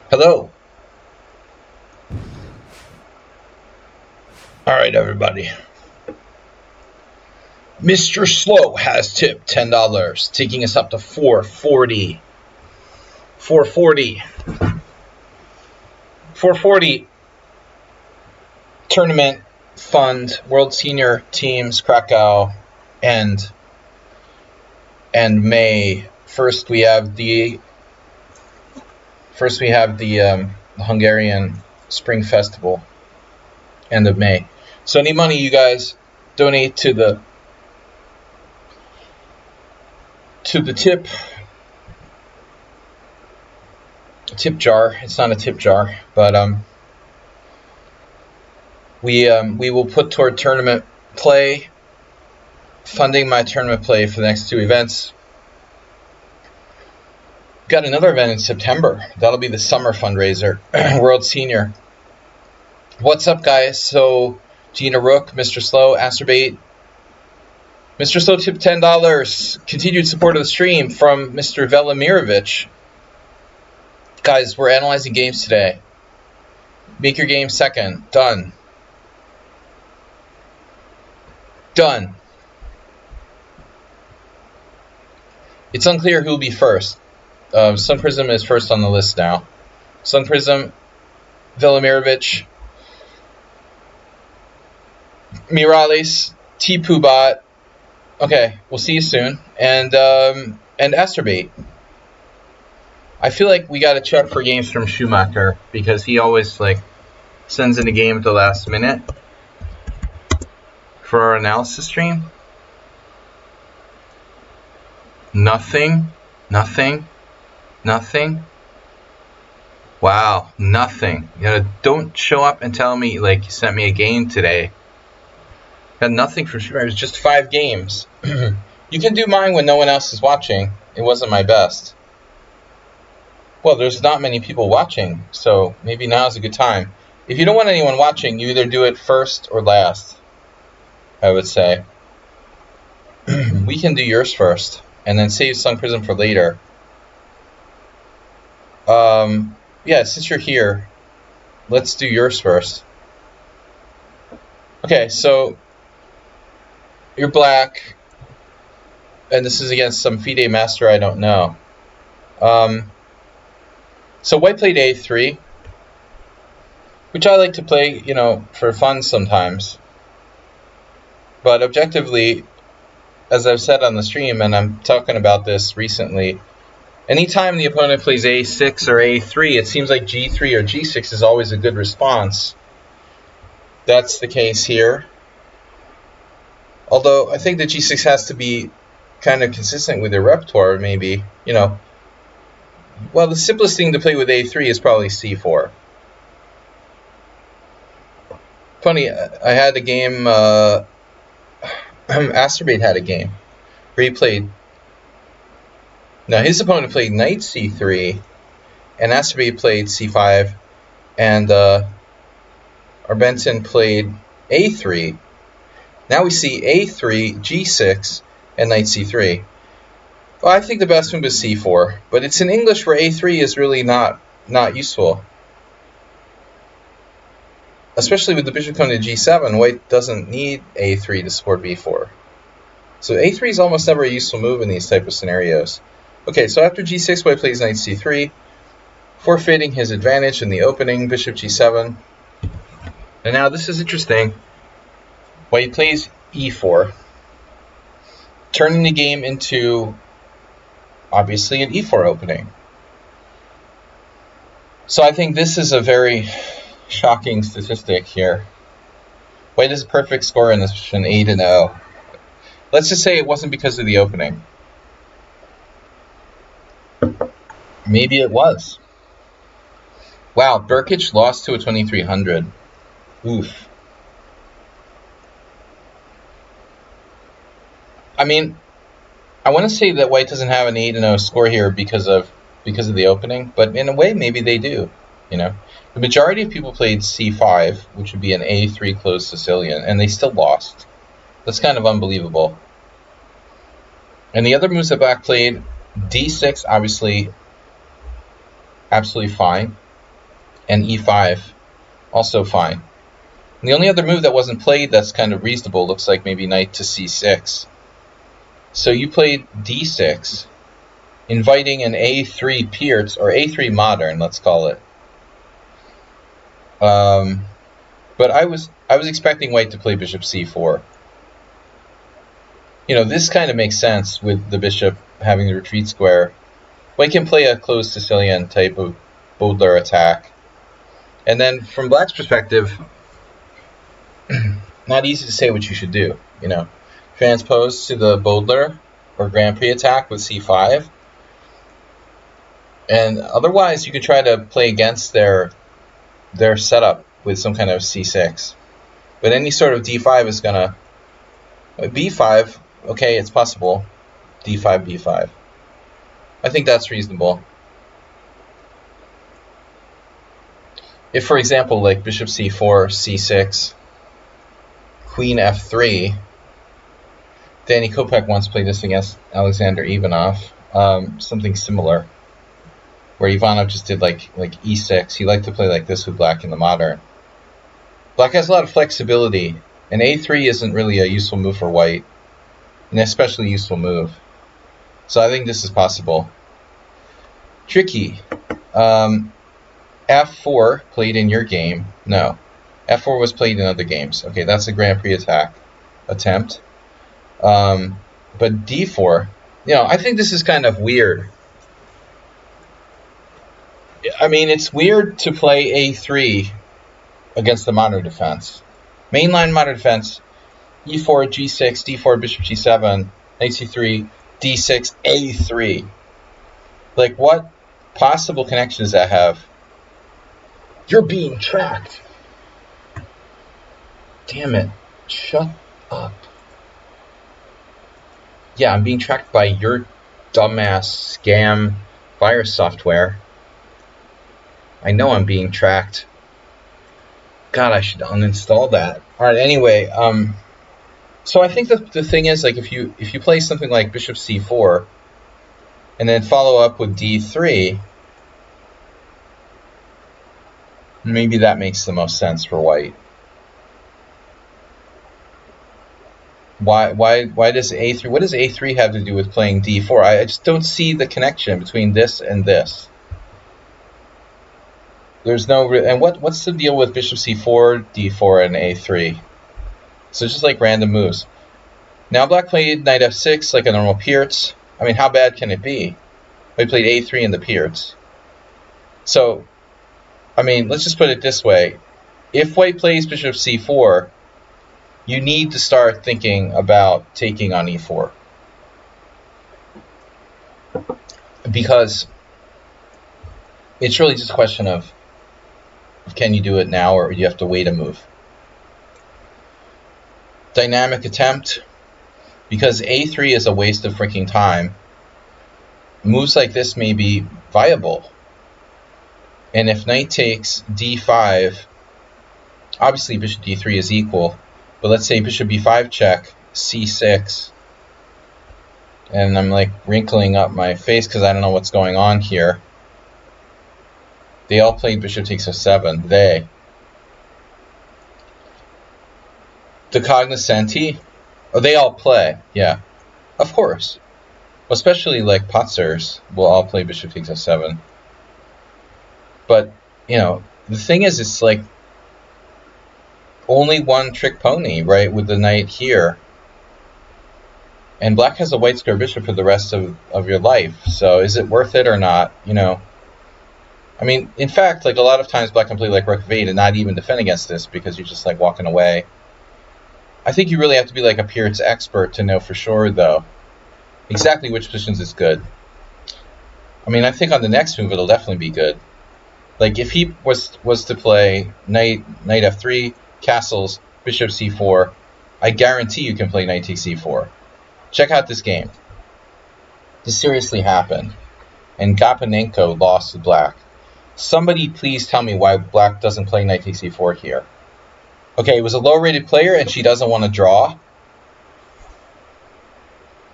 Hello. All right, everybody. Mr. Slow has tipped $10, taking us up to 440. 440. 440. Tournament fund, World Senior Teams, Krakow, and May. First, we have the Hungarian Spring Festival, end of May. So any money you guys donate to the tip jar. It's not a tip jar, but we will put toward tournament play, funding my tournament play for the next two events. Got another event in September. That'll be the summer fundraiser, World Senior. What's up, guys? So Gina Rook, Mr. Slow, Asterbait. Mr. Slow tipped $10. Continued support of the stream from Mr. Velimirovich. Guys, we're analyzing games today. Make your game second. Done. Done. It's unclear who will be first. Sun Prism is first on the list now. Sun Prism, Velimirovich, Mirales, T. Pubat. Okay, we'll see you soon. And Asterbait. I feel like we got to check for games from Schumacher because he always sends in a game at the last minute for our analysis stream. Nothing. Wow, nothing. Don't show up and tell me you sent me a game today. Got nothing for sure. It was just 5 games. You can do mine when no one else is watching. It wasn't my best. Well, there's not many people watching, so maybe now is a good time. If you don't want anyone watching, you either do it first or last, I would say. We can do yours first, and then save Sun Prism for later. Yeah, since you're here, let's do yours first. Okay, so you're black, and this is against some FIDE master I don't know. So white played A3, which I like to play, for fun sometimes. But objectively, as I've said on the stream, and I'm talking about this recently, anytime the opponent plays A6 or A3, it seems like G3 or G6 is always a good response. That's the case here. Although I think that G6 has to be kind of consistent with their repertoire, maybe. Well, the simplest thing to play with A3 is probably C4. Funny, I had a game, Asterbait had a game where he played. Now, his opponent played knight C3, and Asterbait played C5, and Benson played A3. Now we see A3, G6, and knight C3. Well, I think the best move is C4, but it's in English where A3 is really not useful. Especially with the bishop coming to G7, white doesn't need A3 to support B4. So A3 is almost never a useful move in these type of scenarios. Okay, so after G6, white plays knight C3, forfeiting his advantage in the opening, bishop G7. And now this is interesting. White plays E4, turning the game into, obviously, an E4 opening. So I think this is a very shocking statistic here. White has a perfect score in this position, 8-0. Let's just say it wasn't because of the opening. Maybe it was. Wow, Burkic lost to a 2300. Oof. I mean, I want to say that white doesn't have an 8-0 score here because of the opening, but in a way, maybe they do. The majority of people played C5, which would be an A3 closed Sicilian, and they still lost. That's kind of unbelievable. And the other moves that black played, D6, obviously, absolutely fine. and e5, also fine. And the only other move that wasn't played that's kind of reasonable looks like maybe knight to c6. So you played d6, inviting an a3 Pierce, or a3 modern, let's call it. But I was expecting white to play bishop c4. You know, this kind of makes sense with the bishop having the retreat square. White can play a closed Sicilian type of Baudelaire attack. And then from black's perspective, not easy to say what you should do, you know. Transpose to the Baudelaire or Grand Prix attack with c5. And otherwise, you could try to play against their setup with some kind of c6. But any sort of d5 is gonna... b5, okay, it's possible. d5, b5. I think that's reasonable. If, for example, like bishop c4, c6, queen f3, Danny Kopek once played this against Alexander Ivanov, something similar, where Ivanov just did like e6. He liked to play like this with black in the modern. Black has a lot of flexibility, and a3 isn't really a useful move for white, an especially useful move. So I think this is possible. Tricky. f4 played in your game. No. f4 was played in other games. Okay, that's a Grand Prix attempt. But d4, you know, I think this is kind of weird. I mean, it's weird to play a3 against the modern defense. Mainline modern defense, e4, g6, d4, bishop g7, knight c3, d6, a3. Like, what possible connection does that have? You're being tracked. Damn it. Shut up. Yeah, I'm being tracked by your dumbass scam virus software. I know I'm being tracked. God, I should uninstall that. Alright, anyway, so I think the thing is, like, if you play something like bishop c4 and then follow up with d3, maybe that makes the most sense for white. Why does a3, what does a3 have to do with playing d4? I just don't see the connection between this and this. There's no, and what's the deal with bishop c4, d4, and a3? So it's just like random moves. Now black played knight f6 like a normal Pierce. I mean, how bad can it be? We played a3 in the Pierce. So, I mean, let's just put it this way. If white plays bishop c4, you need to start thinking about taking on e4. Because it's really just a question of, can you do it now, or you have to wait a move? Dynamic attempt. Because a3 is a waste of freaking time, moves like this may be viable. And if knight takes d5, obviously bishop d3 is equal, but let's say bishop b5 check, c6, and I'm like wrinkling up my face because I don't know what's going on here. They all played bishop takes f7. The cognoscenti? Oh, they all play, yeah. Of course. Especially like Potzers will all play bishop takes f7. But, you know, the thing is, it's like only one trick pony, right, with the knight here. And black has a white square bishop for the rest of your life. So is it worth it or not, you know? I mean, in fact, like a lot of times black can play like rook f8 and not even defend against this because you're just like walking away. I think you really have to be like a Pierce expert to know for sure, though, exactly which positions is good. I mean, I think on the next move it'll definitely be good. Like if he was to play knight f3, castles, bishop c4, I guarantee you can play knight takes c4. Check out this game. This seriously happened, and Gapanenko lost to black. Somebody please tell me why black doesn't play knight takes c4 here. Okay, it was a low-rated player and she doesn't want to draw.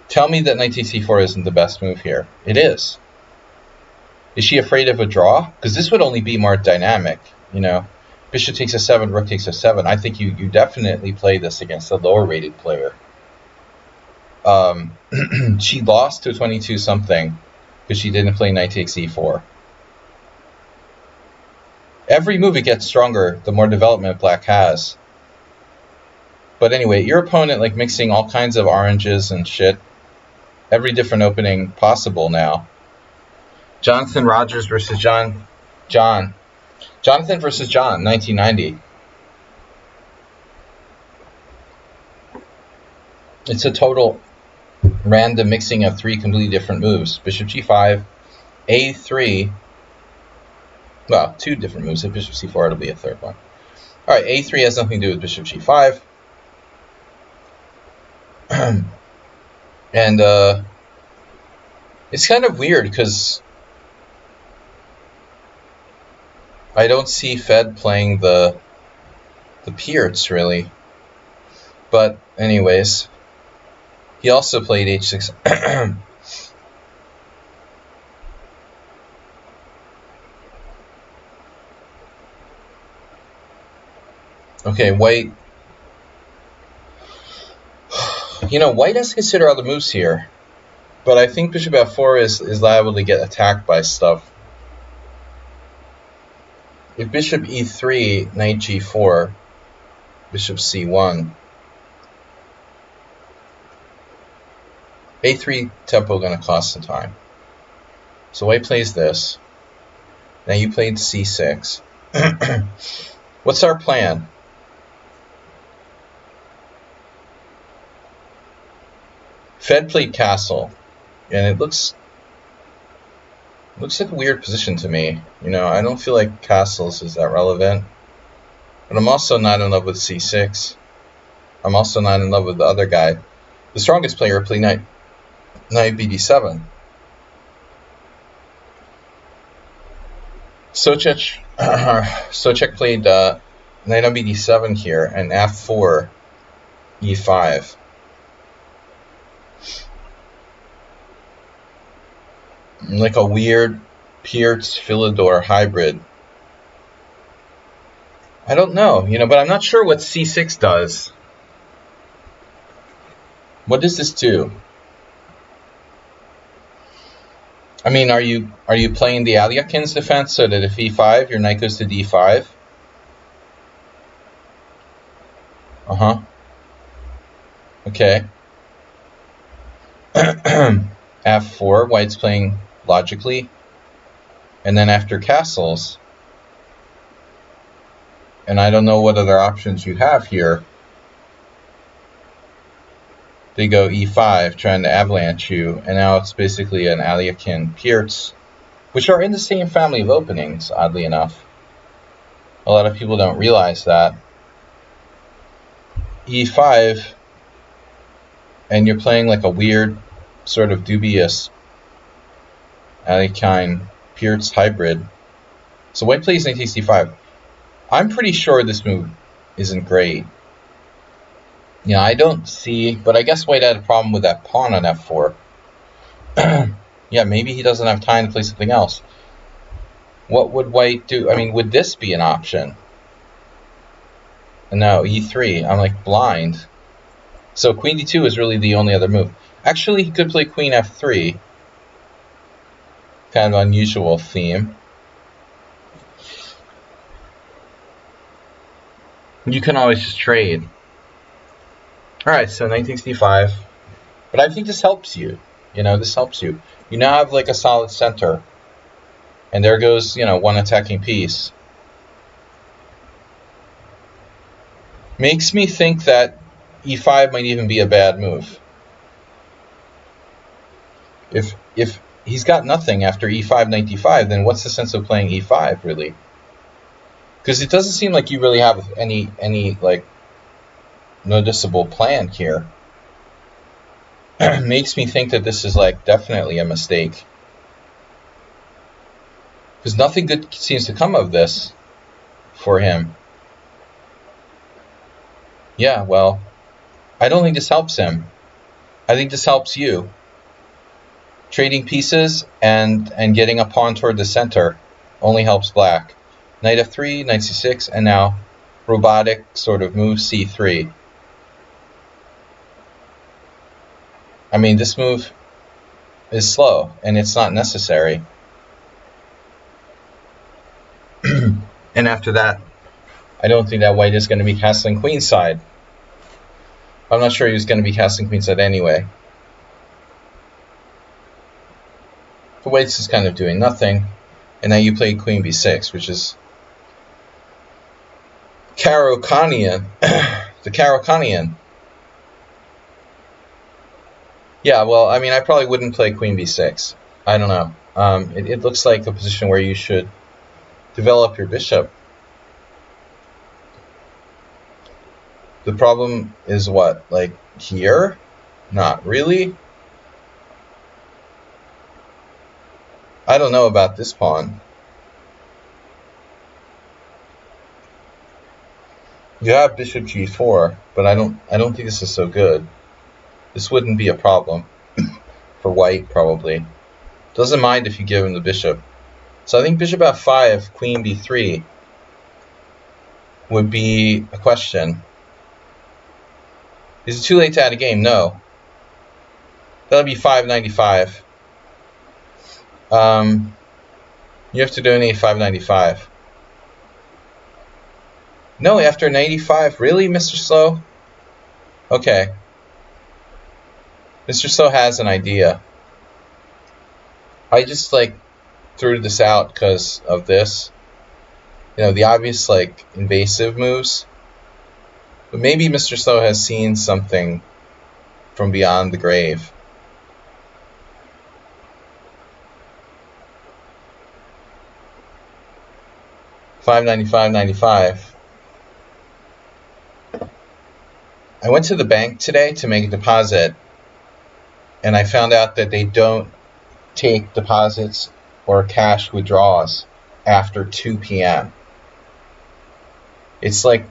Tell me that knight takes c4 isn't the best move here. It is. Is she afraid of a draw? Because this would only be more dynamic, you know. Bishop takes a7, rook takes a7. I think you definitely play this against a lower rated player. She lost to 22 something because she didn't play knight takes e4. Every move it gets stronger, the more development black has. But anyway, your opponent like mixing all kinds of oranges and shit. Every different opening possible now. Jonathan Rogers versus John. Jonathan versus John, 1990. It's a total random mixing of 3 completely different moves. Bishop g5, a3. Well, 2 different moves. If bishop c4, it'll be a third one. All right, a3 has nothing to do with bishop g5. And it's kind of weird because I don't see Fed playing the Pierts really. But anyways, he also played h6. Okay, white. You know, white has to consider other moves here. But I think bishop f4 is liable to get attacked by stuff. If bishop e3, knight g4, bishop c1. a3 tempo going to cost some time. So white plays this. Now you played c6. What's our plan? Fed played castle, and it looks like a weird position to me. You know, I don't feel like castles is that relevant. But I'm also not in love with c6. I'm also not in love with the other guy. The strongest player played knight bd7. Socek played knight on bd7 here, and f4, e5. Like a weird Pierce-Philidor hybrid. I don't know, you know, but I'm not sure what c6 does. What does this do? I mean, are you playing the Aliakin's defense so that if e5, your knight goes to d5? Okay. f4, white's playing logically. And then after castles, and I don't know what other options you have here, they go e5, trying to avalanche you, and now it's basically an Aliakin Pierce, which are in the same family of openings, oddly enough. A lot of people don't realize that. e5, and you're playing like a weird, sort of dubious Aliakin Pierce hybrid. So white plays knight takes d5. I'm pretty sure this move isn't great. You know, I don't see, but I guess white had a problem with that pawn on f4. Yeah, maybe he doesn't have time to play something else. What would white do? I mean, would this be an option? No, e3. I'm like blind. So queen d2 is really the only other move. Actually, he could play queen f3. Kind of unusual theme. You can always just trade. Alright, so knight takes d5. But I think this helps you. You know, this helps you. You now have like a solid center. And there goes, you know, one attacking piece. Makes me think that e5 might even be a bad move. If he's got nothing after e5, knight d5, then what's the sense of playing e5, really? Because it doesn't seem like you really have any like noticeable plan here. Makes me think that this is like definitely a mistake. Because nothing good seems to come of this for him. Yeah, well, I don't think this helps him. I think this helps you. trading pieces and getting a pawn toward the center only helps black. Knight f3, knight c6, and now robotic sort of move c3. I mean, this move is slow, and it's not necessary. And after that, I don't think that white is going to be castling queenside. I'm not sure he was going to be casting queenside anyway. The white's just kind of doing nothing. And now you play queen b6, which is Krakenian. The Krakenian. Yeah, well, I mean, I probably wouldn't play queen b6. I don't know. It looks like a position where you should develop your bishop. The problem is what? Like here? Not really. I don't know about this pawn. You have bishop g4, but I don't think this is so good. This wouldn't be a problem for white, probably. Doesn't mind if you give him the bishop. So I think bishop f5, queen b3 would be a question. Is it too late to add a game? No. That'll be 595. You have to donate 595. No, after 95? Really, Mr. Slow? Okay. Mr. Slow has an idea. I just, like, threw this out because of this. You know, the obvious, like, invasive moves. But maybe Mr. Slow has seen something from beyond the grave. $595.95. I went to the bank today to make a deposit, and I found out that they don't take deposits or cash withdrawals after 2 p.m. It's like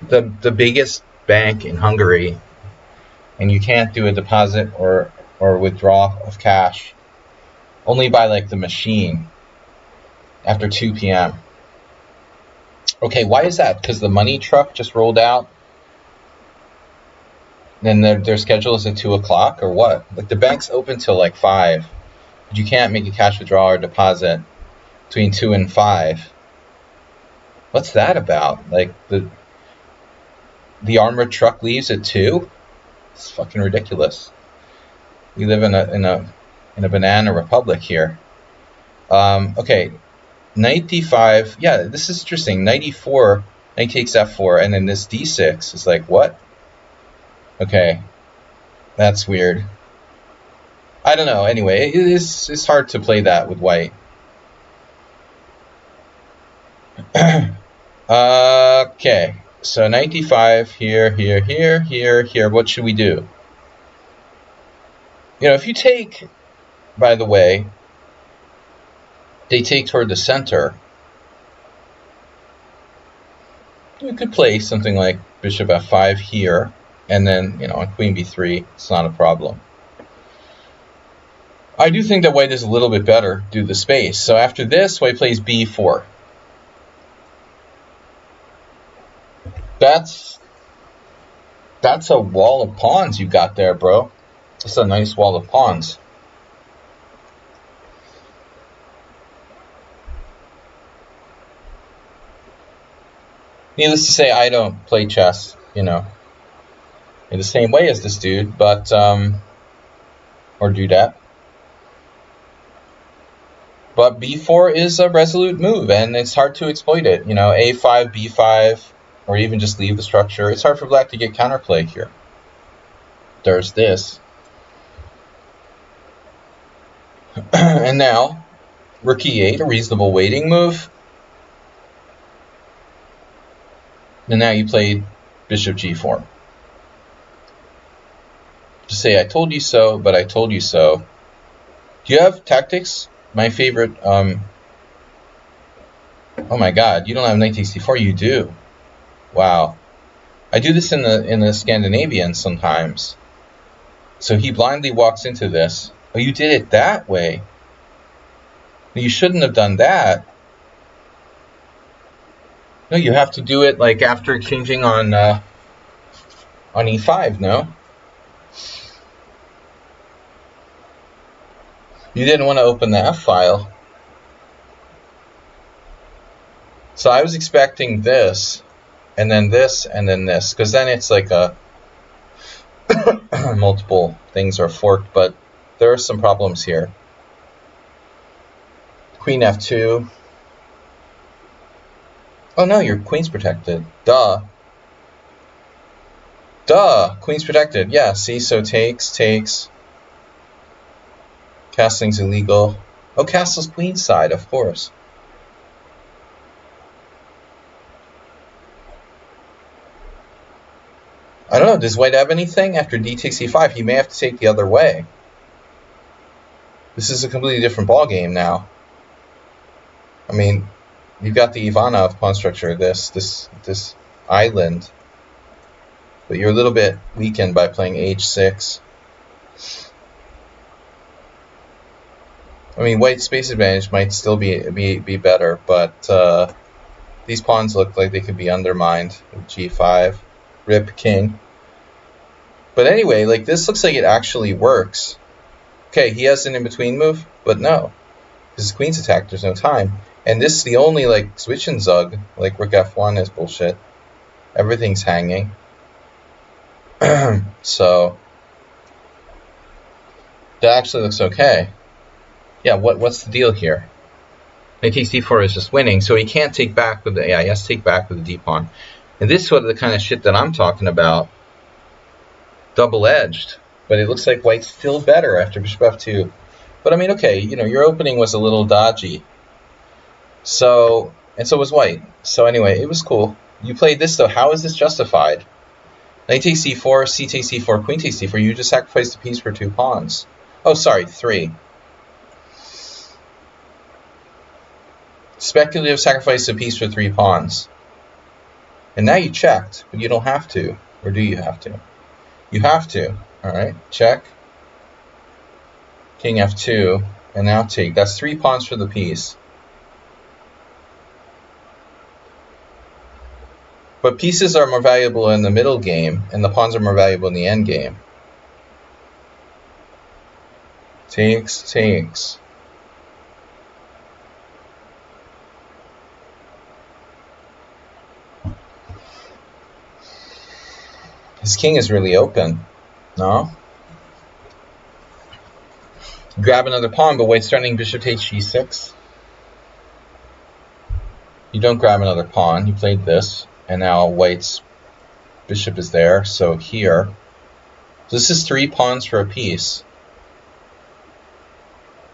the biggest bank in Hungary, and you can't do a deposit or withdraw of cash only by like the machine after 2 p.m. Okay, why is that? Because the money truck just rolled out? Then their schedule is at 2 o'clock or what? Like the bank's open till like 5. But you can't make a cash withdrawal or deposit between 2 and 5. What's that about? Like the armored truck leaves at 2? It's fucking ridiculous. We live in a banana republic here. Okay. Knight d5, yeah, this is interesting. Knight e4, knight takes f4, and then this d6 is like, what? Okay, that's weird. I don't know, anyway, it's hard to play that with white. Okay, so knight d5, here, what should we do? You know, if you take, by the way, they take toward the center, you could play something like bishop f5 here, and then, you know, on queen b3, it's not a problem. I do think that white is a little bit better due to the space. So after this, white plays b4. That's a wall of pawns you got there, bro. That's a nice wall of pawns. Needless to say, I don't play chess, you know, in the same way as this dude, but, or do that. But b4 is a resolute move, and it's hard to exploit it. You know, a5, b5, or even just leave the structure. It's hard for black to get counterplay here. There's this. And now, rook e8, a reasonable waiting move. And now you played bishop g4. To say I told you so, but I told you so. Do you have tactics? My favorite, oh my god, you don't have knight takes d4, you do. Wow. I do this in the Scandinavian sometimes. So he blindly walks into this, Oh, you did it that way. You shouldn't have done that. No, you have to do it like after changing on e5, no? You didn't want to open the F file. So I was expecting this, and then this, and then this, because then it's like a multiple things are forked, but there are some problems here. Queen F2. Oh no, your queen's protected. Duh. Duh! Queen's protected. Yeah, see, so takes. Castling's illegal. Oh, castle's queen's side, of course. I don't know, does white have anything? After d takes e5, he may have to take the other way. This is a completely different ballgame now. I mean, you've got the Ivanov pawn structure, this island, but you're a little bit weakened by playing h6. I mean, white's space advantage might still be better, but these pawns look like they could be undermined with g5. Rip king. But anyway, like this looks like it actually works. Okay, he has an in-between move, but no. Because the queen's attacked, there's no time. And this is the only like switch and zug, like rook f1 is bullshit. Everything's hanging. So that actually looks okay. Yeah, what's the deal here? Knight takes d4 is just winning, so he can't take back with the he has to take back with the d pawn. And this is sort of the kind of shit that I'm talking about. Double-edged. But it looks like white's still better after bishop f2. But I mean, okay, you know, your opening was a little dodgy. So, and so was white. So anyway, it was cool. You played this though. How is this justified? Knight takes c4, c takes c4, queen takes c4. You just sacrificed a piece for 2 pawns. Oh, sorry, 3. Speculative sacrifice a piece for 3 pawns. And now you checked, but you don't have to. Or do you have to? You have to. Alright, check. King f2, and now take. That's 3 pawns for the piece. But pieces are more valuable in the middle game, and the pawns are more valuable in the end game. Takes. His king is really open. No? Grab another pawn, but white's starting bishop takes g6. You don't grab another pawn. You played this, and now white's bishop is there. So here, so this is 3 pawns for a piece.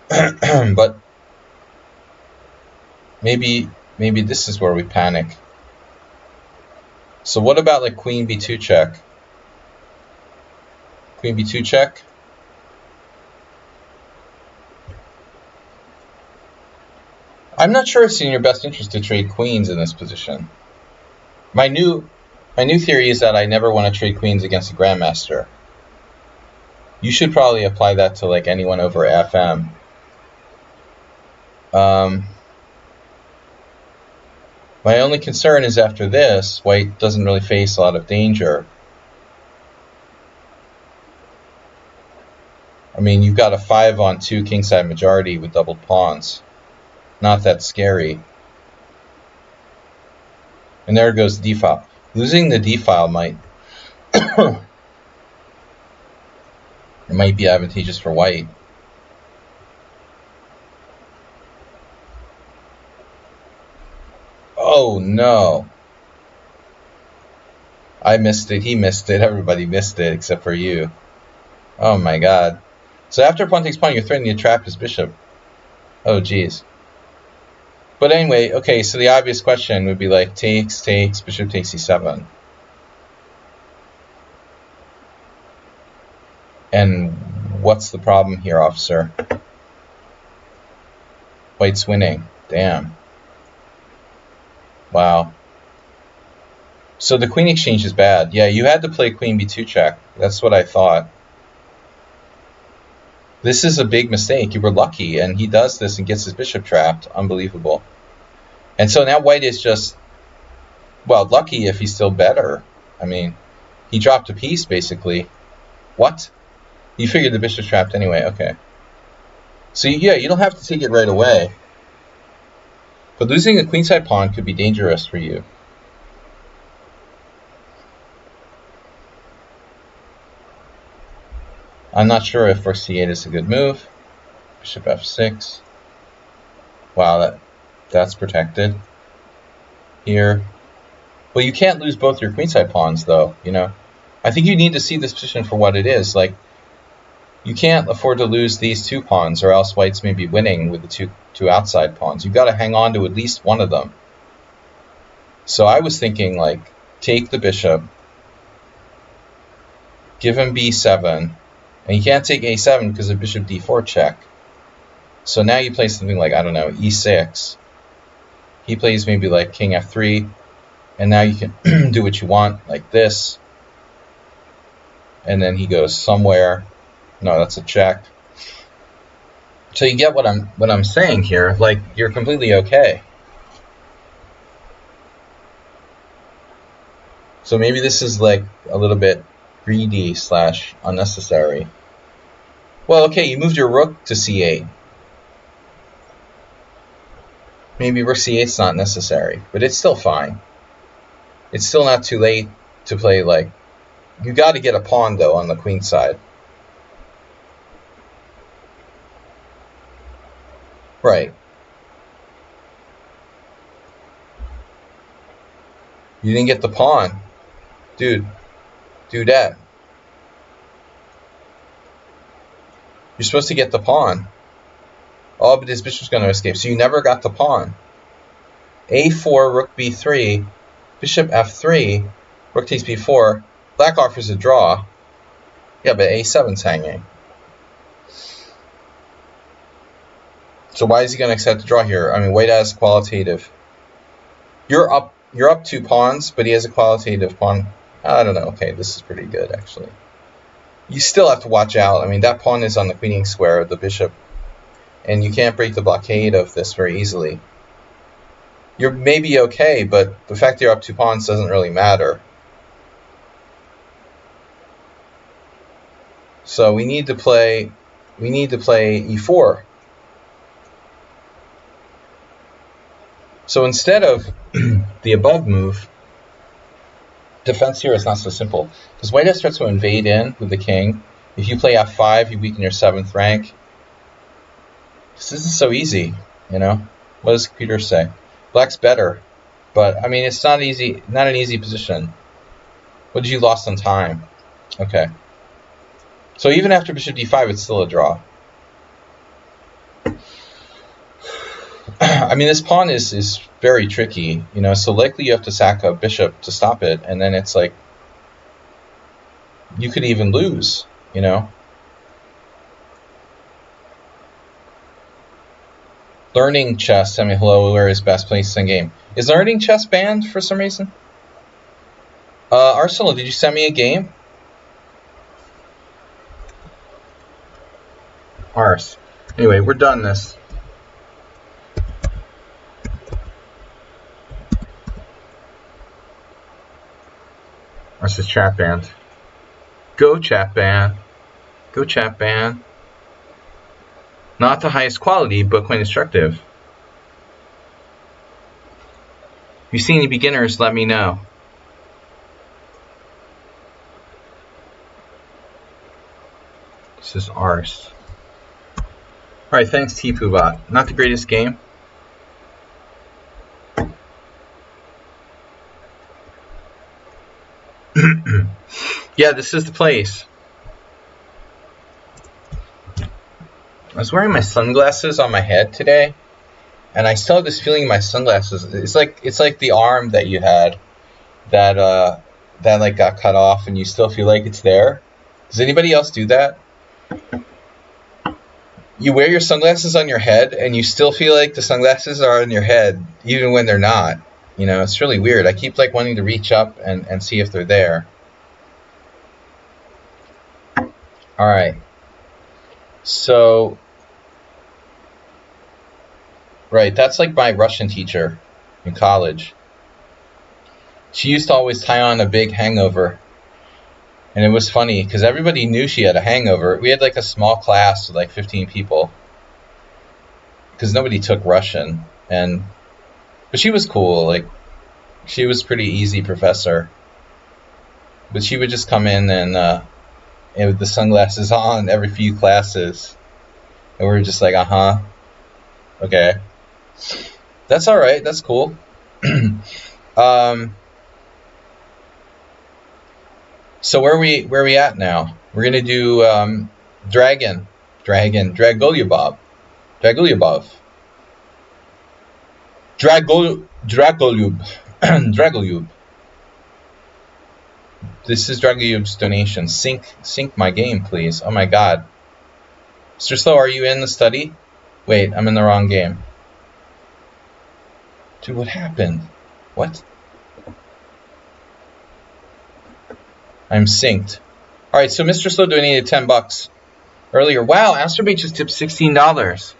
But maybe this is where we panic. So what about like queen b2 check? Queen b2 check. I'm not sure it's in your best interest to trade queens in this position. My new theory is that I never want to trade queens against a grandmaster. You should probably apply that to like anyone over FM. My only concern is after this, white doesn't really face a lot of danger. I mean, you've got a 5-on-2 kingside majority with doubled pawns. Not that scary. And there goes the d-file. Losing the d-file might it might be advantageous for white. Oh no. I missed it, he missed it, everybody missed it except for you. Oh my god. So after pawn takes pawn, you're threatening to trap his bishop. Oh geez. But anyway, okay, so the obvious question would be like takes, bishop takes e7. And what's the problem here, officer? White's winning. Damn. Wow. So the queen exchange is bad. Yeah, you had to play queen b2 check. That's what I thought. This is a big mistake. You were lucky, and he does this and gets his bishop trapped. Unbelievable. And so now white is just, well, lucky if he's still better. I mean, he dropped a piece, basically. What? You figured the bishop's trapped anyway. Okay. So, yeah, you don't have to take it right away. But losing a queenside pawn could be dangerous for you. I'm not sure if rook c8 is a good move. Bishop f6. Wow, that's protected here. Well, you can't lose both your queenside pawns, though, you know. I think you need to see this position for what it is. Like, you can't afford to lose these two pawns, or else whites may be winning with the two outside pawns. You've got to hang on to at least one of them. So I was thinking, like, take the bishop, give him b7, and you can't take a7 because of bishop d4 check. So now you play something like, I don't know, e6. He plays maybe like king f3, and now you can do what you want, like this. And then he goes somewhere. No, that's a check. So you get what I'm saying here. Like, you're completely okay. So maybe this is like a little bit greedy / unnecessary. Well, okay, you moved your rook to c8. Maybe rook c8 is not necessary, but it's still fine. It's still not too late to play, like, you got to get a pawn, though, on the queen side. Right. You didn't get the pawn. Dude, do that. You're supposed to get the pawn. Oh, but his bishop's going to escape. So you never got the pawn. a4, rook b3, bishop f3, rook takes b4. Black offers a draw. Yeah, but a7's hanging. So why is he going to accept the draw here? I mean, white has qualitative. You're up 2 pawns, but he has a qualitative pawn. I don't know. Okay, this is pretty good, actually. You still have to watch out. I mean, that pawn is on the queening square of the bishop, and you can't break the blockade of this very easily. You're maybe okay, but the fact that you're up 2 pawns doesn't really matter. So we need to play e4. So instead of the above move, defense here is not so simple, because white has starts to invade in with the king. If you play f5, you weaken your 7th rank. This isn't so easy, you know. What does the computer say? Black's better, but I mean, it's not easy, not an easy position. What did you lost on time? Okay. So even after bishop d5, it's still a draw. I mean, this pawn is very tricky, you know, so likely you have to sack a bishop to stop it, and then it's like, you could even lose, you know. Learning chess, tell me hello, where is best place in game? Is learning chess banned for some reason? Arsenal, did you send me a game? Ars. Anyway, we're done this. Ars is chat banned. Go chat ban. Go chat ban. Not the highest quality, but quite instructive. If you see any beginners, let me know. This is Ars. Alright, thanks T-Poobot. Not the greatest game. Yeah, this is the place. I was wearing my sunglasses on my head today, and I still have this feeling in my sunglasses. It's like the arm that you had that like got cut off, and you still feel like it's there. Does anybody else do that? You wear your sunglasses on your head, and you still feel like the sunglasses are on your head, even when they're not. You know, it's really weird. I keep like wanting to reach up and see if they're there. All right. So, right, that's like my Russian teacher in college. She used to always tie on a big hangover. And it was funny because everybody knew she had a hangover. We had like a small class with like 15 people because nobody took Russian. But she was cool. Like, she was pretty easy professor. But she would just come in and with the sunglasses on every few classes. And we were just like, okay. That's all right. That's cool. So where we at now? We're gonna do Dragolyubov. Dragolyub. This is Dragolyub's donation. Sync my game, please. Oh my god. Mr. Slow, are you in the study? Wait, I'm in the wrong game. Dude, what happened? What? I'm synced. Alright, so Mr. Slow donated $10 earlier. Wow, Astrobait just tipped $16.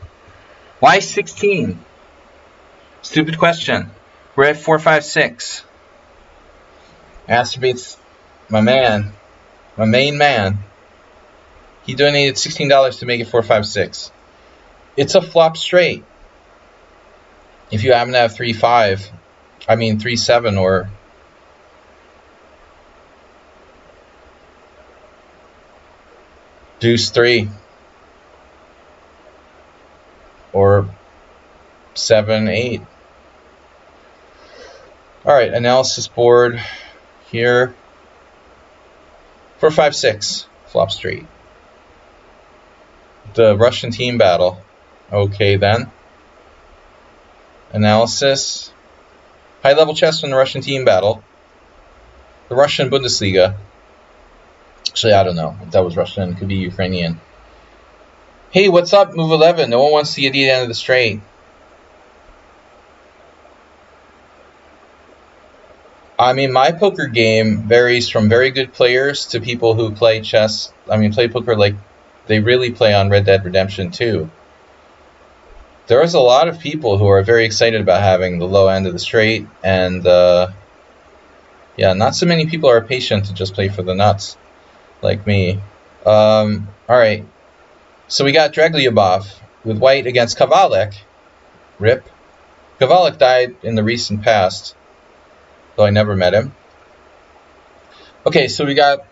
Why 16? Stupid question. We're at 456. Astrobait's my man. My main man. He donated $16 to make it 456. It's a flop straight. If you happen to have 3-5, I mean 3-7 or deuce 3 or 7-8. Alright, analysis board here. 4-5-6, flop straight. The Russian team battle. Okay then. Analysis. High level chess from the Russian team battle. The Russian Bundesliga. Actually, I don't know if that was Russian. It could be Ukrainian. Hey, what's up? Move 11. No one wants to get to the end of the straight. I mean, my poker game varies from very good players to people who play chess. I mean, play poker like they really play on Red Dead Redemption 2. There is a lot of people who are very excited about having the low end of the straight, and yeah, not so many people are patient to just play for the nuts, like me. Alright, so we got Dragolyubov with white against Kavalek. Rip. Kavalek died in the recent past, though I never met him. Okay, so we got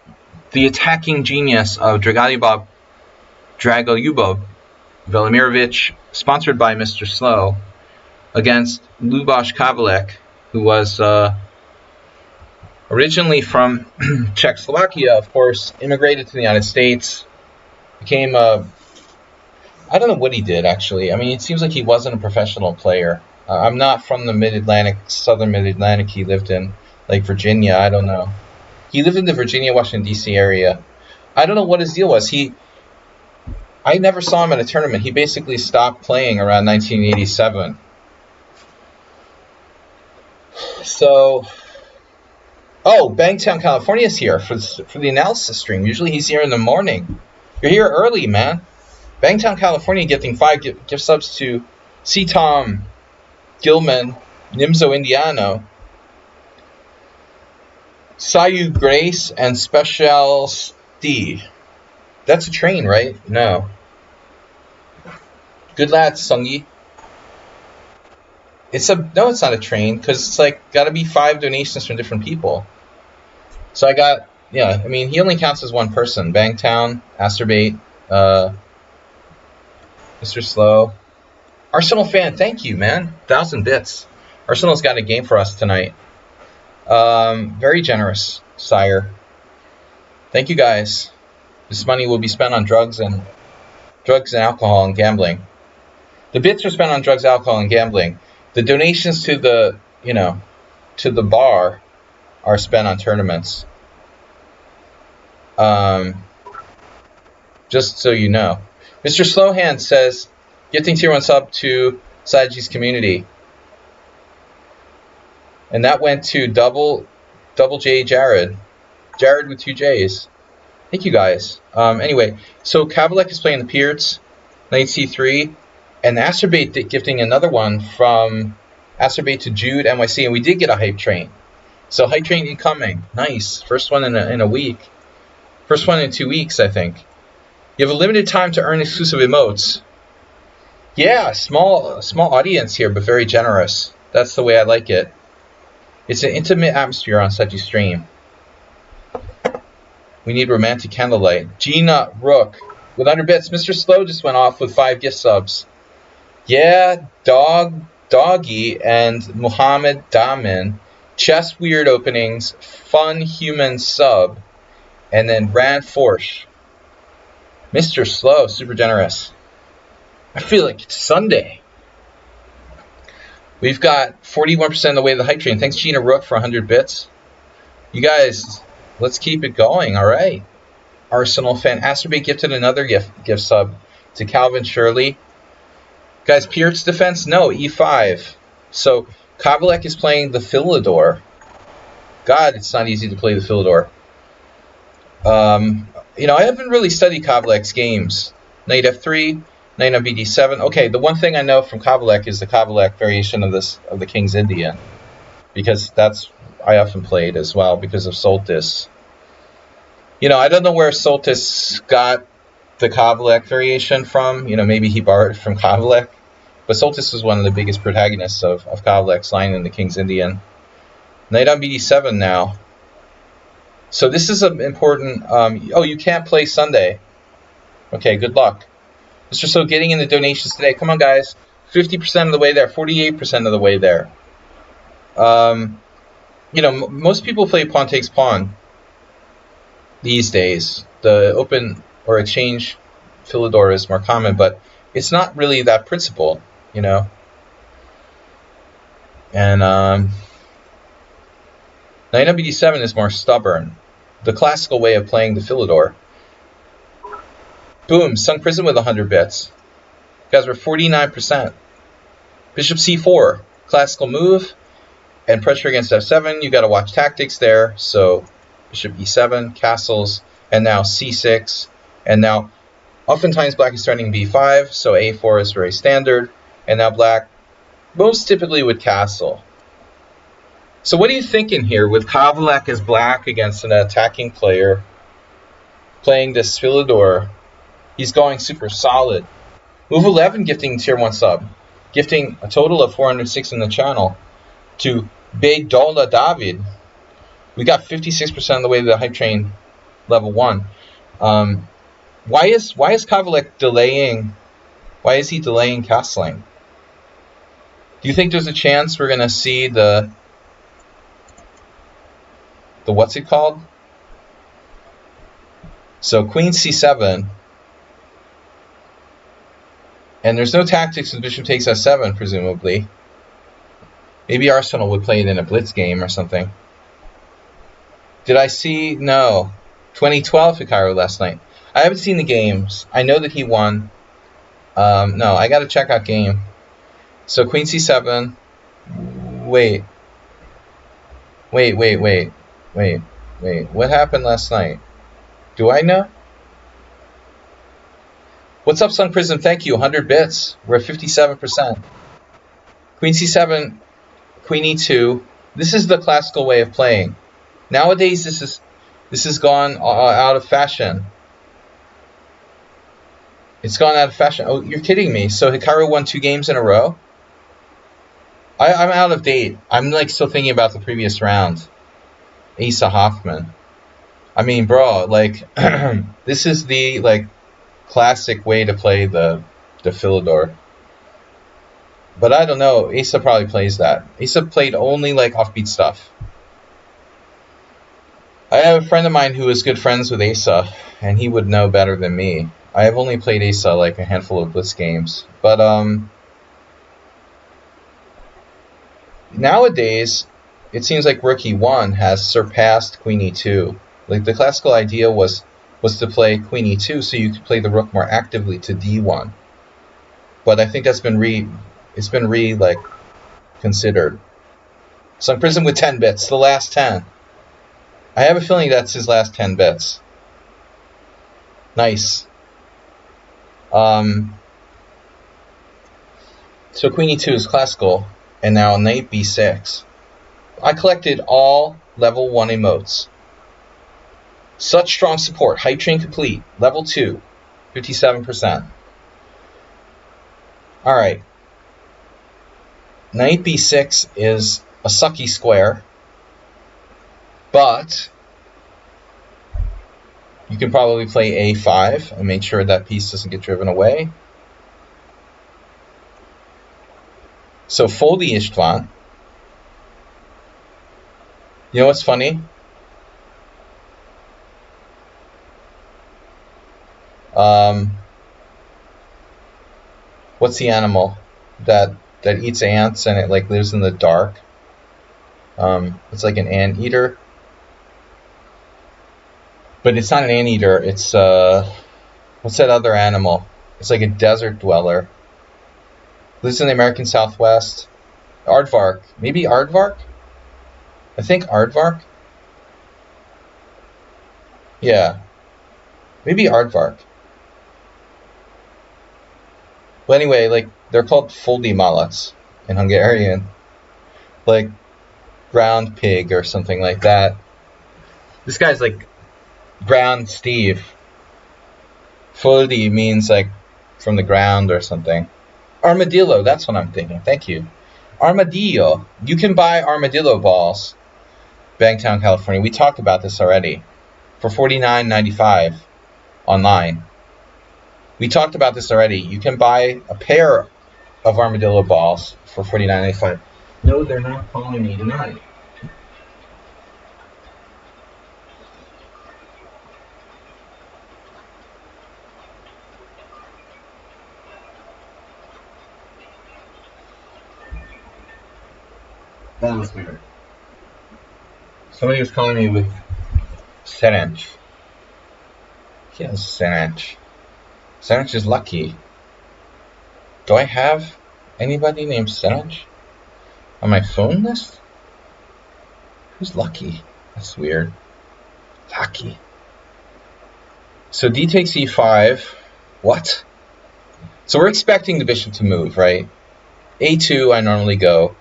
the attacking genius of Dragolyubov Velimirovich, sponsored by Mr. Slow, against Luboš Kavalek, who was originally from Czechoslovakia, of course, immigrated to the United States, became a... I don't know what he did, actually. I mean, it seems like he wasn't a professional player. I'm not from the Mid-Atlantic, southern Mid-Atlantic he lived in, like Virginia, I don't know. He lived in the Virginia, Washington, D.C. area. I don't know what his deal was. I never saw him at a tournament. He basically stopped playing around 1987. So, oh, Bangtown, California is here for the analysis stream. Usually he's here in the morning. You're here early, man. Bangtown, California, getting 5 gift subs to C. Tom Gilman, Nimzo Indiano, Sayu Grace, and Special Steve. That's a train, right? No. Good lad, Sungi. No, it's not a train, because it's like gotta be 5 donations from different people. So I got, yeah, I mean, he only counts as one person. Bangtown, Astrobait, Mr. Slow. Arsenal fan, thank you, man. 1,000 bits. Arsenal's got a game for us tonight. Very generous, sire. Thank you, guys. This money will be spent on drugs and alcohol and gambling. The bits are spent on drugs, alcohol, and gambling. The donations to the, to the bar are spent on tournaments. Just so you know. Mr. Slowhand says, gifting tier 1 sub to Saji's community. And that went to double J Jared. Jared with 2 J's. Thank you guys. Anyway, so Kavalek is playing the Peerts, knight c3, and Acerbate gifting another one from Acerbate to Jude NYC, and we did get a hype train. So hype train incoming. Nice. First one in a week. First one in 2 weeks, I think. You have a limited time to earn exclusive emotes. Yeah, small audience here, but very generous. That's the way I like it. It's an intimate atmosphere on such a stream. We need romantic candlelight. Gina Rook with 100 bits. Mr. Slow just went off with 5 gift subs. Yeah, Doggy and Muhammad Damin. Chess weird openings. Fun human sub. And then Rand Forsh. Mr. Slow, super generous. I feel like it's Sunday. We've got 41% of the way to the hype train. Thanks, Gina Rook, for 100 bits. You guys, let's keep it going. All right. Arsenal fan. Acerbate gifted another gift sub to Calvin Shirley. Guys, Peert's defense? No, e5. So Kavalek is playing the Philidor. God, it's not easy to play the Philidor. You know, I haven't really studied Kavalek's games. Knight f3, knight on bd7. Okay, the one thing I know from Kavalek is the Kavalek variation of the King's Indian, because that's I often played as well because of Soltis. You know, I don't know where Soltis got the Kavalek variation from. You know, maybe he borrowed it from Kavalek, but Soltis was one of the biggest protagonists of Kavalek's line in the King's Indian. Knight on bd7 now. So this is an important. Oh, you can't play Sunday. Okay, good luck. Mr. So getting in the donations today. Come on, guys. 50% of the way there. 48% of the way there. You know, most people play pawn takes pawn these days. The open or exchange Philidor is more common, but it's not really that principled, you know. And knight on bd7 is more stubborn. The classical way of playing the Philidor. Boom, Sung Prison with 100 bits. You guys, we're 49%. Bishop c4, classical move, and pressure against f7. You got to watch tactics there. So bishop e7, castles, and now c6. And now, oftentimes black is starting b5, so a4 is very standard. And now black, most typically would castle. So what are you thinking here with Kavalek as black against an attacking player playing this Philidor? He's going super solid. Move 11 gifting tier 1 sub. Gifting a total of 406 in the channel to Big Dola David. We got 56% of the way to the hype train level 1. Why is Kavalek delaying? Why is he delaying castling? Do you think there's a chance we're going to see the what's it called? So queen c7, and there's no tactics with bishop takes f7, presumably. Maybe Arsenal would play it in a blitz game or something. Did I see? No. 2012 Hikaru last night. I haven't seen the games. I know that he won. No, I got to check out game. So queen c7. Wait. What happened last night? Do I know? What's up, Sun Prism? Thank you. 100 bits. We're at 57%. Queen c7, queen e2. This is the classical way of playing. Nowadays, this has gone out of fashion. It's gone out of fashion. Oh, you're kidding me. So Hikaru won 2 games in a row? I'm out of date. I'm like still thinking about the previous round. Asa Hoffman. I mean, bro, like this is the like classic way to play the Philidor. But I don't know. Asa probably plays that. Asa played only like offbeat stuff. I have a friend of mine who is good friends with Asa, and he would know better than me. I have only played Asa like a handful of blitz games, but nowadays it seems like rook e1 has surpassed queen e2. Like the classical idea was to play queen e2 so you could play the rook more actively to d1. But I think that's been like considered. So I'm Prism with 10 bits, the last 10. I have a feeling that's his last 10 bits. Nice. So queen e2 is classical, and now knight b6. I collected all level 1 emotes. Such strong support. Hype train complete. Level 2. 57%. Alright. Knight b6 is a sucky square. But you can probably play a5 and make sure that piece doesn't get driven away. So foldy Istvan. You know what's funny? What's the animal that eats ants and it like lives in the dark? It's like an anteater. But it's not an anteater, it's what's that other animal? It's like a desert dweller. Lives in the American Southwest. Aardvark. Maybe Aardvark? I think Aardvark? Yeah. Maybe Aardvark. But anyway, like, they're called foldy mallets in Hungarian. Like, ground pig or something like that. This guy's like ground Steve. Foldy means like from the ground or something. Armadillo, that's what I'm thinking. Thank you. Armadillo. You can buy armadillo balls. Bangtown, California. We talked about this already. For $49.95 online. We talked about this already. You can buy a pair of armadillo balls for $49.95. No, they're not calling me tonight. That was weird. Somebody was calling me with Serench. Yes, Serench. Serench is lucky. Do I have anybody named Serench on my phone list? Who's lucky? That's weird. Lucky. So d takes e5. What? So we're expecting the bishop to move, right? a2 I normally go.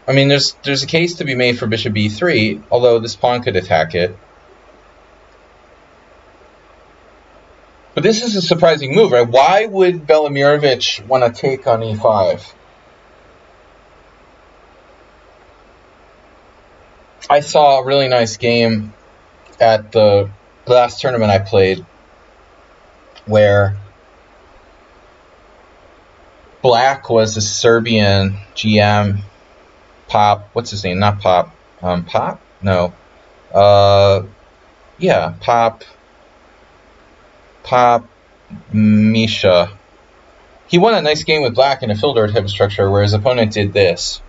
I mean, there's a case to be made for bishop b3, although this pawn could attack it. But this is a surprising move, right? Why would Velimirovich want to take on e5? I saw a really nice game at the last tournament I played where Black was a Serbian GM. Pop, what's his name? Not Pop. Pop? No. Yeah, Pop Misha. He won a nice game with Black in a Fildor type of structure where his opponent did this.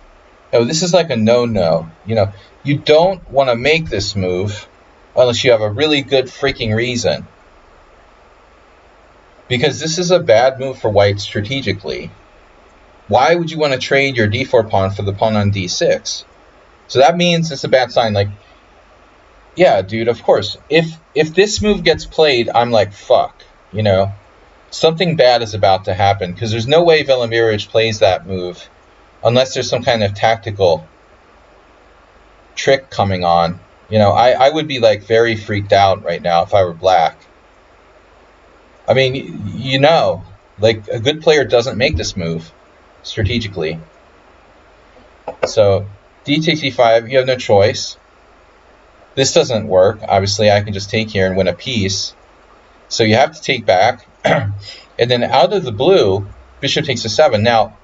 Oh, this is like a no-no. You know, you don't want to make this move unless you have a really good freaking reason. Because this is a bad move for white strategically. Why would you want to trade your d4 pawn for the pawn on d6? So that means it's a bad sign. Like, yeah, dude, of course. If this move gets played, I'm like, fuck, you know? Something bad is about to happen, because there's no way Velimirovich plays that move unless there's some kind of tactical trick coming on. You know, I would be, like, very freaked out right now if I were Black. I mean, you know, like, a good player doesn't make this move strategically. So d takes e5, you have no choice. This doesn't work. Obviously, I can just take here and win a piece. So you have to take back. And then out of the blue, bishop takes a7. Now,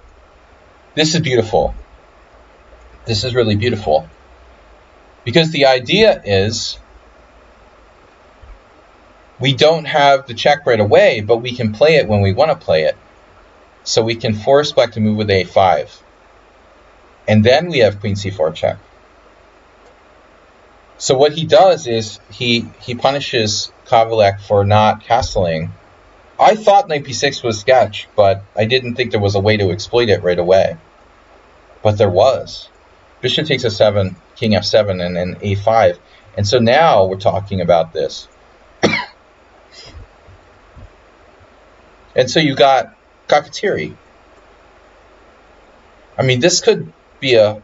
this is beautiful. This is really beautiful. Because the idea is we don't have the check right away, but we can play it when we want to play it. So we can force Black to move with a5. And then we have queen c4 check. So what he does is he punishes Kovalek for not castling. I thought knight b6 was sketch, but I didn't think there was a way to exploit it right away. But there was. Bishop takes a7. king f7 and then a5. And so now we're talking about this. And so you got Kakatiri. I mean, this could be a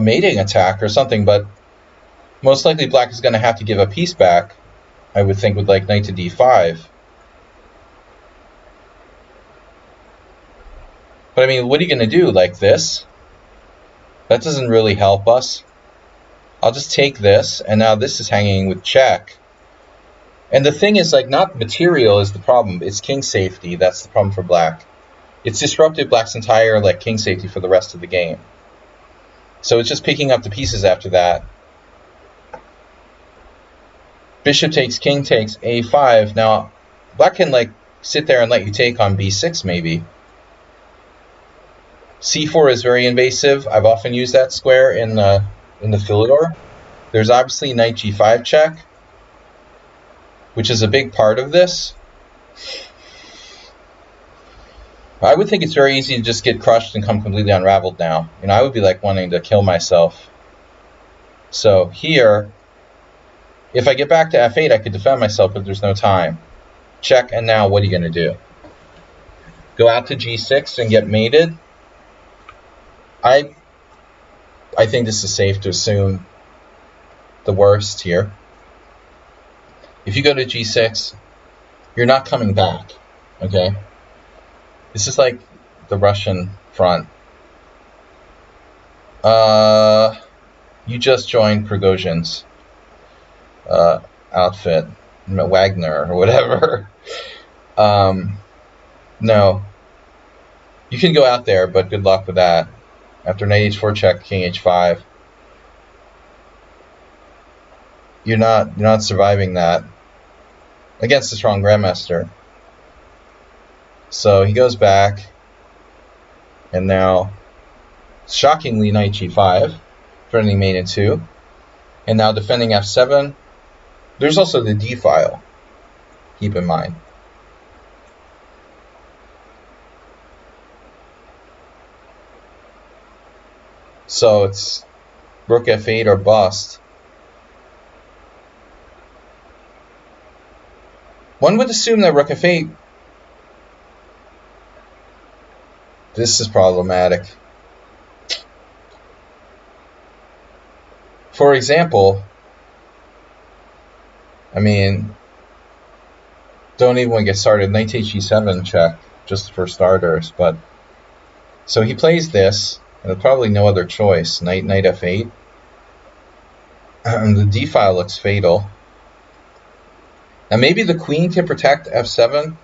mating attack or something, but most likely black is going to have to give a piece back, I would think, with like knight to d5. But I mean, what are you going to do? Like this? That doesn't really help us. I'll just take this, and now this is hanging with check. And the thing is, like, not material is the problem. It's king safety. That's the problem for black. It's disrupted black's entire, like, king safety for the rest of the game. So it's just picking up the pieces after that. Bishop takes, king takes, a5. Now, black can, like, sit there and let you take on b6, maybe. c4 is very invasive. I've often used that square in the Philidor. There's obviously knight g5 check, which is a big part of this. I would think it's very easy to just get crushed and come completely unraveled now. You know, I would be like wanting to kill myself. So here, if I get back to f8, I could defend myself, but there's no time. Check, and now what are you going to do? Go out to g6 and get mated? I think this is safe to assume the worst here. If you go to g6, you're not coming back, okay? This is like the Russian front. You just joined Prigozhin's outfit, Wagner or whatever. No. You can go out there, but good luck with that. After knight h4 check, king h5. You're not surviving that against a strong grandmaster. So he goes back, and now, shockingly, knight g5, defending mate in 2, and now defending f7. There's also the d file, keep in mind. So it's rook f8 or bust. One would assume that rook f8, this is problematic. For example, I mean, don't even get started. Knight takes g7 check, just for starters. But so he plays this, and there's probably no other choice. Knight f8. And the d file looks fatal. And maybe the queen can protect f7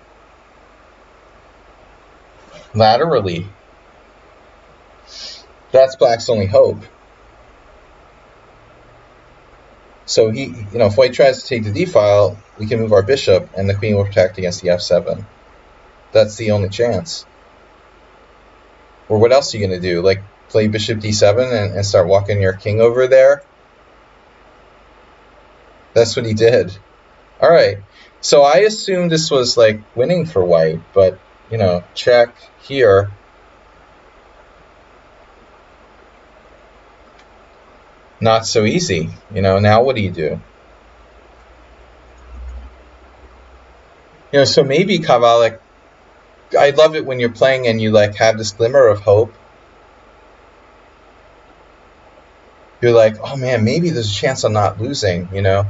laterally. That's black's only hope. So he, if white tries to take the d file, we can move our bishop, and the queen will protect against the f7. That's the only chance. Or what else are you going to do? Like play bishop d7 and start walking your king over there? That's what he did. All right. So I assumed this was like winning for white, but check here. Not so easy. Now what do you do? So maybe Kavalik, I love it when you're playing and you like have this glimmer of hope. You're like, oh man, maybe there's a chance I'm not losing, And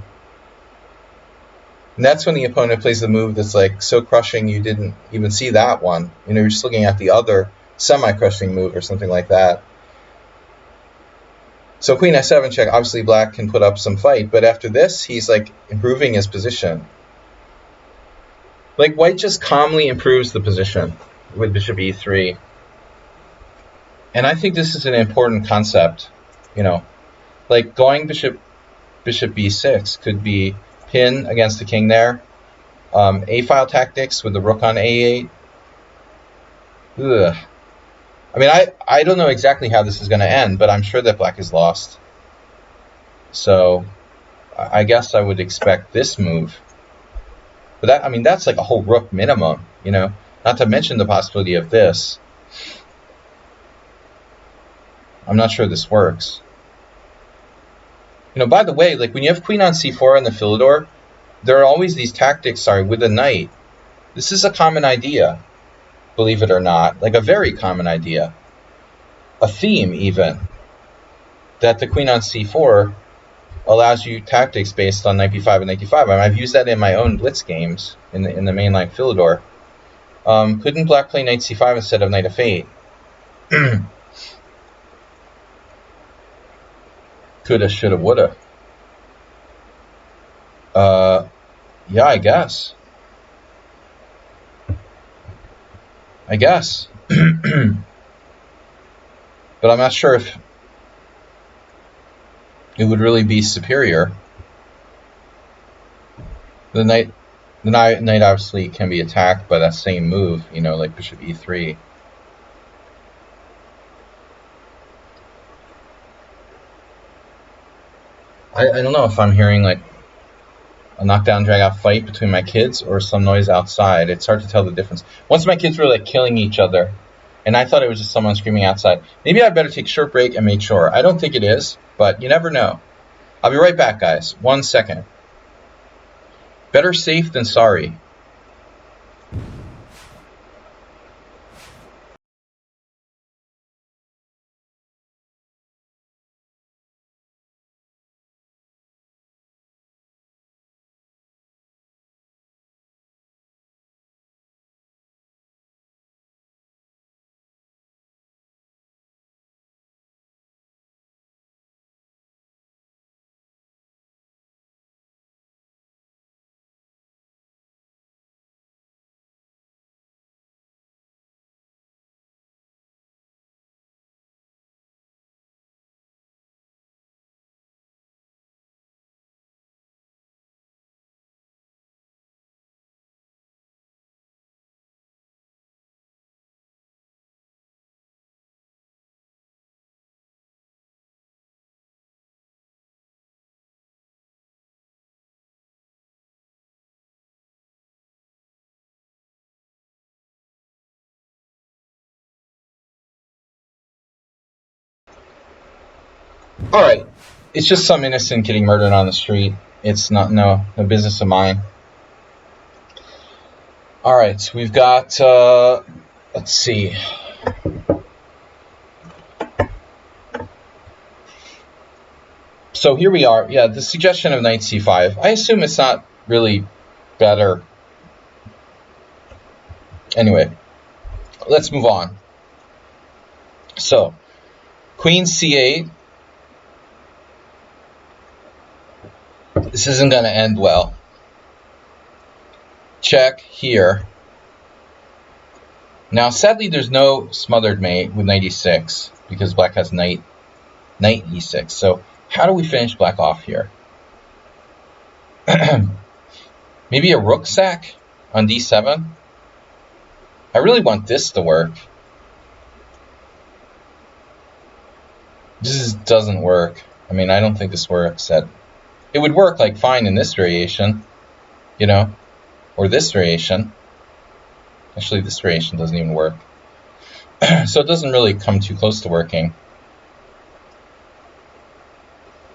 that's when the opponent plays the move that's like so crushing you didn't even see that one. You're just looking at the other semi-crushing move or something like that. So queen f7 check, obviously black can put up some fight, but after this, he's like improving his position. Like white just calmly improves the position with bishop e3. And I think this is an important concept, Like going bishop b6 could be pin against the king there. A-file tactics with the rook on a8. Ugh. I mean, I don't know exactly how this is going to end, but I'm sure that black is lost. So I guess I would expect this move. But that's like a whole rook minimum, Not to mention the possibility of this. I'm not sure this works. You know, by the way, like when you have queen on c4 on the Philidor, there are always these tactics, with the knight. This is a common idea, believe it or not, like a very common idea. A theme, even, that the queen on c4 allows you tactics based on knight b5 and knight d5. I mean, I've used that in my own blitz games in the mainline Philidor. Couldn't black play knight c5 instead of knight f8? Coulda, shoulda, woulda. Yeah, I guess. But I'm not sure if it would really be superior. The knight obviously can be attacked by that same move, you know, like bishop e3. I don't know if I'm hearing like a knockdown drag out fight between my kids or some noise outside. It's hard to tell the difference. Once my kids were like killing each other, and I thought it was just someone screaming outside. Maybe I better take a short break and make sure. I don't think it is, but you never know. I'll be right back, guys. 1 second. Better safe than sorry. All right, it's just some innocent getting murdered on the street. It's not no business of mine. All right, so we've got let's see. So here we are. Yeah, the suggestion of knight c5. I assume it's not really better. Anyway, let's move on. So, queen c8. This isn't going to end well. Check here. Now, sadly, there's no smothered mate with knight e6 because black has knight e6. So, how do we finish black off here? Maybe a rook sack on d7? I really want this to work. This doesn't work. I mean, I don't think this works. It would work like fine in this variation, you know, or this variation. Actually, this variation doesn't even work. So it doesn't really come too close to working.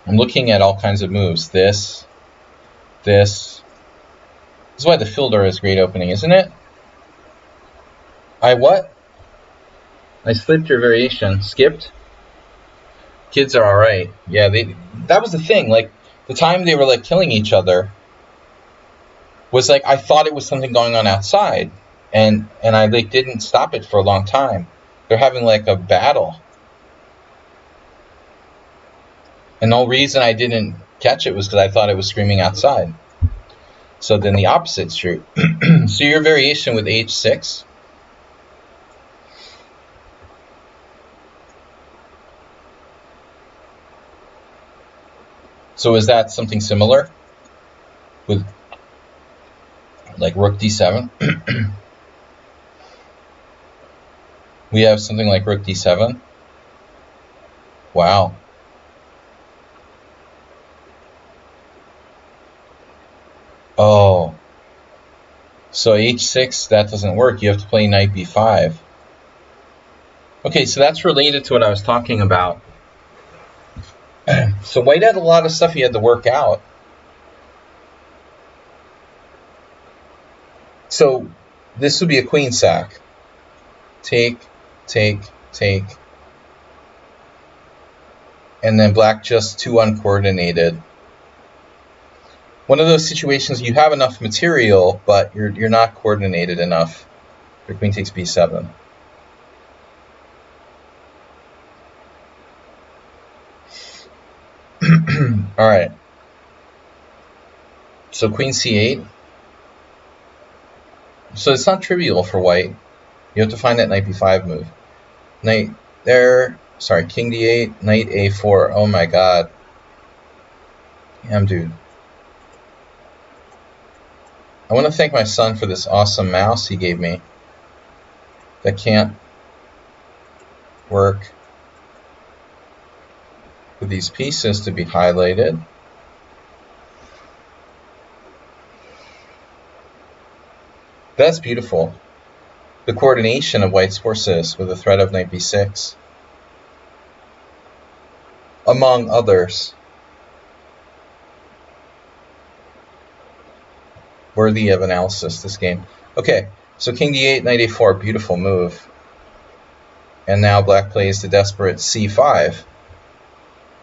I'm looking at all kinds of moves. This. This is why the Philidor is a great opening, isn't it? I what? I slipped your variation. Skipped? Kids are alright. Yeah, that was the thing. Like, the time they were, like, killing each other was, like, I thought it was something going on outside. And I, like, didn't stop it for a long time. They're having, like, a battle. And the whole reason I didn't catch it was because I thought it was screaming outside. So then the opposite's true. So your variation with h6. So is that something similar with like rook d7? We have something like rook d7. Wow. Oh. So h6, that doesn't work. You have to play knight b5. Okay, so that's related to what I was talking about. So white had a lot of stuff he had to work out. So this would be a queen sack. Take, take, take. And then black just too uncoordinated. One of those situations you have enough material, but you're not coordinated enough. Your queen takes b7. All right. So queen c8. So it's not trivial for white. You have to find that knight b5 move. Knight there. Sorry, king d8, knight a4. Oh my god. Damn, dude. I want to thank my son for this awesome mouse he gave me. That can't work with these pieces to be highlighted. That's beautiful. The coordination of white's forces with the threat of knight b6. Among others. Worthy of analysis, this game. Okay, so king d8, knight a4, beautiful move. And now black plays the desperate c5,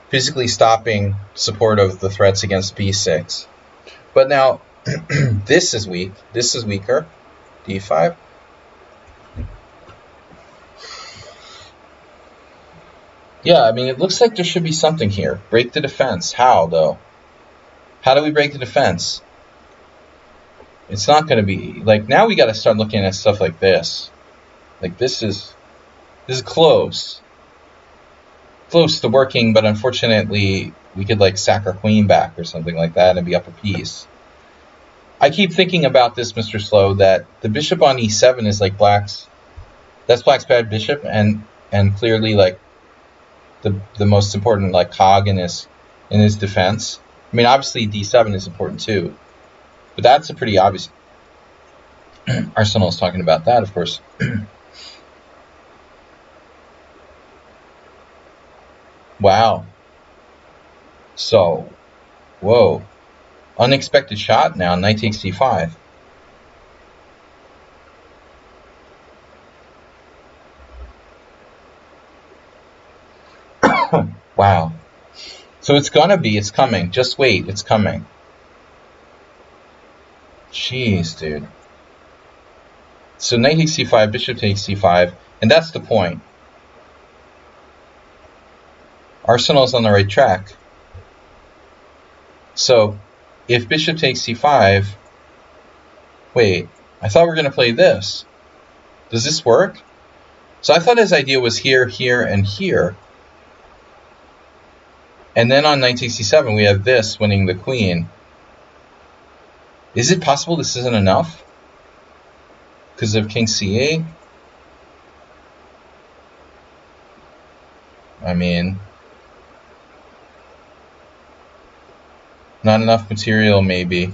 physically stopping support of the threats against b6. But now, this is weak. This is weaker. d5. Yeah, I mean, it looks like there should be something here. Break the defense. How, though? How do we break the defense? It's not going to be... Like, now we got to start looking at stuff like this. Like, this is close. Close to working, but unfortunately, we could, like, sack our queen back or something like that and be up a piece. I keep thinking about this, Mr. Slow, that the bishop on e7 is, like, black's... That's black's bad bishop, and clearly, like, the most important, like, cog in his defense. I mean, obviously, d7 is important, too. But that's a pretty obvious... Arsenal is talking about that, of course. Wow. So, whoa. Unexpected shot now, knight takes d5. Wow. So it's coming. Just wait, it's coming. Jeez, dude. So knight takes c5, bishop takes c5, and that's the point. Arsenal's on the right track. So, if bishop takes c5... Wait, I thought we were going to play this. Does this work? So I thought his idea was here, here, and here. And then on knight takes c7, we have this winning the queen. Is it possible this isn't enough? Because of king c8? I mean... Not enough material, maybe.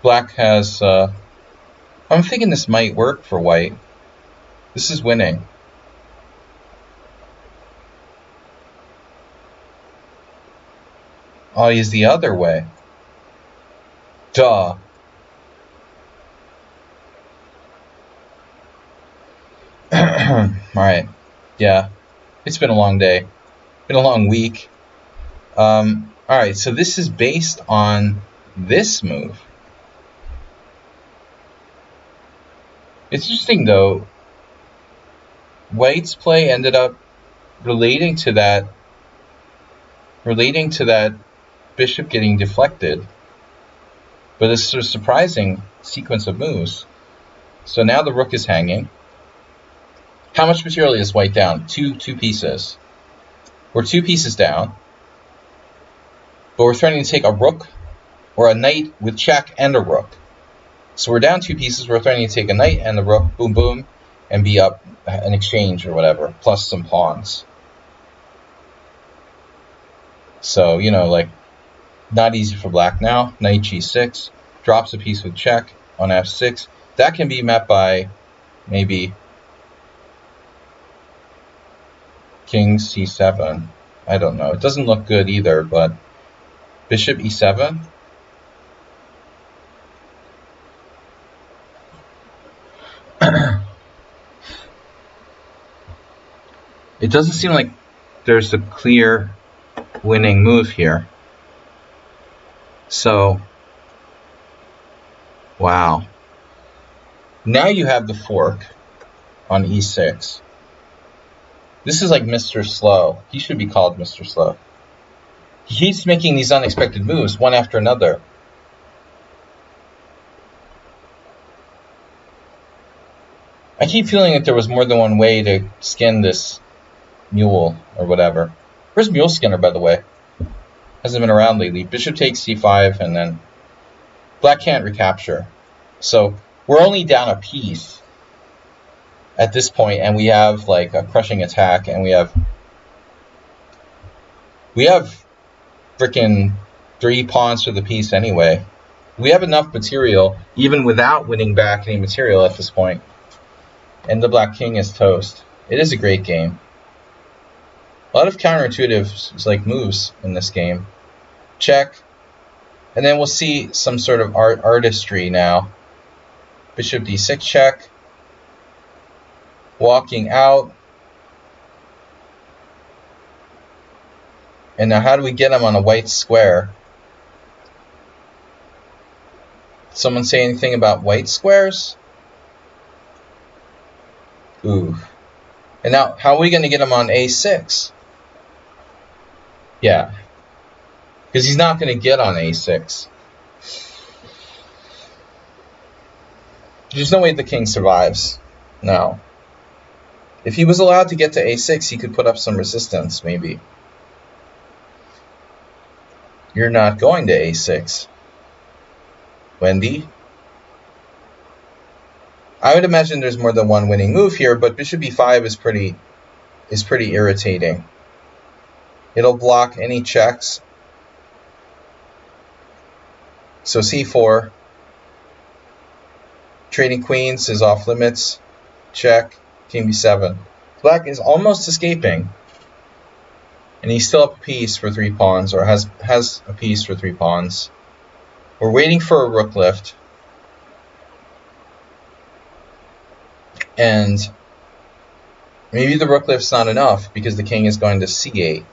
Black has... I'm thinking this might work for white. This is winning. Oh, he's the other way. Duh. Alright. Yeah. It's been a long day. Been a long week. Alright, so this is based on this move. It's interesting, though. White's play ended up relating to that bishop getting deflected. But it's a surprising sequence of moves. So now the rook is hanging. How much material is white down? Two pieces. We're 2 pieces down. But we're threatening to take a rook or a knight with check and a rook. So we're down 2 pieces. We're threatening to take a knight and the rook, boom, boom, and be up an exchange or whatever, plus some pawns. So, you know, like, not easy for black now. Knight g6. drops a piece with check on f6. That can be met by maybe king c7. I don't know. It doesn't look good either, but bishop e7. It doesn't seem like there's a clear winning move here. So, wow. Now you have the fork on e6. This is like Mr. Slow. He should be called Mr. Slow. He keeps making these unexpected moves, one after another. I keep feeling that there was more than one way to skin this mule or whatever. Where's Mule Skinner, by the way? Hasn't been around lately. Bishop takes c5, and then black can't recapture. So we're only down a piece at this point, and we have like a crushing attack, and we have freaking 3 pawns for the piece anyway. We have enough material, even without winning back any material at this point. And the black king is toast. It is a great game. A lot of counterintuitive like moves in this game. Check. And then we'll see some sort of artistry now. Bishop d6 check. Walking out. And now how do we get him on a white square? Did someone say anything about white squares? Ooh. And now how are we going to get him on a6? Yeah. Because he's not going to get on a6. There's no way the king survives. No. If he was allowed to get to a6, he could put up some resistance, maybe. You're not going to a6. Wendy? I would imagine there's more than one winning move here, but bishop e5 is pretty irritating. It'll block any checks. So c4. Trading queens is off limits. Check. King b7. Black is almost escaping. And he's still up a piece for 3 pawns, or has a piece for 3 pawns. We're waiting for a rook lift. And maybe the rook lift's not enough because the king is going to c8.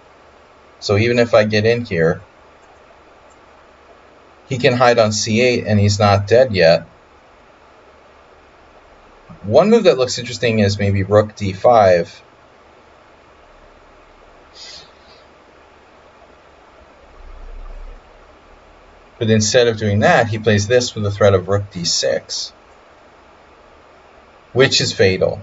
So even if I get in here, he can hide on c8 and he's not dead yet. One move that looks interesting is maybe rook d5. But instead of doing that, he plays this with the threat of rook d6, which is fatal.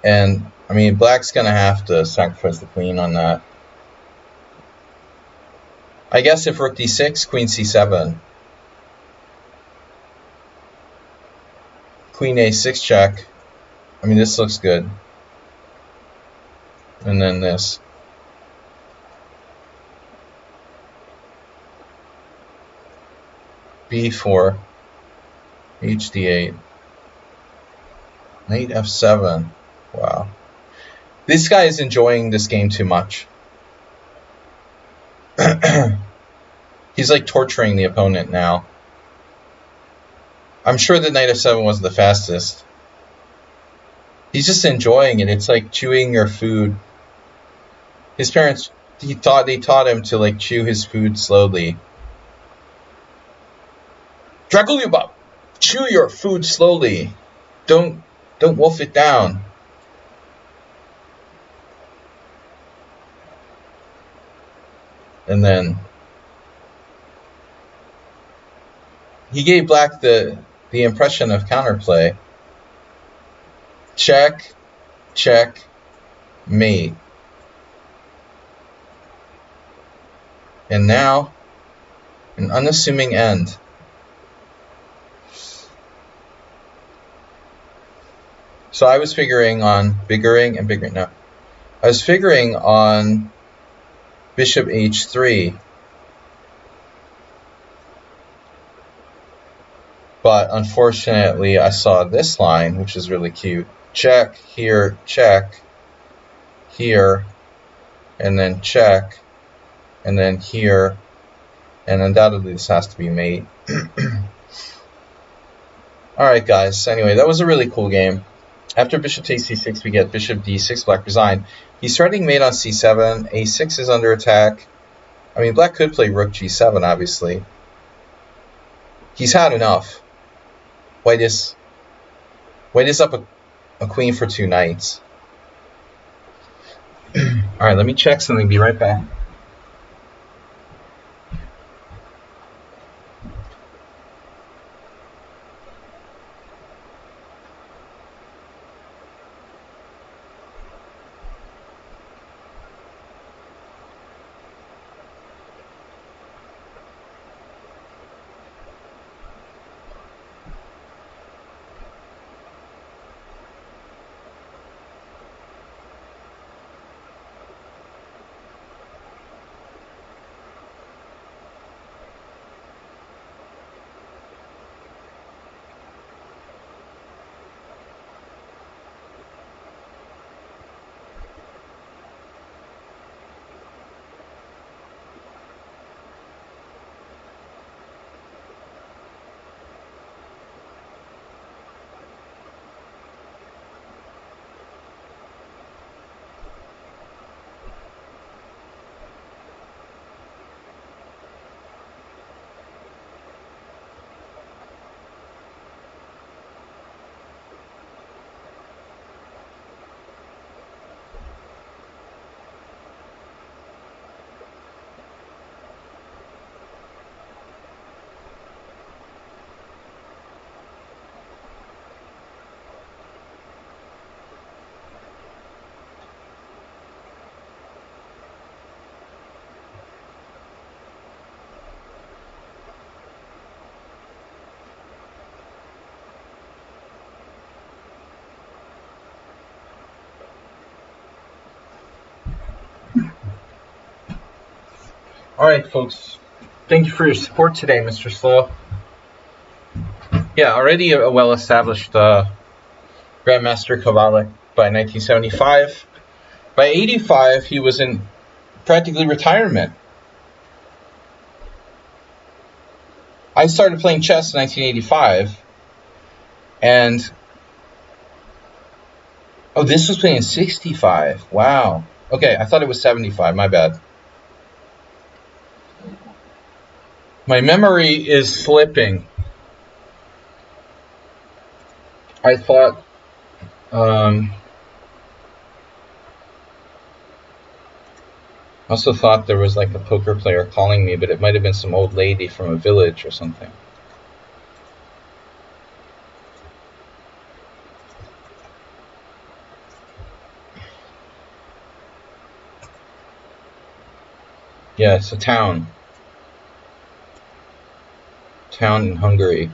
And, I mean, black's going to have to sacrifice the queen on that. I guess if rook d6, queen c7. Queen a6 check. I mean, this looks good. And then this. b4. hd8. Knight f7. Wow. This guy is enjoying this game too much. He's like torturing the opponent now. I'm sure that knight f7 was the fastest. He's just enjoying it. It's like chewing your food. His parents, they taught him to like chew his food slowly. Dragulyubov, chew your food slowly. Don't wolf it down. And then he gave black the impression of counterplay. Check, check, mate. And now, an unassuming end. So I was figuring on biggering and biggering. No, I was figuring on bishop h3. But unfortunately, I saw this line, which is really cute. Check, here, check, here, and then check, and then here, and undoubtedly this has to be mate. Alright guys, anyway, that was a really cool game. After bishop takes c6, we get bishop d6, black resigned. He's threatening mate on c7, a6 is under attack. I mean, black could play rook g7, obviously. He's had enough. White is up a queen for 2 knights. Alright, let me check something, be right back. Alright folks, thank you for your support today, Mr. Slow. Yeah, already a well-established Grandmaster Kovalik by 1975. By 85, he was in practically retirement. I started playing chess in 1985, and oh, this was playing in 65. Wow. Okay, I thought it was 75. My bad. My memory is slipping. I thought I also thought there was like a poker player calling me, but it might have been some old lady from a village or something. Yeah, it's a town. Town in Hungary.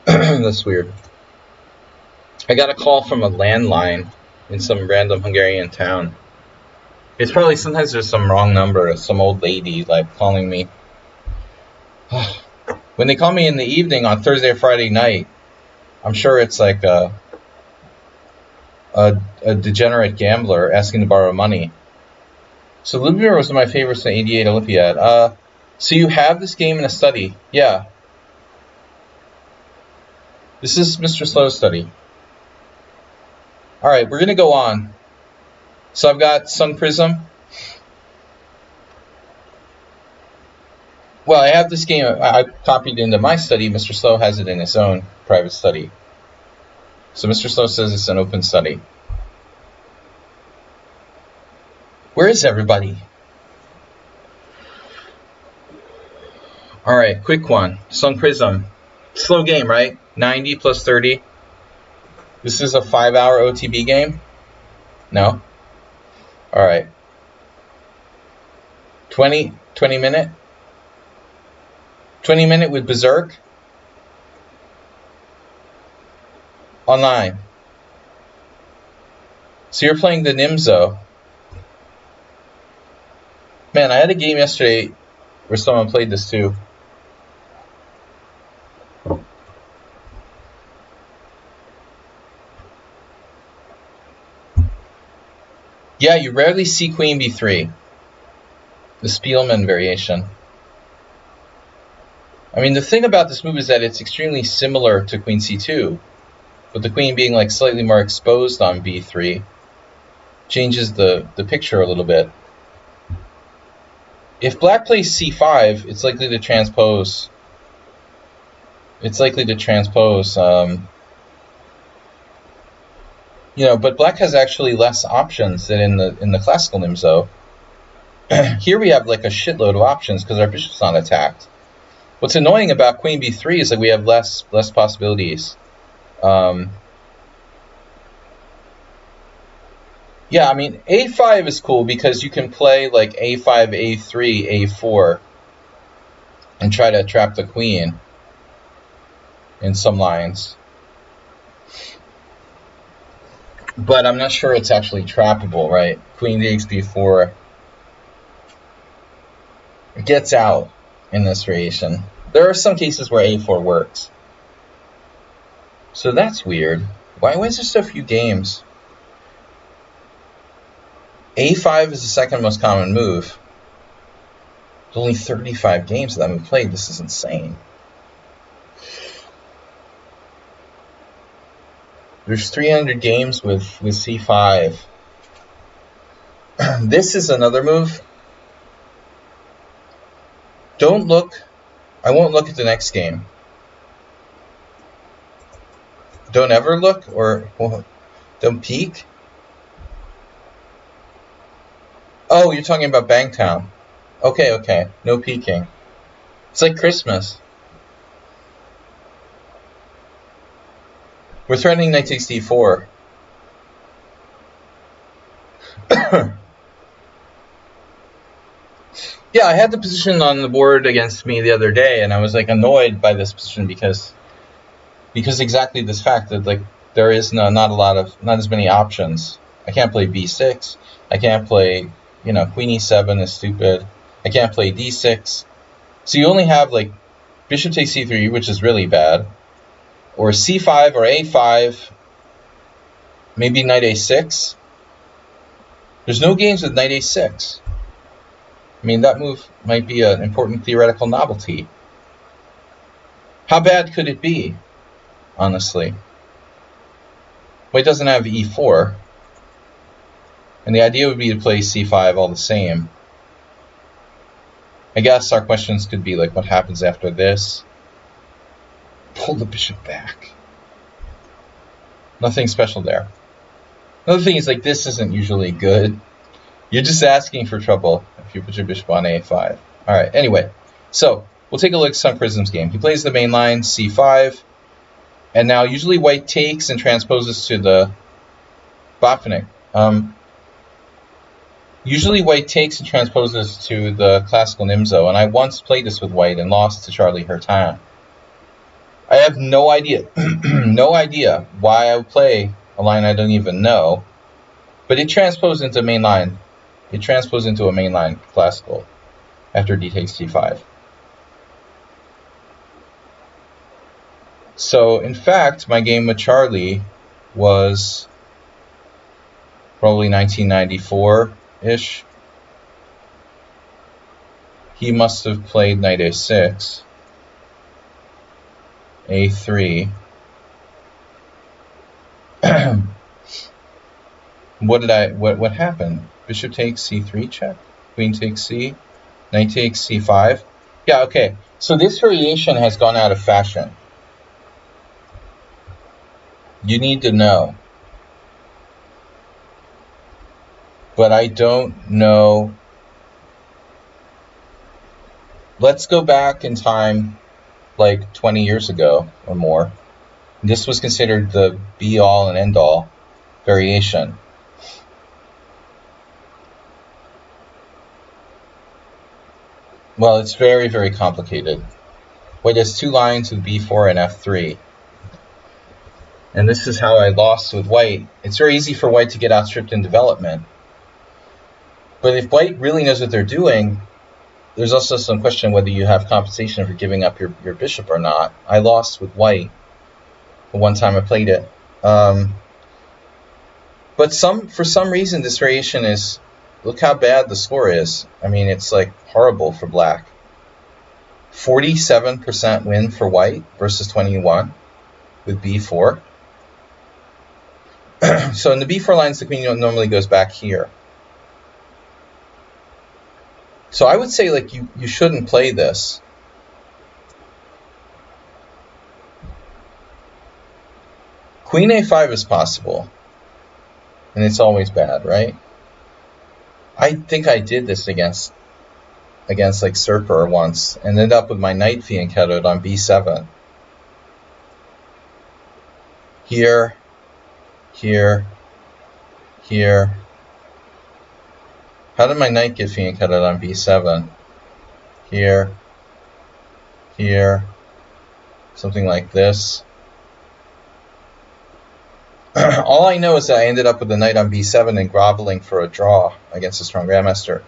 That's weird. I got a call from a landline in some random Hungarian town. It's probably, sometimes there's some wrong number, some old lady like calling me. When they call me in the evening on Thursday or Friday night, I'm sure it's like a degenerate gambler asking to borrow money. So Lubomir was one of my favorites in the '88 Olympiad. So you have this game in a study? Yeah. This is Mr. Slow's study. Alright, we're going to go on. So I've got Sun Prism. Well, I have this game I copied into my study. Mr. Slow has it in his own private study. So Mr. Slow says it's an open study. Where is everybody? Alright, quick one. Sun Prism. Slow game, right? 90 plus 30. This is a 5-hour OTB game? No? Alright. 20 minute? 20 minute with Berserk? Online. So you're playing the Nimzo. Man, I had a game yesterday where someone played this too. Yeah, you rarely see queen b3. The Spielman variation. I mean, the thing about this move is that it's extremely similar to queen c2, but the queen being like slightly more exposed on b3 changes the picture a little bit. If black plays c5, it's likely to transpose. But black has actually less options than in the classical Nimzo. Here we have like a shitload of options because our bishop's not attacked. What's annoying about queen b3 is that we have less possibilities. Yeah, I mean, a5 is cool because you can play like a5, a3, a4 and try to trap the queen in some lines. But I'm not sure it's actually trappable, right? Queen takes b4. It gets out in this variation. There are some cases where a4 works. So that's weird. Why is there so few games? a5 is the second most common move. There's only 35 games that I've played. This is insane. There's 300 games with c5. This is another move. Don't look. I won't look at the next game. Don't ever look, or don't peek. Oh, you're talking about Bangtown. Okay. No peeking. It's like Christmas. We're threatening knight takes d4. Yeah, I had the position on the board against me the other day, and I was like annoyed by this position because exactly this fact that like there is not as many options. I can't play b6. I can't play, queen e7 is stupid. I can't play d6. So you only have like bishop takes c3, which is really bad, or c5 or a5, maybe knight a6. There's no games with knight a6. I mean, that move might be an important theoretical novelty. How bad could it be, honestly? White doesn't have e4. And the idea would be to play c5 all the same. I guess our questions could be like, what happens after this? Pull the bishop back. Nothing special there. Another thing is, like, this isn't usually good. You're just asking for trouble if you put your bishop on a5. Alright, anyway. So, we'll take a look at Sun Prism's game. He plays the main line, c5. And now, usually white takes and transposes to the Botvinnik. Usually white takes and transposes to the classical Nimzo. And I once played this with white and lost to Charlie Hertin. I have no idea. No idea why I would play a line I don't even know. But it transposed into main line. It transposed into a mainline classical after d takes c5. So, in fact, my game with Charlie was probably 1994-ish. He must have played knight a6, a3. What happened? Bishop takes c3 check, queen takes c, knight takes c5. Yeah, okay. So this variation has gone out of fashion. You need to know. But I don't know. Let's go back in time like 20 years ago or more. This was considered the be-all and end-all variation. Well, it's very, very complicated. White has two lines with b4 and f3. And this is how I lost with white. It's very easy for white to get outstripped in development. But if white really knows what they're doing, there's also some question whether you have compensation for giving up your bishop or not. I lost with white the one time I played it. But for some reason, this variation is, look how bad the score is. I mean, it's like horrible for black. 47% win for white versus 21 with b4. So in the b4 lines, the queen normally goes back here. So I would say, like, you shouldn't play this. Queen a5 is possible, and it's always bad, right? I think I did this against like Serper once, and ended up with my knight fianchettoed on b7. Here, here, here. How did my knight get fianchettoed on b7? Here, here, something like this. All I know is that I ended up with the knight on b7 and groveling for a draw against a strong grandmaster.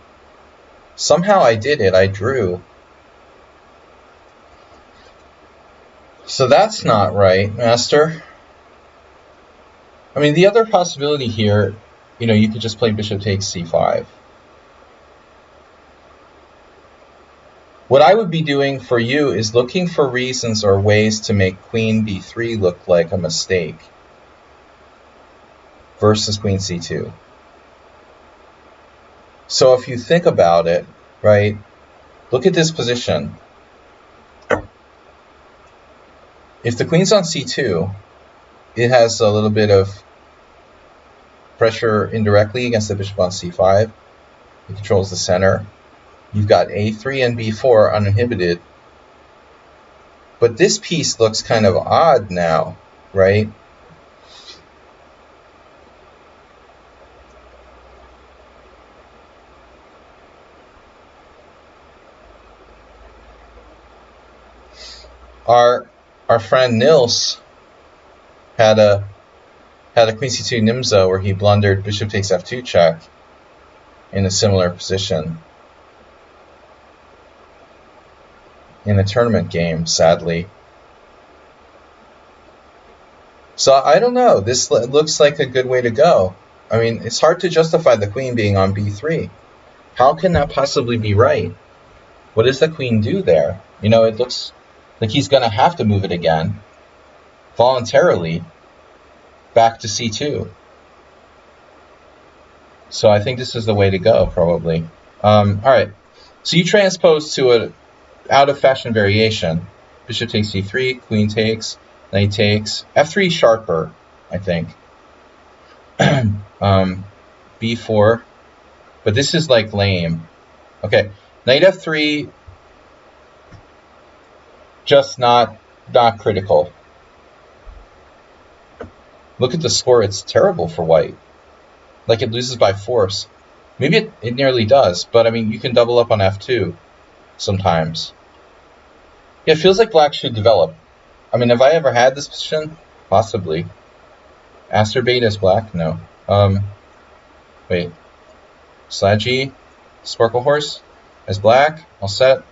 Somehow I did it. I drew. So that's not right, master. I mean, the other possibility here, you could just play bishop takes c5. What I would be doing for you is looking for reasons or ways to make queen b3 look like a mistake versus queen c2. So if you think about it, right, look at this position. If the queen's on c2, it has a little bit of pressure indirectly against the bishop on c5. It controls the center. You've got a3 and b4 uninhibited. But this piece looks kind of odd now, right? Our friend Nils had a queen c2 nimzo where he blundered bishop takes f2 check in a similar position in a tournament game, sadly. So I don't know. This looks like a good way to go. I mean, it's hard to justify the queen being on b3. How can that possibly be right? What does the queen do there? It looks like he's going to have to move it again, voluntarily, back to c2. So I think this is the way to go, probably. All right, so you transpose to an out-of-fashion variation. Bishop takes c3, queen takes, knight takes. f3 sharper, I think. b4, but this is like lame. Okay, knight f3, just not critical. Look at the score. It's terrible for white. Like, it loses by force. Maybe it nearly does, but I mean, you can double up on f2 sometimes. Yeah, it feels like black should develop. I mean, have I ever had this position? Possibly. Acerbate as black? No. Wait. Slaggy, Sparkle Horse as black. All set.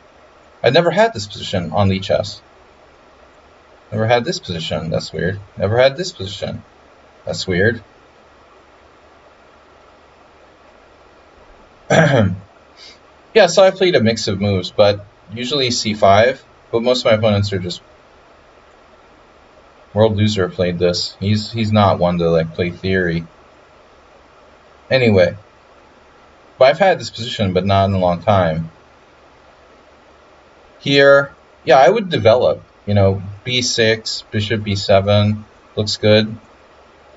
I've never had this position on lichess. Never had this position. That's weird. Never had this position. That's weird. Yeah, so I played a mix of moves, but usually c5. But most of my opponents are just World Loser played this. He's not one to like play theory. Anyway, but I've had this position, but not in a long time. Here, yeah, I would develop. B6, bishop b7 looks good.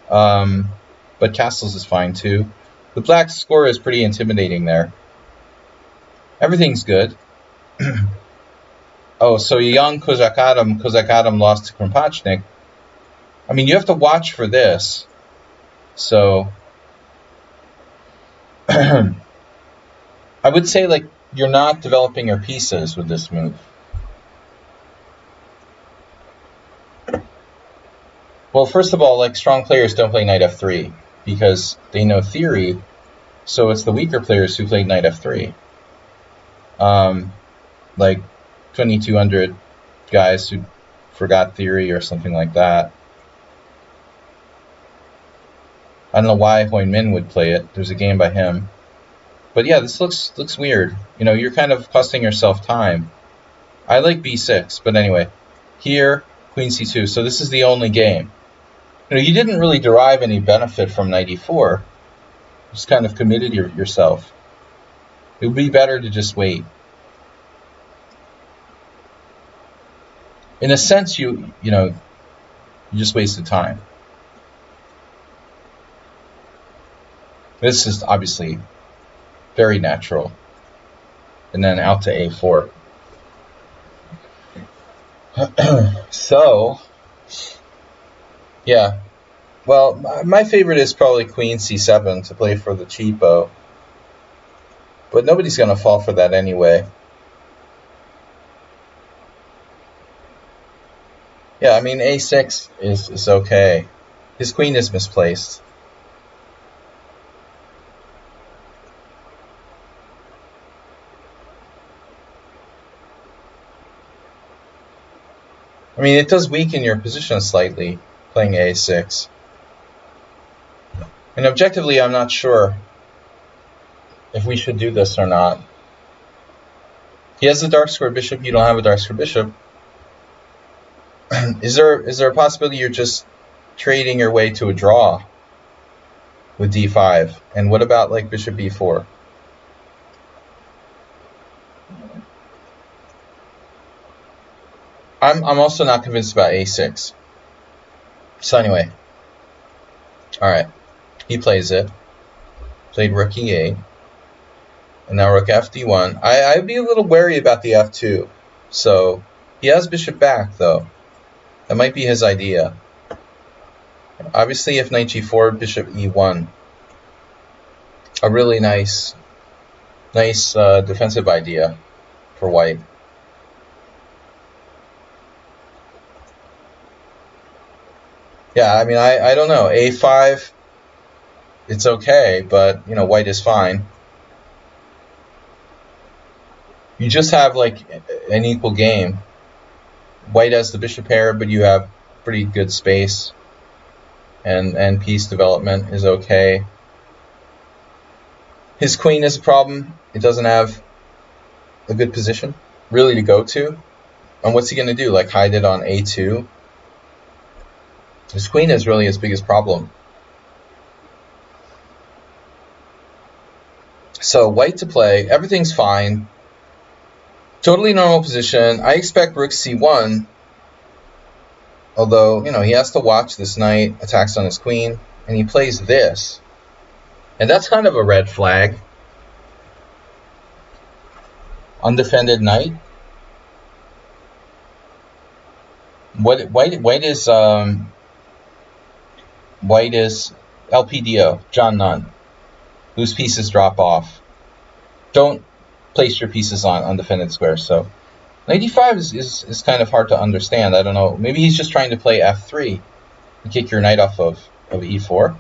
But castles is fine too. The black score is pretty intimidating there. Everything's good. Oh, so young Kozak Adam lost to Krompachnik. I mean, you have to watch for this. So I would say, like, you're not developing your pieces with this move. Well, first of all, like, strong players don't play knight f3 because they know theory. So it's the weaker players who played knight f3. Like 2200 guys who forgot theory or something like that. I don't know why Hoyn Min would play it. There's a game by him. But yeah, this looks weird. You know, you're kind of costing yourself time. I like b6, but anyway. Here, queen c2. So this is the only game. You know, you didn't really derive any benefit from knight e4. Just kind of committed yourself. It would be better to just wait. In a sense, you just wasted time. This is obviously very natural. And then out to a4. So, yeah. Well, my favorite is probably queen c7 to play for the cheapo. But nobody's going to fall for that anyway. Yeah, I mean, a6 is okay. His queen is misplaced. I mean, it does weaken your position slightly, playing a6. And objectively, I'm not sure if we should do this or not. He has a dark square bishop, you don't have a dark square bishop. Is there a possibility you're just trading your way to a draw with d5? And what about like bishop b4? I'm also not convinced about a6. So anyway, all right, he plays it. Played rook e8, and now rook fd1. I'd be a little wary about the f2. So he has bishop back though. That might be his idea. Obviously, if knight g4, bishop e1, a really nice defensive idea for white. Yeah, I mean, I don't know. a5, it's okay, but, you know, white is fine. You just have, like, an equal game. White has the bishop pair, but you have pretty good space. And piece development is okay. His queen is a problem. It doesn't have a good position, really, to go to. And what's he going to do? Like, hide it on a2? His queen is really his biggest problem. So white to play, everything's fine. Totally normal position. I expect rook c1, although, you know, he has to watch this knight, attacks on his queen, and he plays this. And that's kind of a red flag. Undefended knight. White is LPDO, John Nunn, whose pieces drop off. Don't place your pieces on undefended squares. So knight d5 is kind of hard to understand. I don't know. Maybe he's just trying to play f3 and kick your knight off of e4.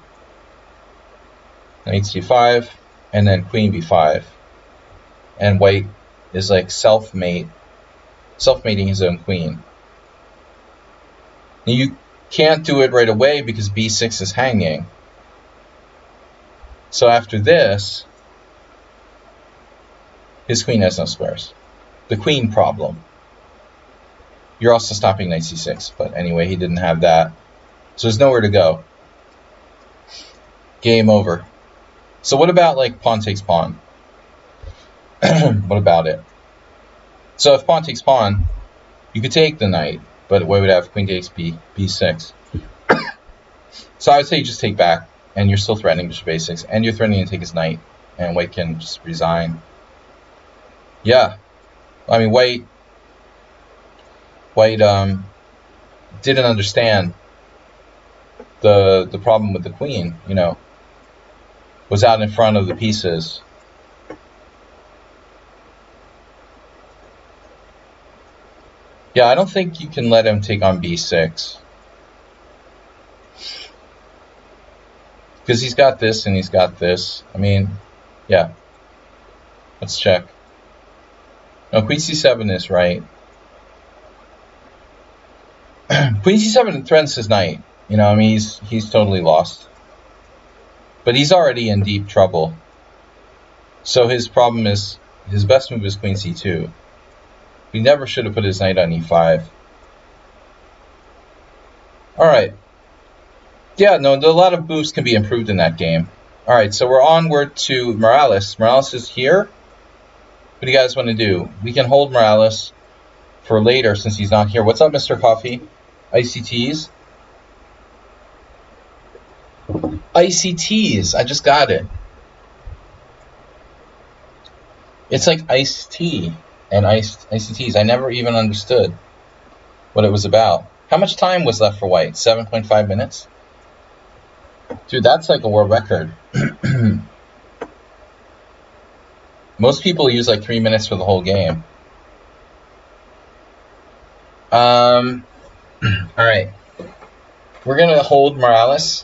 Knight c5, and then queen b5. And white is like self-mating his own queen. Now you can't do it right away because b6 is hanging. So after this, his queen has no squares. The queen problem. You're also stopping knight c6, but anyway, he didn't have that. So there's nowhere to go. Game over. So what about like pawn takes pawn? What about it? So if pawn takes pawn, you could take the knight, but white would have queen takes b6. So I would say you just take back, and you're still threatening bishop a6, and you're threatening to take his knight, and white can just resign. Yeah, I mean white didn't understand the problem with the queen. You know, was out in front of the pieces. Yeah, I don't think you can let him take on b6. Because he's got this and he's got this. I mean, Yeah. Let's check. No, queen c7 is right. Queen c7 threatens his knight. You know, I mean, he's totally lost. But he's already in deep trouble. So his problem is, his best move is queen c2. He never should have put his knight on e5. Alright. Yeah, no, a lot of moves can be improved in that game. Alright, so we're onward to Morales. Morales is here. What do you guys want to do? We can hold Morales for later since he's not here. What's up, Mr. Coffee? ICTs? ICTs, I just got it. It's like iced tea and ICTs. I never even understood what it was about. How much time was left for white? 7.5 minutes? Dude, that's like a world record. Most people use like 3 minutes for the whole game. Alright. We're going to hold Morales.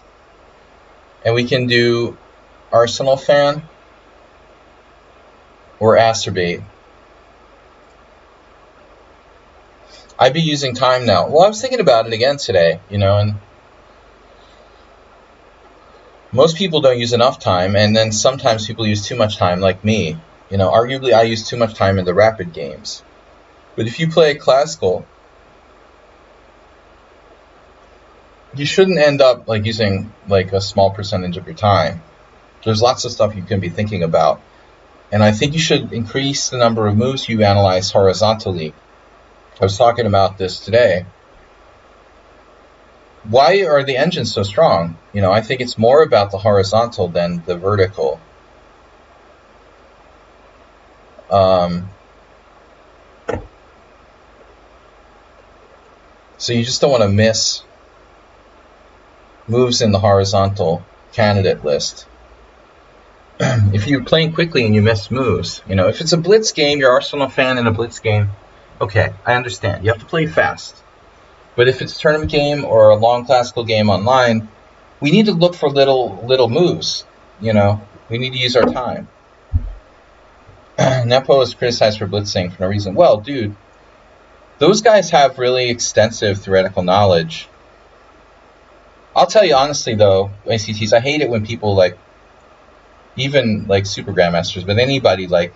And we can do Arsenal fan or Acerbate. I'd be using time now. Well, I was thinking about it again today, you know, and most people don't use enough time, and then sometimes people use too much time, like me. You know, arguably I use too much time in the rapid games. But if you play classical, you shouldn't end up like using like a small percentage of your time. There's lots of stuff you can be thinking about. And I think you should increase the number of moves you analyze horizontally. I was talking about this today. Why are the engines so strong? You know, I think it's more about the horizontal than the vertical. So you just don't want to miss moves in the horizontal candidate list. If you're playing quickly and you miss moves, you know, if it's a blitz game, you're Arsenal fan in a blitz game, okay, I understand. You have to play fast. But if it's a tournament game or a long classical game online, we need to look for little moves, you know. We need to use our time. Nepo is criticized for blitzing for no reason. Well, dude, those guys have really extensive theoretical knowledge. I'll tell you honestly, though, ACTs, I hate it when people, like, even, like, super grandmasters, but anybody, like,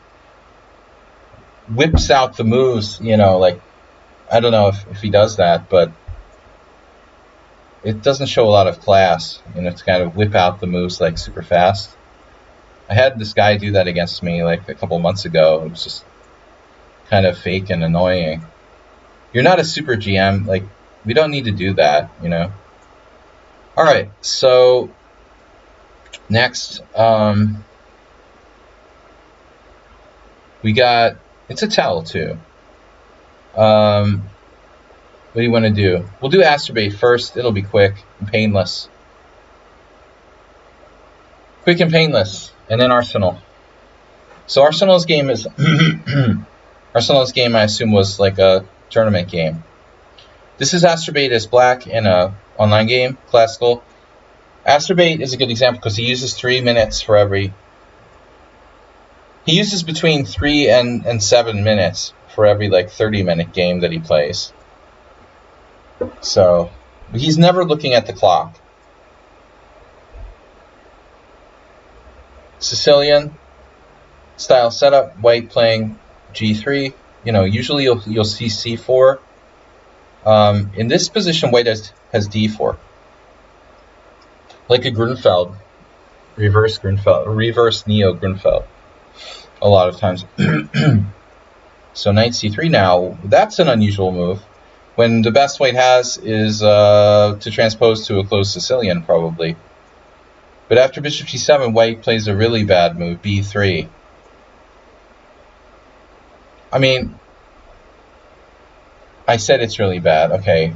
whips out the moves, you know, like, I don't know if he does that, but it doesn't show a lot of class, you know, to kind of whip out the moves, like, super fast. I had this guy do that against me, like, a couple months ago. It was just kind of fake and annoying. You're not a super GM, like, we don't need to do that, you know. Alright, so next, we got, it's a tell too. What do you want to do? We'll do Acerbate first. It'll be quick and painless. Quick and painless. And then Arsenal. So Arsenal's game is... Arsenal's game, I assume, was like a tournament game. This is Acerbate as black in a online game, classical. Acerbate is a good example because he uses 3 minutes for every... He uses between 3 and 7 minutes for every, like, 30-minute game that he plays. So, he's never looking at the clock. Sicilian style setup, white playing g3. You know, usually you'll see c4. In this position, white has d4. Like a Grunfeld. Reverse Neo Grunfeld. A lot of times. So knight c3 now, that's an unusual move. When the best white has is to transpose to a closed Sicilian, probably. But after bishop g7, white plays a really bad move, b3. I mean, I said it's really bad. Okay.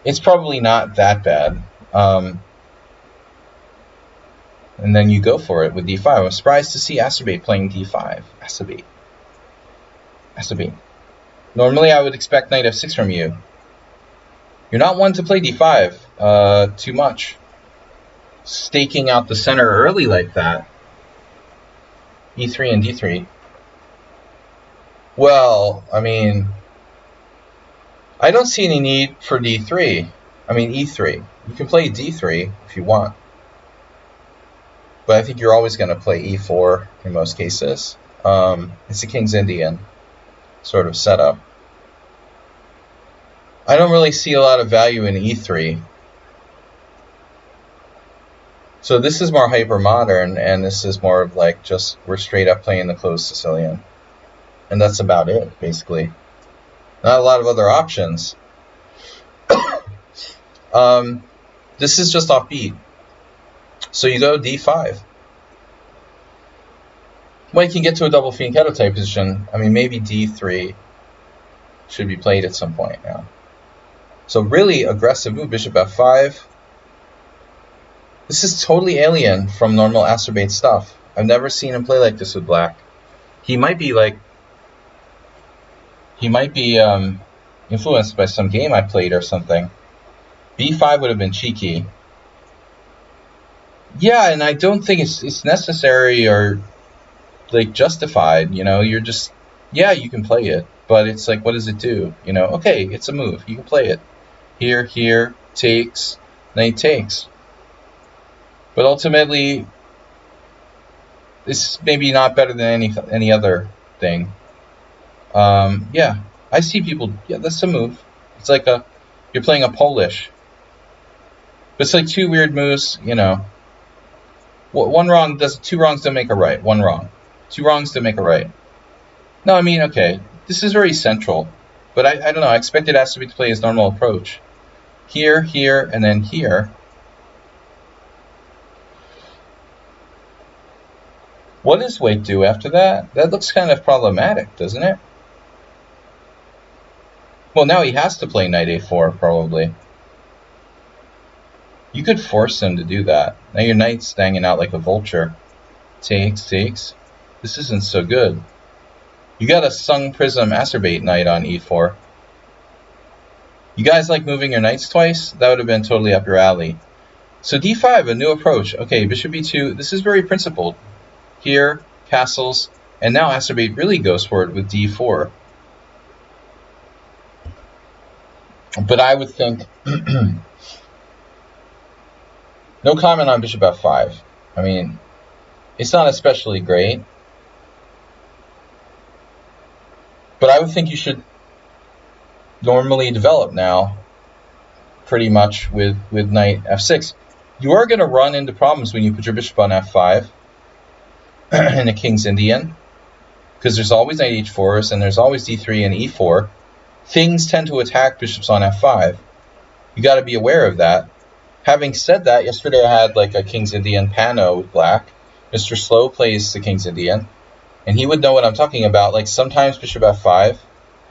It's probably not that bad. And then you go for it with d5. I'm surprised to see Acerbate playing d5. Acerbate. Normally I would expect knight f6 from you. You're not one to play d5 too much. Staking out the center early like that. e3 and d3. Well, I mean, I don't see any need for d3. I mean, e3. You can play d3 if you want. But I think you're always going to play e4 in most cases. It's a King's Indian sort of setup. I don't really see a lot of value in e3. So this is more hyper-modern, and this is more of like just we're straight up playing the closed Sicilian. And that's about it, basically. Not a lot of other options. This is just offbeat. So you go d5. Well, you can get to a double fianchetto type position. I mean, maybe d3 should be played at some point now. So really aggressive move, bishop f5. This is totally alien from normal acerbate stuff. I've never seen him play like this with black. He might be influenced by some game I played or something. b5 would have been cheeky. Yeah, and I don't think it's necessary or like justified. You know, you're just, yeah, you can play it, but it's like, what does it do? You know, okay, it's a move. You can play it. Here, takes, knight takes. But ultimately, this is maybe not better than any other thing. Yeah, I see people. Yeah, that's a move. It's like you're playing a Polish. But it's like two weird moves. You know, two wrongs don't make a right. One wrong, two wrongs don't make a right. No, I mean, okay, this is very central. But I don't know. I expected Acerbate to play his normal approach. Here, and then here. What does Wake do after that? That looks kind of problematic, doesn't it? Well, now he has to play knight a4, probably. You could force him to do that. Now your knight's hanging out like a vulture. Takes. This isn't so good. You got a Sung Prism Acerbate knight on e4. You guys like moving your knights twice? That would have been totally up your alley. So d5, a new approach. Okay, bishop e2. This is very principled. Here, castles, and now Acerbate really goes for it with d4. But I would think, no comment on bishop f5. I mean, it's not especially great. But I would think you should normally develop now, pretty much with knight f6. You are going to run into problems when you put your bishop on f5 in a King's Indian, because there's always knight h4s and there's always d3 and e4. Things tend to attack bishops on f5. You got to be aware of that. Having said that, yesterday I had like a King's Indian pano with black. Mr. Slow plays the King's Indian, and he would know what I'm talking about. Like sometimes bishop f5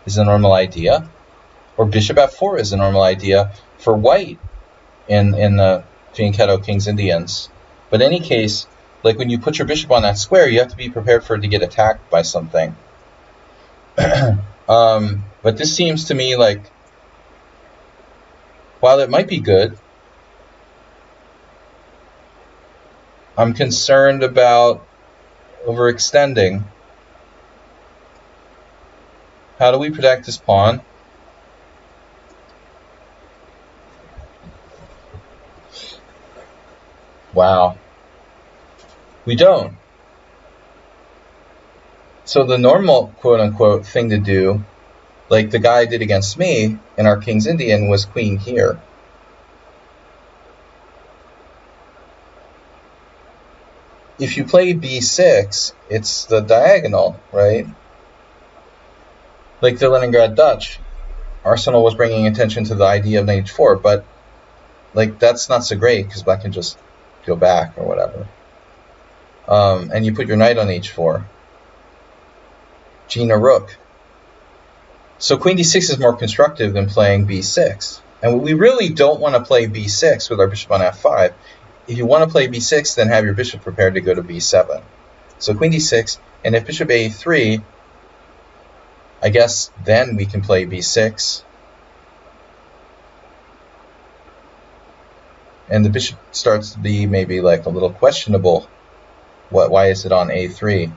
is a normal idea, or bishop f4 is a normal idea for white in the fianchetto King's Indians. But in any case, like when you put your bishop on that square, you have to be prepared for it to get attacked by something. But this seems to me like, while it might be good, I'm concerned about overextending. How do we protect this pawn? Wow. We don't. So the normal quote-unquote thing to do, like the guy did against me in our King's Indian, was queen here. If you play b6, it's the diagonal, right? Like the Leningrad Dutch, Arsenal was bringing attention to the idea of knight h4, but like that's not so great because black can just go back or whatever. And you put your knight on h4. Gina rook. So queen d6 is more constructive than playing b6. And we really don't want to play b6 with our bishop on f5. If you want to play b6, then have your bishop prepared to go to b7. So queen d6, and if bishop a3, I guess then we can play b6. And the bishop starts to be maybe like a little questionable. Why is it on a3?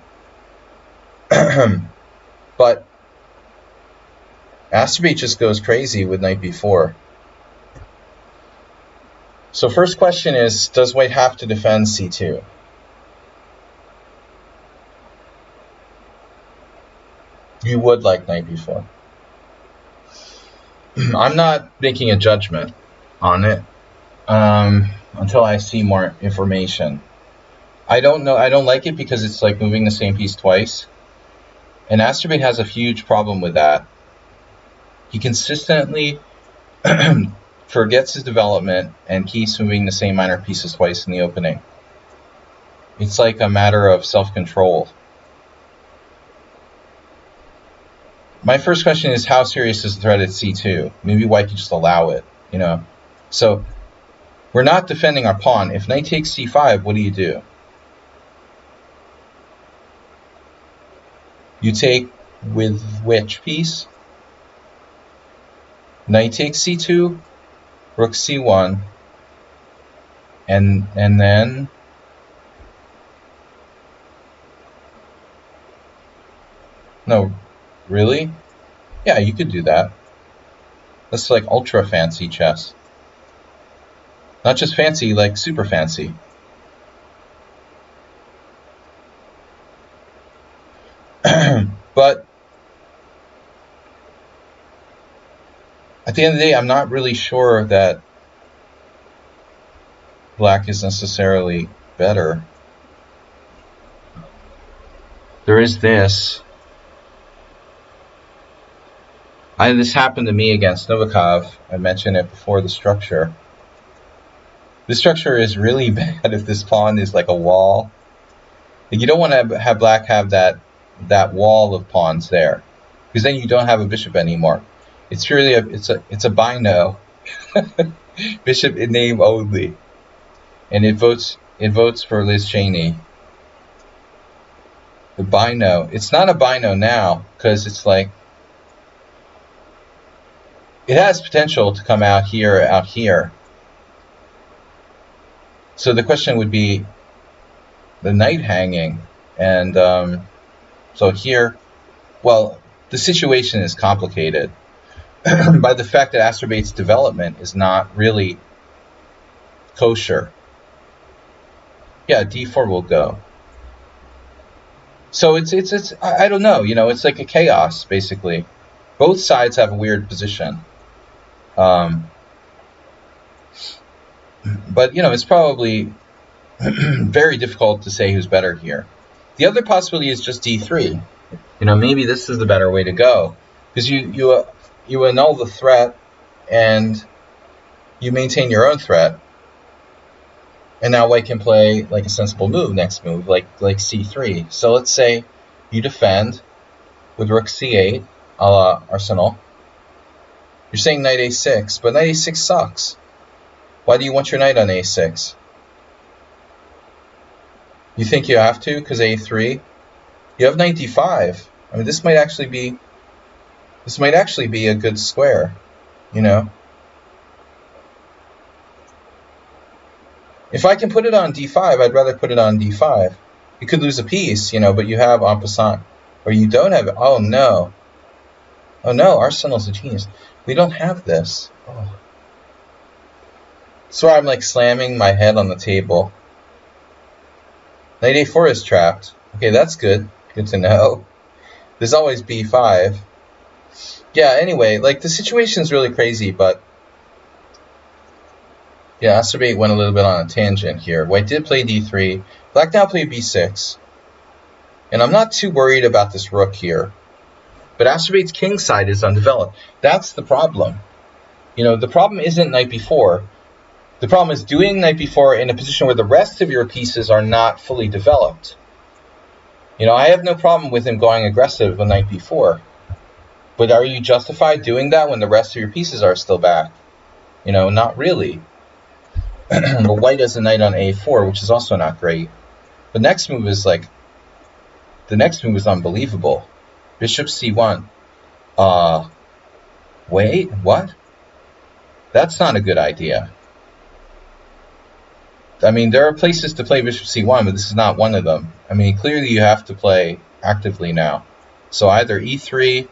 But Astrobate just goes crazy with knight b4. So first question is, does white have to defend c2? You would like knight b4. I'm not making a judgment on it until I see more information. I don't know. I don't like it because it's like moving the same piece twice. And Astrobate has a huge problem with that. He consistently forgets his development and keeps moving the same minor pieces twice in the opening. It's like a matter of self-control. My first question is, how serious is the threat at c2? Maybe white could just allow it, you know. So we're not defending our pawn. If knight takes c5, what do? You take with which piece? Knight takes c2, rook c1, and then no, really? Yeah, you could do that. That's like ultra fancy chess. Not just fancy, like super fancy. But at the end of the day, I'm not really sure that black is necessarily better. There is this. This happened to me against Novikov. I mentioned it before, the structure. This structure is really bad if this pawn is like a wall. Like, you don't want to have black have that wall of pawns there, because then you don't have a bishop anymore. It's purely it's a bino. Bishop in name only. And it votes for Liz Cheney. The bino. It's not a bino now, because it's like, it has potential to come out here or out here. So the question would be the knight hanging. And so here, well, the situation is complicated by the fact that Astrobate's development is not really kosher. Yeah, d4 will go. So it's I don't know, you know, it's like a chaos basically. Both sides have a weird position. But you know, it's probably very difficult to say who's better here. The other possibility is just d3. You know, maybe this is the better way to go, because you annul the threat and you maintain your own threat. And now white can play like a sensible move, next move, like c3. So let's say you defend with rook c8, a la Arsenal. You're saying knight a6, but knight a6 sucks. Why do you want your knight on a6? You think you have to because a3? You have knight d5. I mean, this might actually be a good square, you know. If I can put it on d5, I'd rather put it on d5. You could lose a piece, you know, but you have en passant, or you don't have it. Oh no. Oh no, Arsenal's a genius. We don't have this. Oh. That's why I'm like slamming my head on the table. Knight a4 is trapped. Okay, that's good. Good to know. There's always b5. Yeah, anyway, like the situation's really crazy, but yeah, Astrobate went a little bit on a tangent here. White did play d3. Black now played b6. And I'm not too worried about this rook here. But Astrobate's king side is undeveloped. That's the problem. You know, the problem isn't knight b4. The problem is doing knight b4 in a position where the rest of your pieces are not fully developed. You know, I have no problem with him going aggressive with knight b4. But are you justified doing that when the rest of your pieces are still back? You know, not really. But white has a knight on a4, which is also not great. The next move is like, the next move is unbelievable. Bishop c1. Wait, what? That's not a good idea. I mean, there are places to play bishop c1, but this is not one of them. I mean, clearly you have to play actively now. So either e3,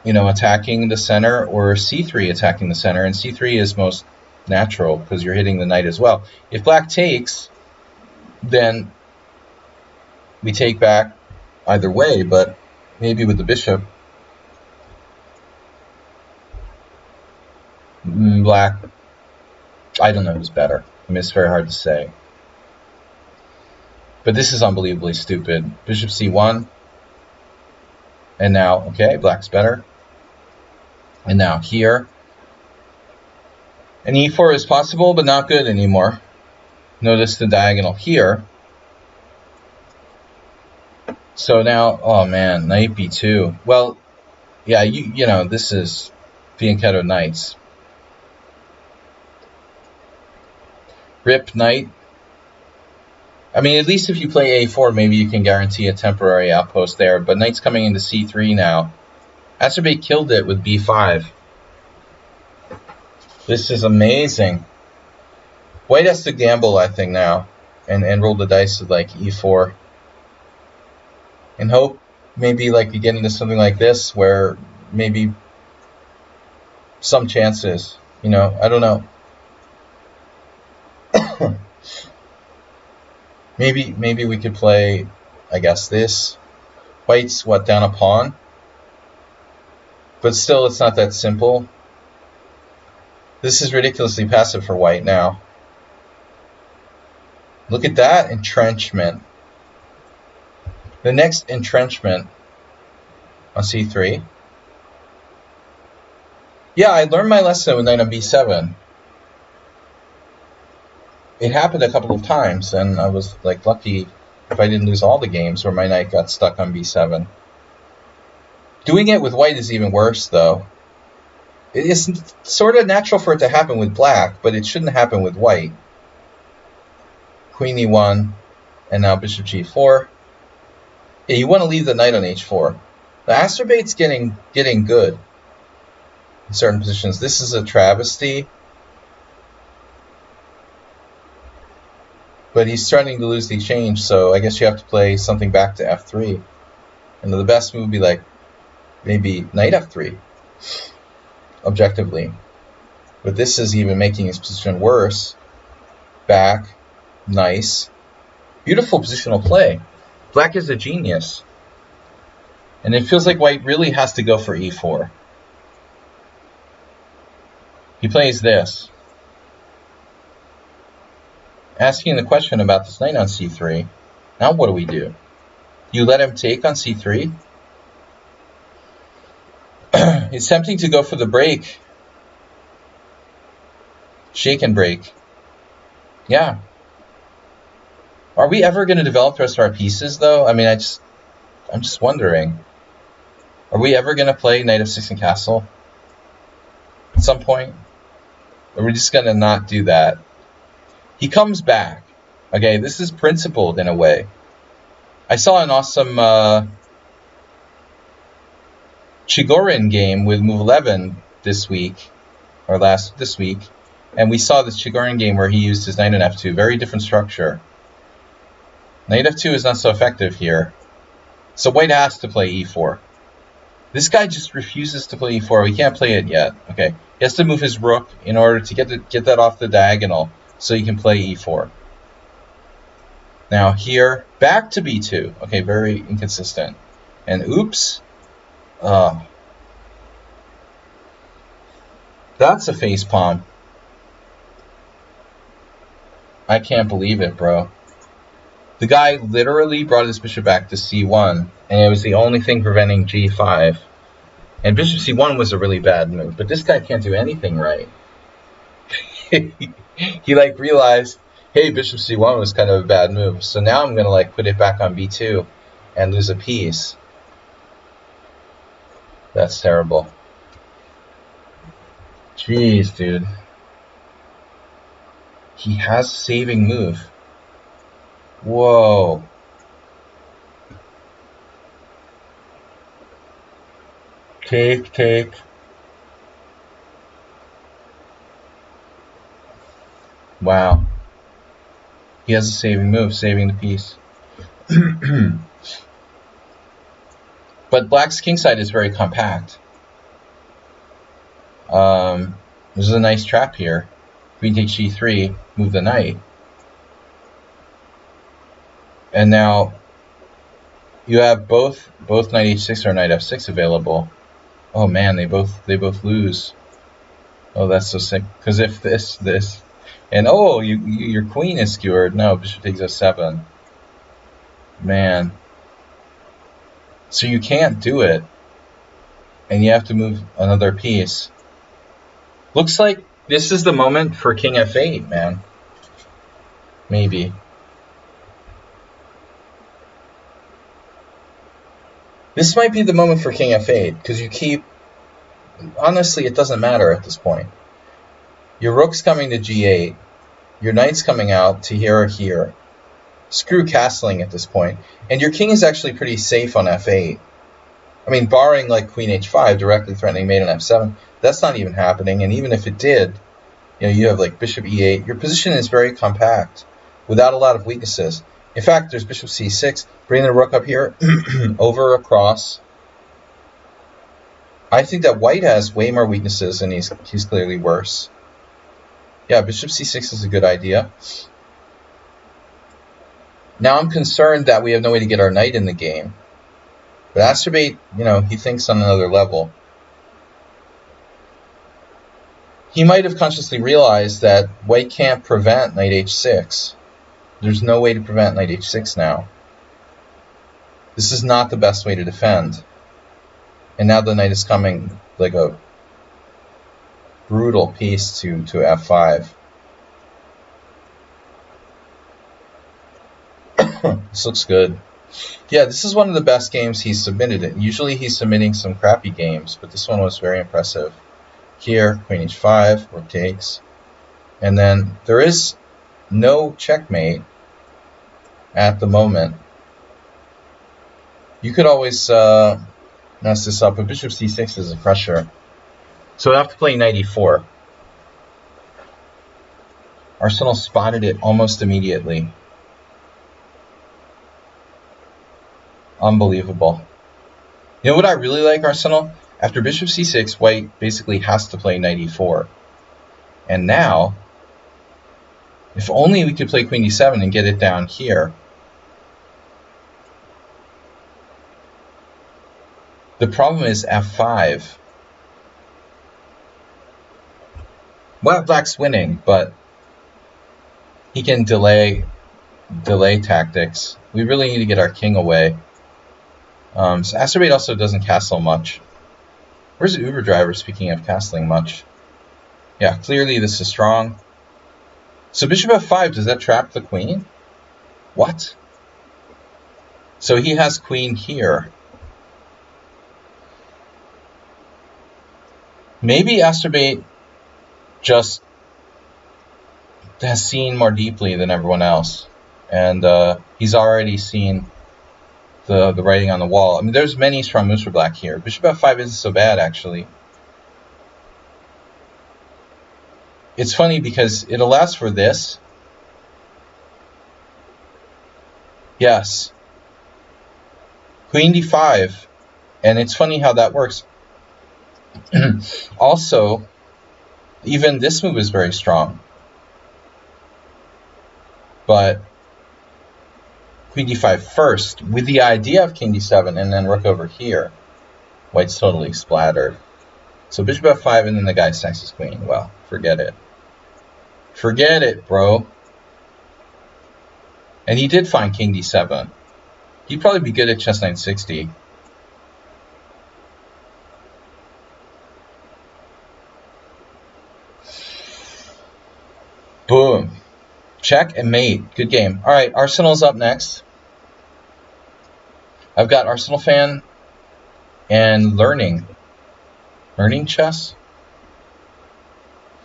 attacking the center, or c3 attacking the center, and c3 is most natural because you're hitting the knight as well. If black takes, then we take back either way, but maybe with the bishop, black, I don't know who's better. I mean, it's very hard to say. But this is unbelievably stupid. Bishop c1. And now, okay, black's better. And now here. And e4 is possible, but not good anymore. Notice the diagonal here. So now, oh man, knight b2. Well, yeah, you know, this is fianchetto knights. Rip knight. I mean, at least if you play a4, maybe you can guarantee a temporary outpost there. But knight's coming into c3 now. Acerbate killed it with b5. This is amazing. White has to gamble, I think, now. And roll the dice with, like, e4. And hope maybe, like, we get into something like this where maybe some chances. You know, I don't know. Maybe we could play, I guess, this. White's, down a pawn? But still, it's not that simple. This is ridiculously passive for white now. Look at that entrenchment. The next entrenchment on c3. Yeah, I learned my lesson with knight on b7. It happened a couple of times, and I was like lucky if I didn't lose all the games where my knight got stuck on b7. Doing it with white is even worse, though. It is sort of natural for it to happen with black, but it shouldn't happen with white. Queen e1, and now bishop g4. Yeah, you want to leave the knight on h4. The Acerbate's getting good in certain positions. This is a travesty. But he's starting to lose the exchange, so I guess you have to play something back to f3. And the best move would be like maybe knight f3, objectively. But this is even making his position worse. Back, nice. Beautiful positional play. Black is a genius. And it feels like white really has to go for e4. He plays this. Asking the question about this knight on c3. Now what do we do? You let him take on c3? It's tempting to go for the break. Shake and break. Yeah. Are we ever going to develop the rest of our pieces, though? I mean, I'm just wondering. Are we ever going to play knight f6 and castle? At some point? Or are we just going to not do that? He comes back. Okay, this is principled in a way. I saw an awesome Chigorin game with move 11 this week, or this week, and we saw this Chigorin game where he used his knight on f2. Very different structure. Knight f2 is not so effective here. So white has to play e4. This guy just refuses to play e4. We can't play it yet. Okay, he has to move his rook in order to get that off the diagonal, so you can play e4. Now here, back to b2. Okay, very inconsistent. And oops. That's a facepalm. I can't believe it, bro. The guy literally brought his bishop back to c1, and it was the only thing preventing g5. And bishop c1 was a really bad move, but this guy can't do anything right. He like realized, hey, bishop c1 was kind of a bad move, so now I'm gonna like put it back on b2 and lose a piece. That's terrible. Jeez, dude. He has a saving move. Whoa. Take. Wow. He has a saving move, saving the piece. But black's kingside is very compact. This is a nice trap here. Queen takes g3, move the knight. And now you have both knight h6 or knight f6 available. Oh man, they both lose. Oh, that's so sick. Because if this, and oh, your queen is skewered. No, bishop takes f7. Man. So you can't do it. And you have to move another piece. Looks like this is the moment for king f8, man. Maybe. This might be the moment for king f8, because you keep... Honestly, it doesn't matter at this point. Your rook's coming to g8. Your knight's coming out to here or here. Screw castling at this point. And your king is actually pretty safe on f8. I mean, barring like queen h5, directly threatening mate on f7, that's not even happening. And even if it did, you have like bishop e8. Your position is very compact, without a lot of weaknesses. In fact, there's bishop c6, bring the rook up here, over across. I think that white has way more weaknesses, and he's clearly worse. Yeah, bishop c6 is a good idea. Now I'm concerned that we have no way to get our knight in the game. But Astrobate, he thinks on another level. He might have consciously realized that white can't prevent knight h6. There's no way to prevent knight h6 now. This is not the best way to defend. And now the knight is coming like a brutal piece to f5. This looks good. Yeah, this is one of the best games he's submitted in. Usually he's submitting some crappy games, but this one was very impressive. Here, queen h5, rook takes. And then there is no checkmate at the moment. You could always mess this up, but bishop c6 is a crusher. So I have to play knight e4. Arsenal spotted it almost immediately. Unbelievable. You know what I really like, Arsenal? After bishop c6, white basically has to play knight e4. And now, if only we could play queen d7 and get it down here. The problem is f5. Well, black's winning, but he can delay tactics. We really need to get our king away. So Astrobate also doesn't castle much. Where's the Uber driver, speaking of castling much? Yeah, clearly this is strong. So bishop f5, does that trap the queen? What? So he has queen here. Maybe Astrobate just has seen more deeply than everyone else. And he's already seen the writing on the wall. I mean, there's many strong moves for black here. Bishop f5 isn't so bad, actually. It's funny because it allows for this. Yes. Queen d5. And it's funny how that works. Also, even this move is very strong. But queen d5 first, with the idea of king d7 and then rook over here. White's totally splattered. So bishop f5 and then the guy stacks his queen. Well, forget it. Forget it, bro. And he did find king d7. He'd probably be good at chess 960. Boom. Check and mate. Good game. All right, Arsenal's up next. I've got Arsenal fan and learning. Learning chess?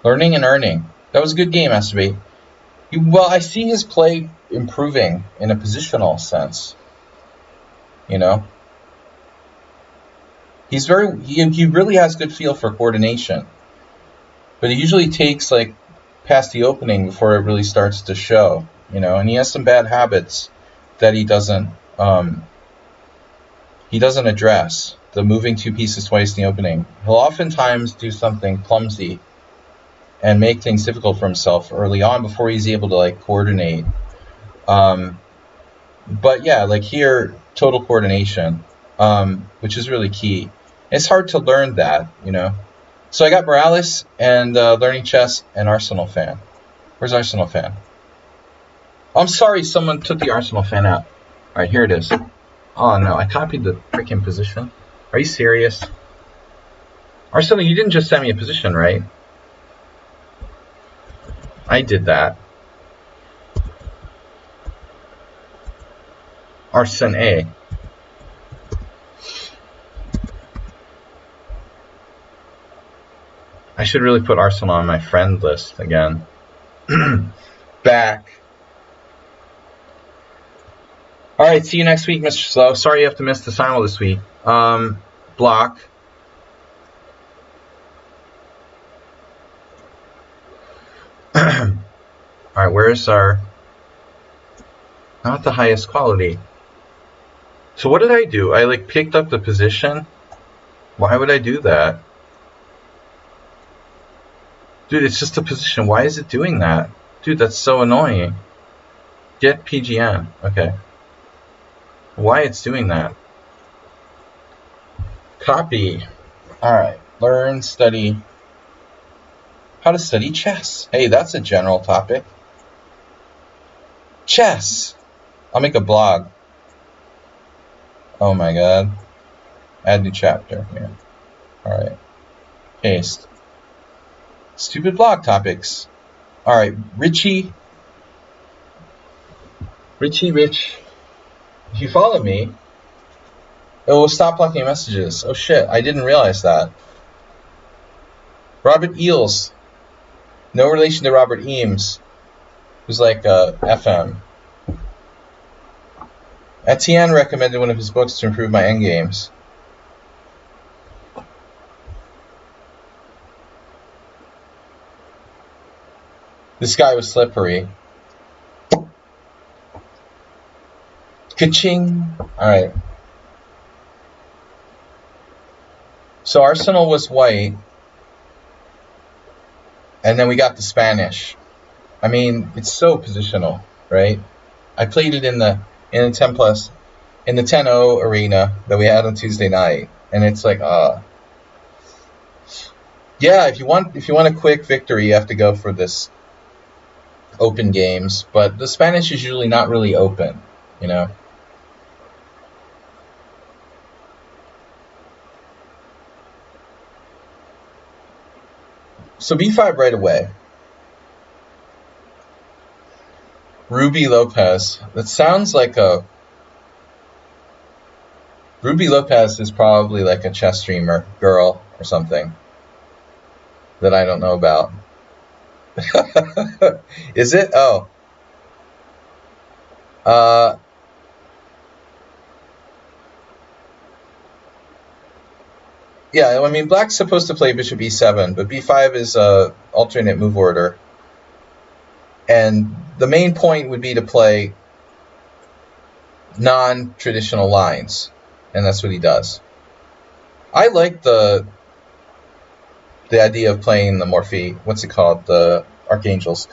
Learning and earning. That was a good game, Astrobate. Well, I see his play improving in a positional sense. You know? He really has good feel for coordination. But it usually takes like past the opening before it really starts to show, you know, and he has some bad habits that he doesn't he doesn't address the moving 2 pieces twice in the opening. He'll oftentimes do something clumsy and make things difficult for himself early on before he's able to like coordinate. But yeah, like here, total coordination, which is really key. It's hard to learn that, you know. So I got Morales and Learning Chess and Arsenal fan. Where's Arsenal fan? I'm sorry, someone took the Arsenal fan out. All right, here it is. Oh no, I copied the freaking position. Are you serious? Arsenal, you didn't just send me a position, right? I did that. Arsen A. I should really put Arsenal on my friend list again. Back. Alright, see you next week, Mr. Slow. Sorry you have to miss the simul this week. Block. Alright, where's our... Not the highest quality. So what did I do? I like picked up the position? Why would I do that? Dude, it's just a position. Why is it doing that? Dude, that's so annoying. Get PGN. Okay. Why it's doing that? Copy. Alright. Learn, study. How to study chess. Hey, that's a general topic. Chess. I'll make a blog. Oh my god. Add new chapter. Yeah. Alright. Paste. Stupid blog topics. Alright, Richie. Rich. If you follow me, it will stop blocking messages. Oh shit, I didn't realize that. Robert Eels. No relation to Robert Eames, who's like FM. Etienne recommended one of his books to improve my endgames. This guy was slippery. Ka-ching! Alright. So Arsenal was white. And then we got the Spanish. I mean, it's so positional, right? I played it in the 10 plus, in the 10-0 arena that we had on Tuesday night. And it's like, yeah, if you want a quick victory, you have to go for this open games, but the Spanish is usually not really open, you know. So b5 right away. Ruby Lopez. That sounds like a... Ruby Lopez is probably like a chess streamer girl or something that I don't know about. Is it? Oh. Yeah, I mean, black's supposed to play bishop e7, but b5 is a alternate move order. And the main point would be to play non-traditional lines, and that's what he does. I like the idea of playing the Morphe, what's it called, the Archangels.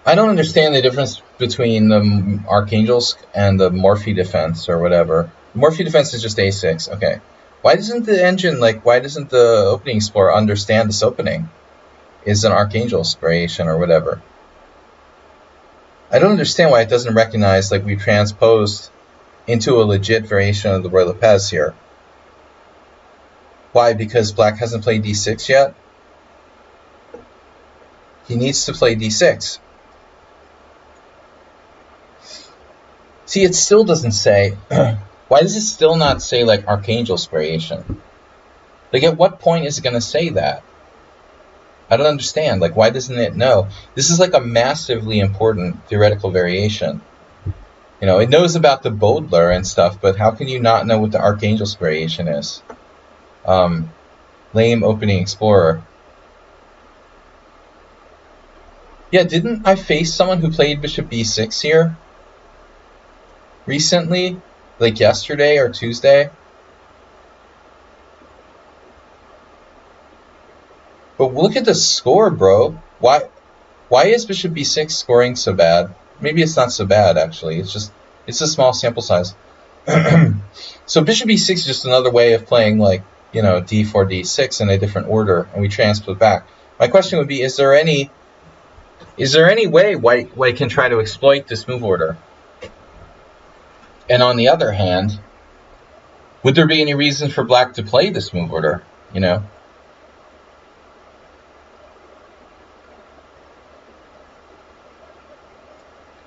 I don't understand the difference between the Archangels and the Morphe defense or whatever. Morphe defense is just a6, okay. Why doesn't the engine, like, why doesn't the opening explorer understand this opening is an Archangel's variation or whatever? I don't understand why it doesn't recognize, like, we transposed into a legit variation of the Roy Lopez here. Why? Because black hasn't played d6 yet? He needs to play d6. See, it still doesn't say... Why does it still not say, like, Archangel's variation? Like, at what point is it going to say that? I don't understand. Like, why doesn't it know? This is, like, a massively important theoretical variation. You know, it knows about the Bodler and stuff, but how can you not know what the Archangel's variation is? Lame opening explorer. Yeah, didn't I face someone who played bishop b6 here? recently, like yesterday or Tuesday. But look at the score, bro. Why is bishop b6 scoring so bad? Maybe it's not so bad, actually. It's a small sample size. So bishop b6 is just another way of playing, like, you know, d4, d6 in a different order, and we transpose back. My question would be, is there any way white can try to exploit this move order? And on the other hand, would there be any reason for black to play this move order, you know?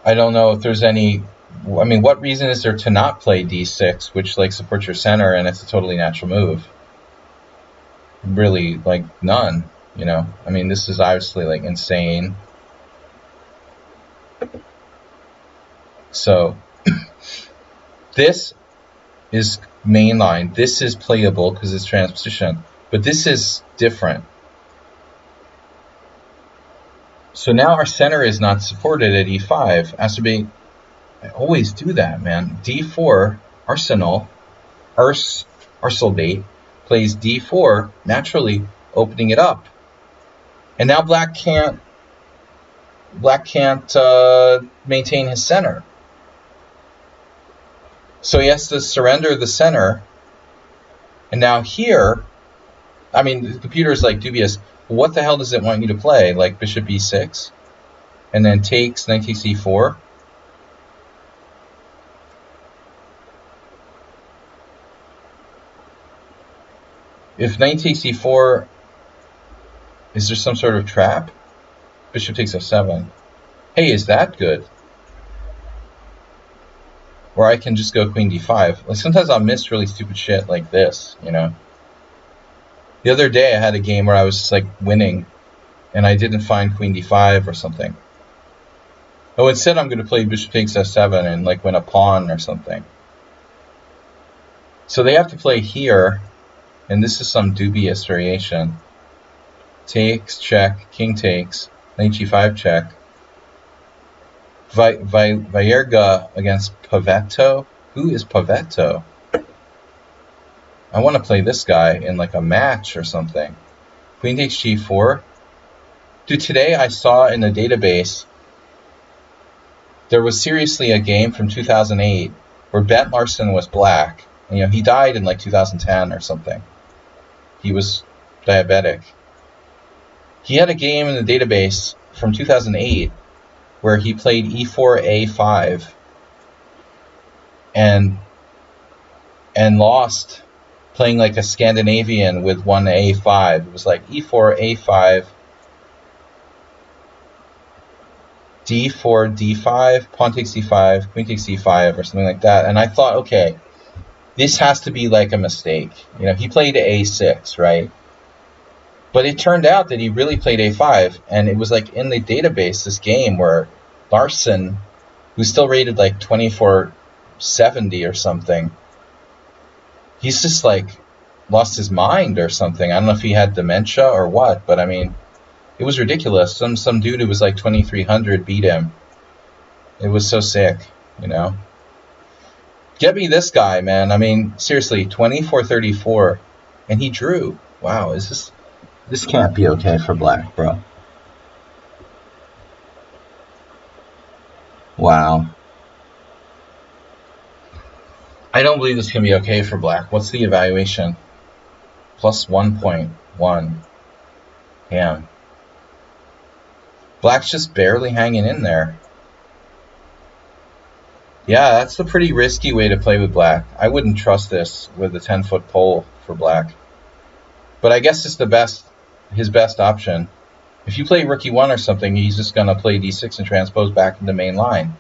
I don't know if there's any. I mean, what reason is there to not play d6, which like supports your center and it's a totally natural move? Really, like none, you know? I mean, this is obviously like insane. So this is mainline. This is playable because it's transposition, but this is different. So now our center is not supported at e5. Has to be. I always do that, man. d4, arsenal date plays d4, naturally opening it up. And now black can't maintain his center. So he has to surrender the center. And now here, I mean, the computer is like dubious. What the hell does it want you to play? Like bishop b6? And then takes, knight takes e4? If knight takes e4, is there some sort of trap? Bishop takes f7. Hey, is that good? Or I can just go queen d5. Like sometimes I'll miss really stupid shit like this, you know? The other day I had a game where I was just like winning and I didn't find queen d5 or something. Oh, instead I'm going to play bishop takes f7 and like win a pawn or something. So they have to play here, and this is some dubious variation. Takes, check, king takes, knight g5 check. Vierga against Pavetto. Who is Pavetto? I want to play this guy in like a match or something. Queen takes g4. Dude, today I saw in the database there was seriously a game from 2008 where Bent Larson was black. And, you know, he died in like 2010 or something. He was diabetic. He had a game in the database from 2008 where he played e4 a5 and lost, playing like a Scandinavian with one a5. It was like e4 a5, d4 d5, pawn takes d5, queen takes d5, or something like that. And I thought, okay, this has to be like a mistake. You know, he played a6, right? But it turned out that he really played a5, and it was like in the database, this game where Larson, who's still rated like 2470 or something, he's just like lost his mind or something. I don't know if he had dementia or what, but I mean, it was ridiculous. Some dude who was like 2300 beat him. It was so sick, you know. Get me this guy, man. I mean, seriously, 2434, and he drew. Wow, this can't be okay for black, bro. Wow. I don't believe this can be okay for black. What's the evaluation? Plus 1.1. Damn. Black's just barely hanging in there. Yeah, that's a pretty risky way to play with black. I wouldn't trust this with a 10-foot pole for black. But I guess it's his best option. If you play rook e1 or something, he's just going to play d6 and transpose back into main line.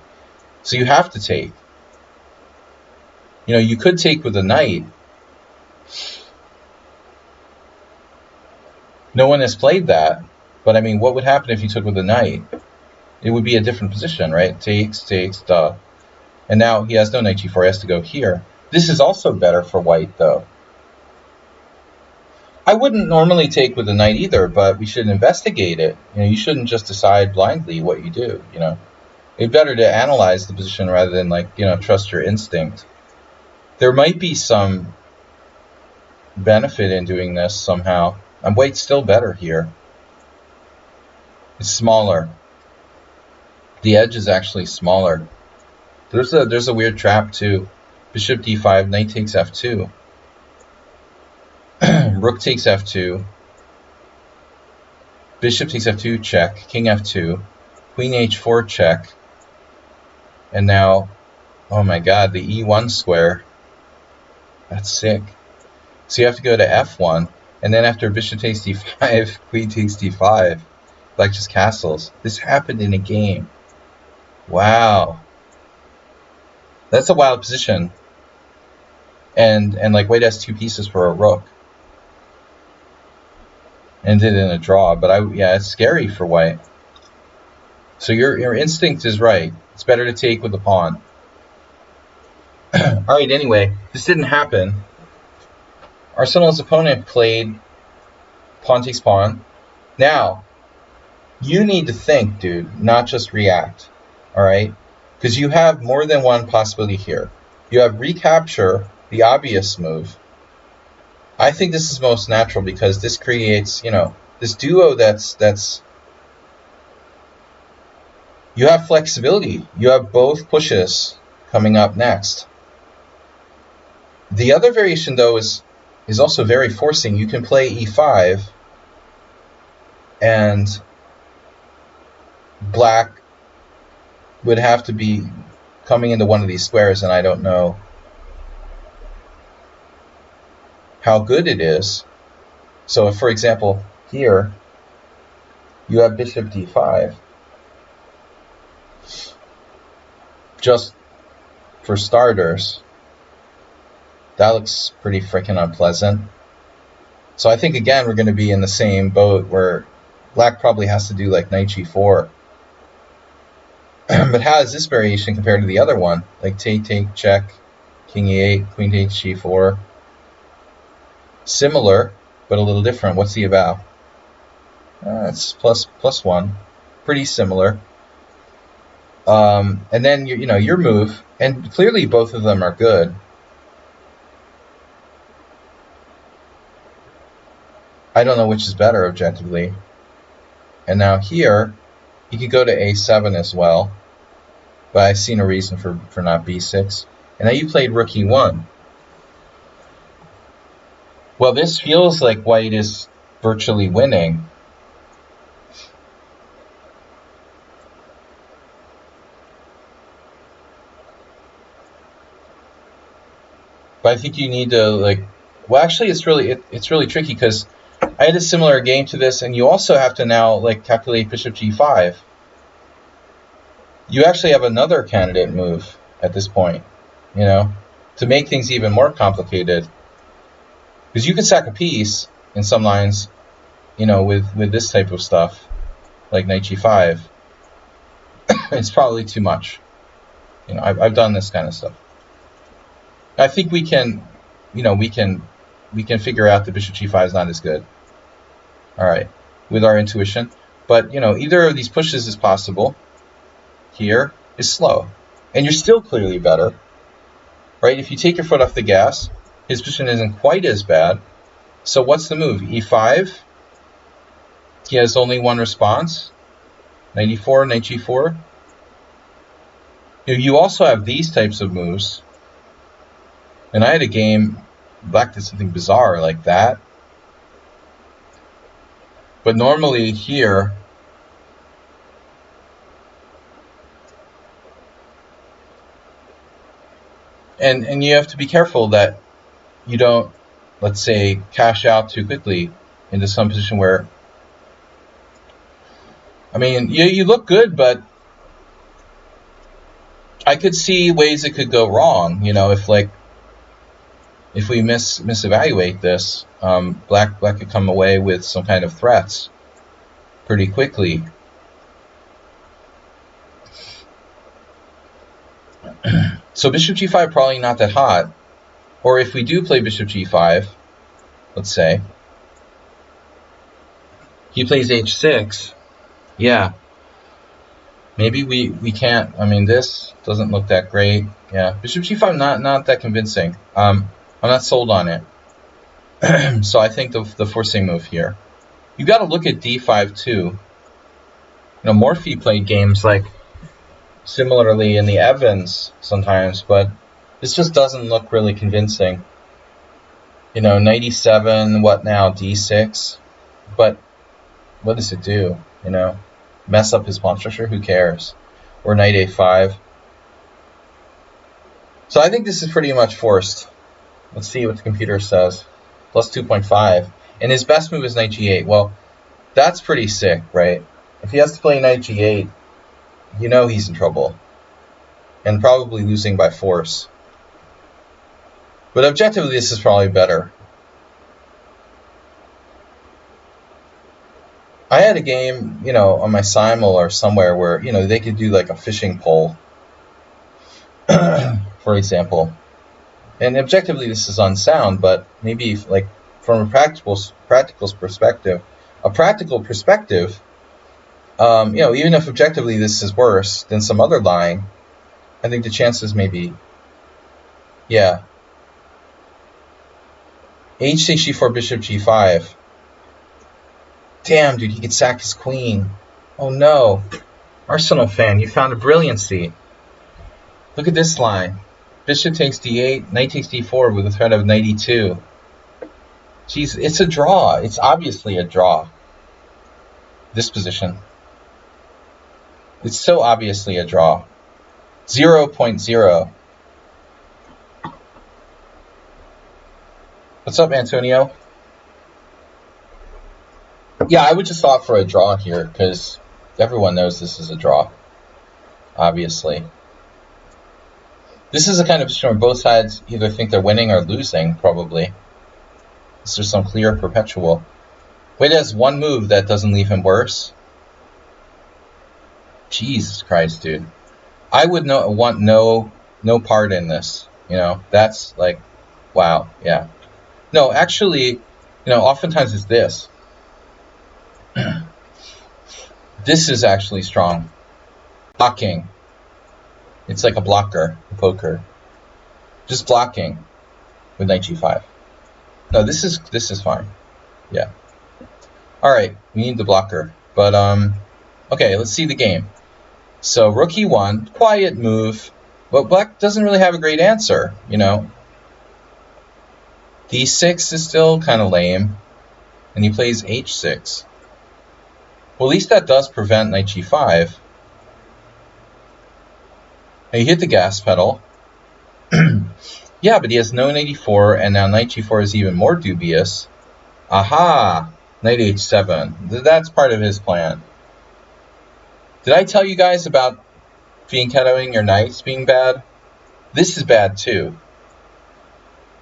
So you have to take. You know, you could take with a knight. No one has played that. But I mean, what would happen if you took with a knight? It would be a different position, right? Takes, duh. And now he has no knight g4, he has to go here. This is also better for white, though. I wouldn't normally take with a knight either, but we should investigate it. You know, you shouldn't just decide blindly what you do, you know. It's better to analyze the position rather than, like, you know, trust your instinct. There might be some benefit in doing this somehow. White's still better here. It's smaller. The edge is actually smaller. There's a weird trap too. Bishop d5, knight takes f2. Rook takes f2. Bishop takes f2, check. King f2. Queen h4, check. And now, oh my god, the e1 square. That's sick. So you have to go to f1. And then after bishop takes d5, queen takes d5. Black just castles. This happened in a game. Wow. That's a wild position. And like white has 2 pieces for a rook. Ended in a draw, but yeah, it's scary for white. So your instinct is right. It's better to take with the pawn. Alright, anyway, this didn't happen. Arsenal's opponent played pawn takes pawn. Now, you need to think, dude, not just react. Alright? Because you have more than one possibility here. You have recapture, the obvious move. I think this is most natural because this creates, you know, this duo that's you have flexibility. You have both pushes coming up next. The other variation, though, is also very forcing. You can play e5, and black would have to be coming into one of these squares, and I don't know how good it is. So if, for example, here you have bishop d5, just for starters, that looks pretty freaking unpleasant. So I think, again, we're going to be in the same boat where black probably has to do like knight g4. But how is this variation compared to the other one? Like take, check, king e8, queen takes g4. Similar, but a little different. What's he about? It's plus 1. Pretty similar. And then your move, and clearly both of them are good. I don't know which is better objectively. And now here, you could go to a7 as well, but I see no reason for not b6. And now you played rook e1. Well, this feels like white is virtually winning. But I think you need to, like, well, actually, it's really tricky because I had a similar game to this, and you also have to now, like, calculate bishop g5. You actually have another candidate move at this point, you know, to make things even more complicated. Because you can sack a piece in some lines, you know, with this type of stuff, like knight g5. It's probably too much. You know, I've done this kind of stuff. I think we can, you know, we can figure out that bishop g5 is not as good. All right, with our intuition. But, you know, either of these pushes is possible. Here is slow. And you're still clearly better. Right? If you take your foot off the gas, his position isn't quite as bad. So what's the move? e5. He has only one response. Knight e4, knight g4. You also have these types of moves. And I had a game, black did something bizarre like that. But normally here, and you have to be careful that you don't, let's say, cash out too quickly into some position where, I mean, you look good, but I could see ways it could go wrong. You know, if we misevaluate this, black could come away with some kind of threats pretty quickly. So bishop g5 probably not that hot. Or if we do play bishop g5, let's say, he plays h6. Yeah. Maybe we can't. I mean, this doesn't look that great. Yeah, bishop g5 not that convincing. I'm not sold on it. So I think the forcing move here. You got to look at d5 too. You know, Morphy played games like similarly in the Evans sometimes, but this just doesn't look really convincing. You know, knight e7, what now, d6? But what does it do? You know, mess up his pawn structure? Who cares? Or knight a5. So I think this is pretty much forced. Let's see what the computer says. Plus 2.5. And his best move is knight g8. Well, that's pretty sick, right? If he has to play knight g8, you know he's in trouble. And probably losing by force. But objectively, this is probably better. I had a game, you know, on my Simul or somewhere where, you know, they could do like a fishing pole, for example. And objectively, this is unsound, but maybe like from a practical perspective, you know, even if objectively this is worse than some other line, I think the chances may be, yeah. H6, g4, bishop g5. Damn, dude, he could sack his queen. Oh no. Arsenal fan, you found a brilliancy. Look at this line. Bishop takes d8, knight takes d4 with a threat of knight e2. Jeez, it's a draw. It's obviously a draw. This position. It's so obviously a draw. 0.0. What's up, Antonio? Yeah, I would just opt for a draw here, because everyone knows this is a draw. Obviously. This is a kind of position where both sides either think they're winning or losing, probably. Is there some clear perpetual? Wade has one move that doesn't leave him worse. Jesus Christ, dude. I would want no part in this. You know, that's like, wow, yeah. No, actually, you know, oftentimes it's this. This is actually strong. Blocking. It's like a blocker, a poker. Just blocking with knight g5. No, this is fine. Yeah. All right, we need the blocker. But okay, let's see the game. So rook e1, quiet move, but black doesn't really have a great answer, you know. d6 is still kind of lame, and he plays h6. Well, at least that does prevent knight g5. Now you hit the gas pedal. Yeah, but he has no knight e4, and now knight g4 is even more dubious. Aha! Knight h7. That's part of his plan. Did I tell you guys about fianchettoing your knights being bad? This is bad too.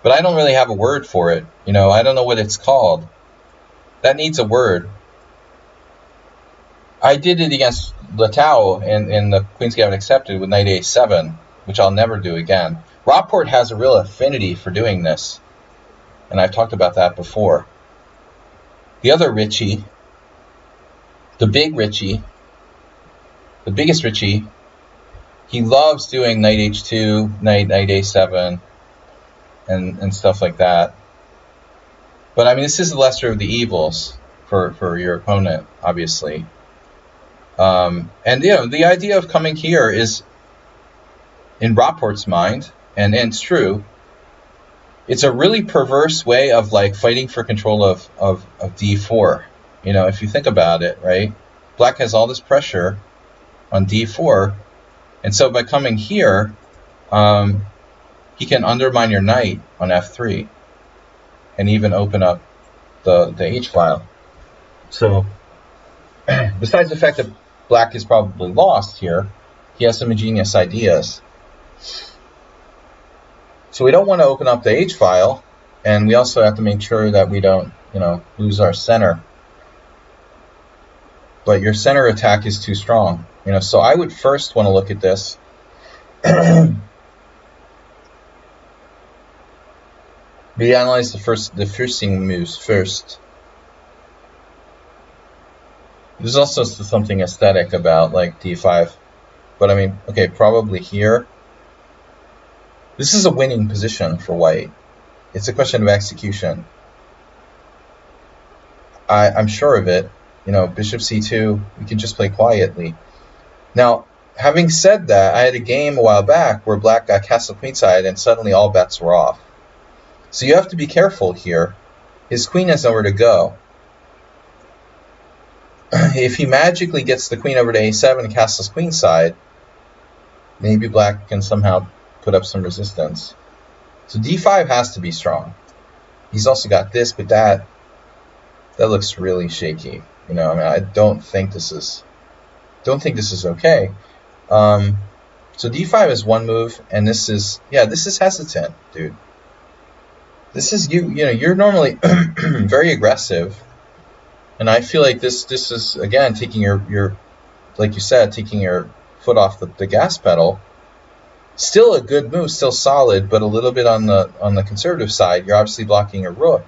But I don't really have a word for it. You know, I don't know what it's called. That needs a word. I did it against Latau in the Queen's Gambit Accepted with knight a7, which I'll never do again. Rockport has a real affinity for doing this, and I've talked about that before. The other Richie, the big Richie, the biggest Richie, he loves doing knight h2, knight a7, and stuff like that. But I mean, this is the lesser of the evils for your opponent, obviously. And you know, the idea of coming here is, in Rockport's mind, and it's true, it's a really perverse way of like fighting for control of d4. You know, if you think about it, right? Black has all this pressure on d4, and so by coming here, he can undermine your knight on f3, and even open up the h-file. So, besides the fact that black is probably lost here, he has some ingenious ideas. So we don't want to open up the h-file, and we also have to make sure that we don't, you know, lose our center. But your center attack is too strong, you know. So I would first want to look at this. We analyze the forcing moves first. There's also something aesthetic about like d5. but I mean, okay, probably here. This is a winning position for white. It's a question of execution. I'm sure of it. You know, bishop c2, we can just play quietly. Now, having said that, I had a game a while back where black got castle queenside and suddenly all bets were off. So you have to be careful here. His queen has nowhere to go. If he magically gets the queen over to a7 and castles queenside, maybe black can somehow put up some resistance. So d5 has to be strong. He's also got this, but that looks really shaky. You know, I mean, I don't think this is okay. So d5 is one move, and this is hesitant, dude. This is you know, you're normally very aggressive, and I feel like this is again taking your like you said, taking your foot off the gas pedal. Still a good move, still solid, but a little bit on the conservative side. You're obviously blocking a rook.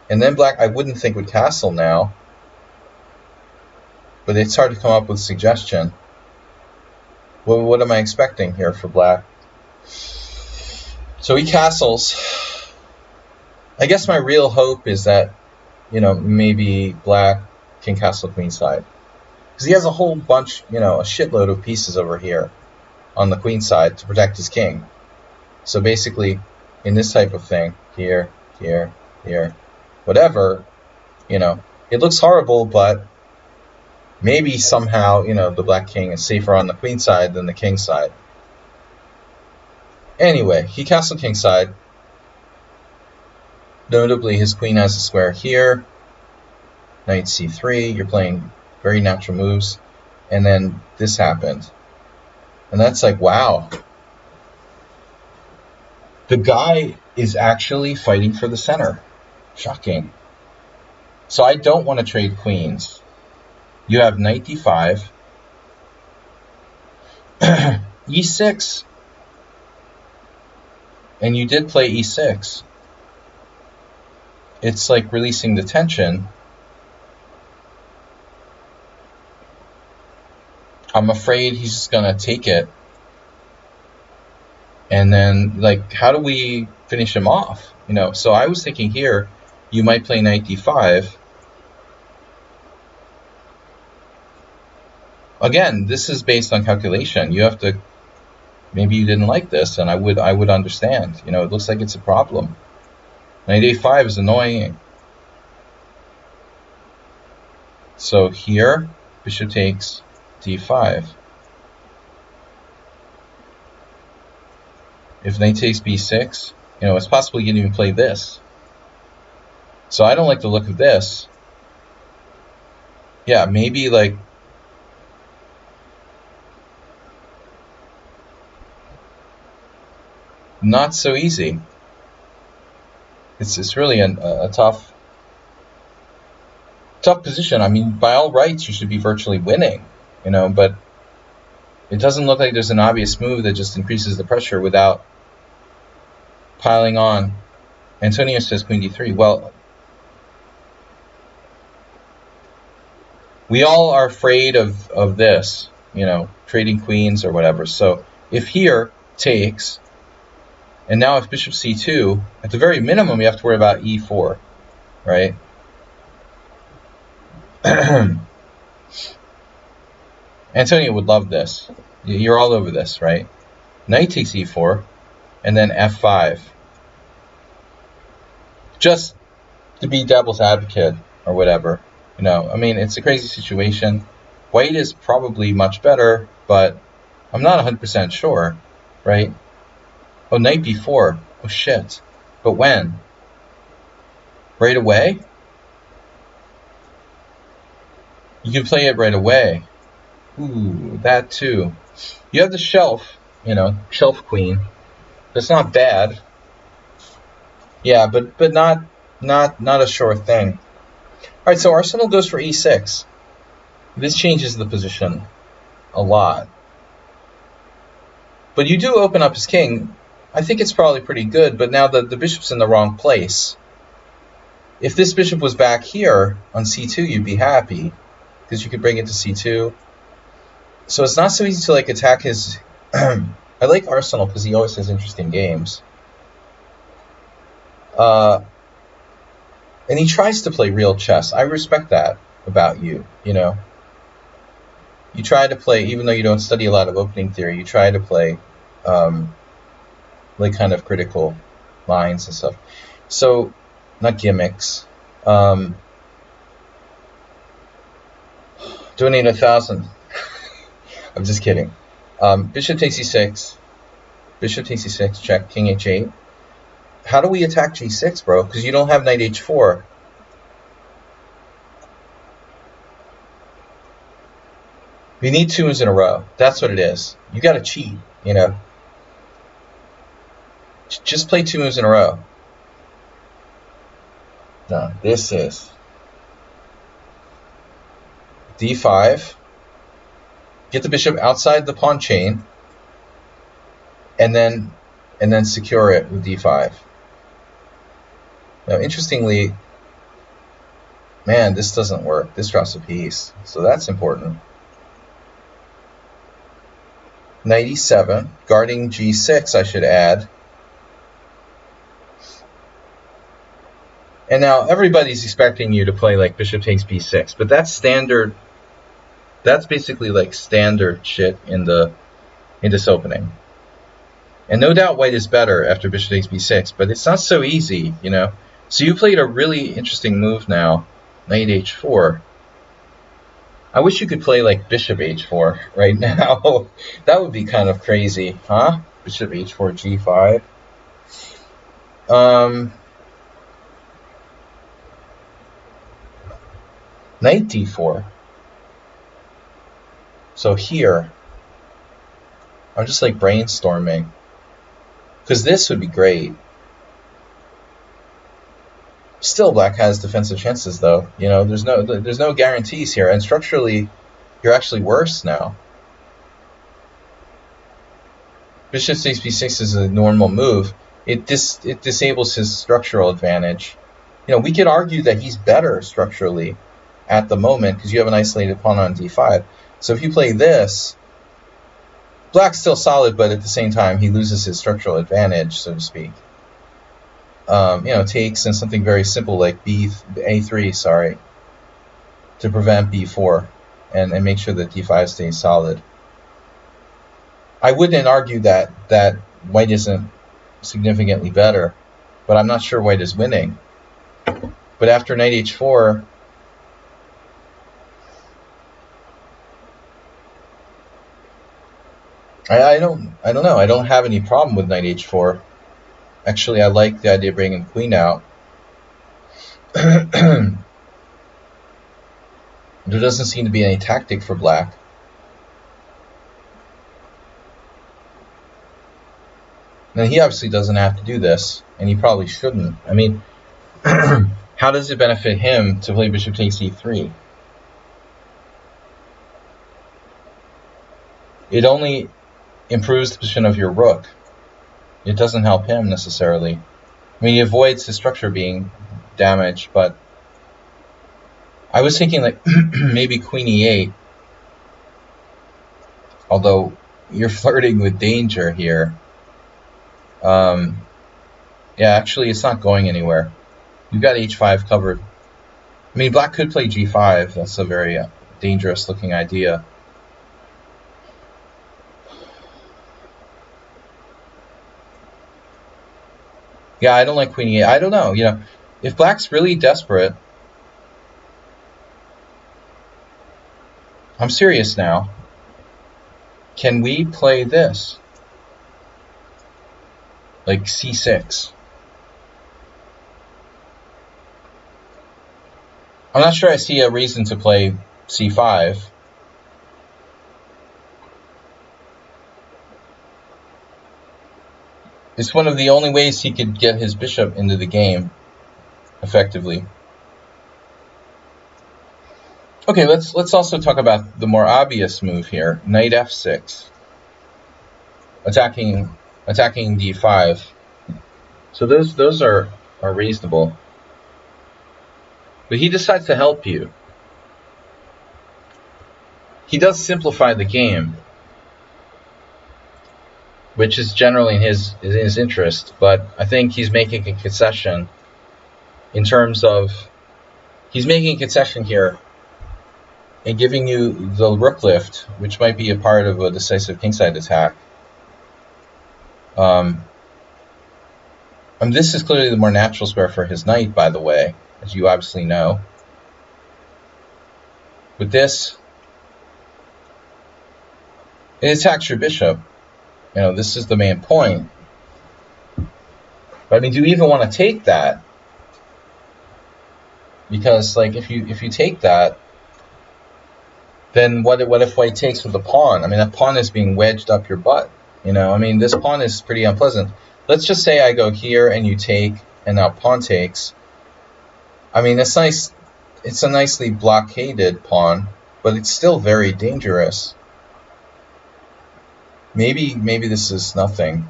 And then black, I wouldn't think would castle now, but it's hard to come up with suggestion. What am I expecting here for black? So he castles. I guess my real hope is that, you know, maybe black can castle queenside, because he has a whole bunch, you know, a shitload of pieces over here on the queen side to protect his king. So basically, in this type of thing, here, here, here, whatever, you know, it looks horrible, but maybe somehow, you know, the black king is safer on the queen side than the king side. Anyway, he castled king side. Notably, his queen has a square here. Knight c3, you're playing very natural moves. And then this happened. And that's like, wow. The guy is actually fighting for the center. Shocking. So I don't want to trade queens. You have knight d5. e6. And you did play e6. It's like releasing the tension. I'm afraid he's just going to take it. And then, like, how do we finish him off? You know, so I was thinking here, you might play knight d5. Again, this is based on calculation. You have to, maybe you didn't like this, and I would understand. You know, it looks like it's a problem. Knight a5 is annoying. So here, bishop takes d5. If knight takes b6, you know, it's possible you can even play this. So I don't like the look of this. Yeah, maybe like not so easy. It's really a tough position. I mean, by all rights, you should be virtually winning, you know, but it doesn't look like there's an obvious move that just increases the pressure without piling on. Antonio says queen d3. Well, we all are afraid of this, you know, trading queens or whatever. So if here takes, and now if bishop c2, at the very minimum, you have to worry about e4, right? Antonio would love this. You're all over this, right? Knight takes e4, and then f5. Just to be devil's advocate or whatever. You know, I mean, it's a crazy situation. White is probably much better, but I'm not 100% sure, right? Oh, knight b4. Oh, shit. But when? Right away? You can play it right away. Ooh, that too. You have the shelf, you know, shelf queen. That's not bad. Yeah, but not a sure thing. All right, so Arsenal goes for e6. This changes the position a lot. But you do open up his king. I think it's probably pretty good, but now the bishop's in the wrong place. If this bishop was back here on c2, you'd be happy, because you could bring it to c2. So it's not so easy to like attack his. I like Arsenal because he always has interesting games. And he tries to play real chess. I respect that about you. You know, you try to play, even though you don't study a lot of opening theory. You try to play, like kind of critical lines and stuff. So, not gimmicks. Donate 1,000. I'm just kidding. Bishop takes e6. Bishop takes e6. Check. King h8. How do we attack g6, bro? Because you don't have knight h4. We need 2 moves in a row. That's what it is. You got to cheat, you know. Just play 2 moves in a row. No, this is d5. Get the bishop outside the pawn chain, and then secure it with d5. Now, interestingly, man, this doesn't work. This drops a piece, so that's important. Knight e7, guarding g6, I should add. And now everybody's expecting you to play like bishop takes b6, but that's standard. That's basically like standard shit in this opening. And no doubt white is better after bishop takes b6, but it's not so easy, you know. So you played a really interesting move now, knight h4. I wish you could play like bishop h4 right now. That would be kind of crazy, huh? Bishop h4 g5. Knight d4. So here, I'm just like brainstorming, because this would be great. Still, black has defensive chances, though. You know, there's no guarantees here, and structurally, you're actually worse now. Bishop takes b6 is a normal move. It disables his structural advantage. You know, we could argue that he's better structurally at the moment because you have an isolated pawn on d5. So if you play this, black's still solid, but at the same time, he loses his structural advantage, so to speak. You know, takes and something very simple like a3, sorry, to prevent b4 and make sure that d5 stays solid. I wouldn't argue that white isn't significantly better, but I'm not sure white is winning. But after knight h4, I don't know. I don't have any problem with knight h4. Actually, I like the idea of bringing queen out. There doesn't seem to be any tactic for black. Now, he obviously doesn't have to do this, and he probably shouldn't. I mean, how does it benefit him to play bishop takes e3? It only improves the position of your rook. It doesn't help him necessarily. I mean, he avoids his structure being damaged, but I was thinking like maybe queen e8. Although you're flirting with danger here. Yeah, actually, it's not going anywhere. You've got h5 covered. I mean, black could play g5. That's a very dangerous looking idea. Yeah, I don't like queen e8. I don't know. You know, if black's really desperate, I'm serious now. Can we play this? Like c6. I'm not sure I see a reason to play c5. It's one of the only ways he could get his bishop into the game effectively. Okay, let's also talk about the more obvious move here, knight f6, attacking d5. So those are reasonable. But he decides to help you. he does simplify the game, which is generally in his interest, but I think he's making a concession in terms of, he's making a concession here and giving you the rook lift, which might be a part of a decisive kingside attack. And this is clearly the more natural square for his knight, by the way, as you obviously know. With this, it attacks your bishop. You know, this is the main point. But I mean, do you even want to take that? Because, like, if you take that, then what if white takes with the pawn? I mean, that pawn is being wedged up your butt. You know, I mean, this pawn is pretty unpleasant. Let's just say I go here and you take, and now pawn takes. I mean, it's nice. It's a nicely blockaded pawn, but it's still very dangerous. Maybe this is nothing.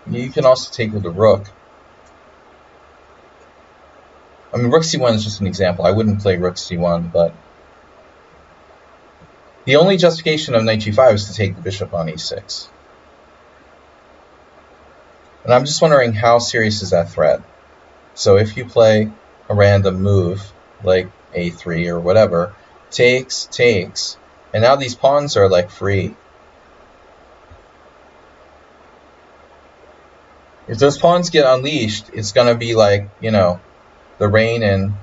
You can also take with the rook. I mean, rook c1 is just an example. I wouldn't play rook c1, but the only justification of knight g5 is to take the bishop on e6. And I'm just wondering, how serious is that threat? So if you play a random move, like a3 or whatever, takes, and now these pawns are like free. If those pawns get unleashed, it's going to be like, you know, the rain in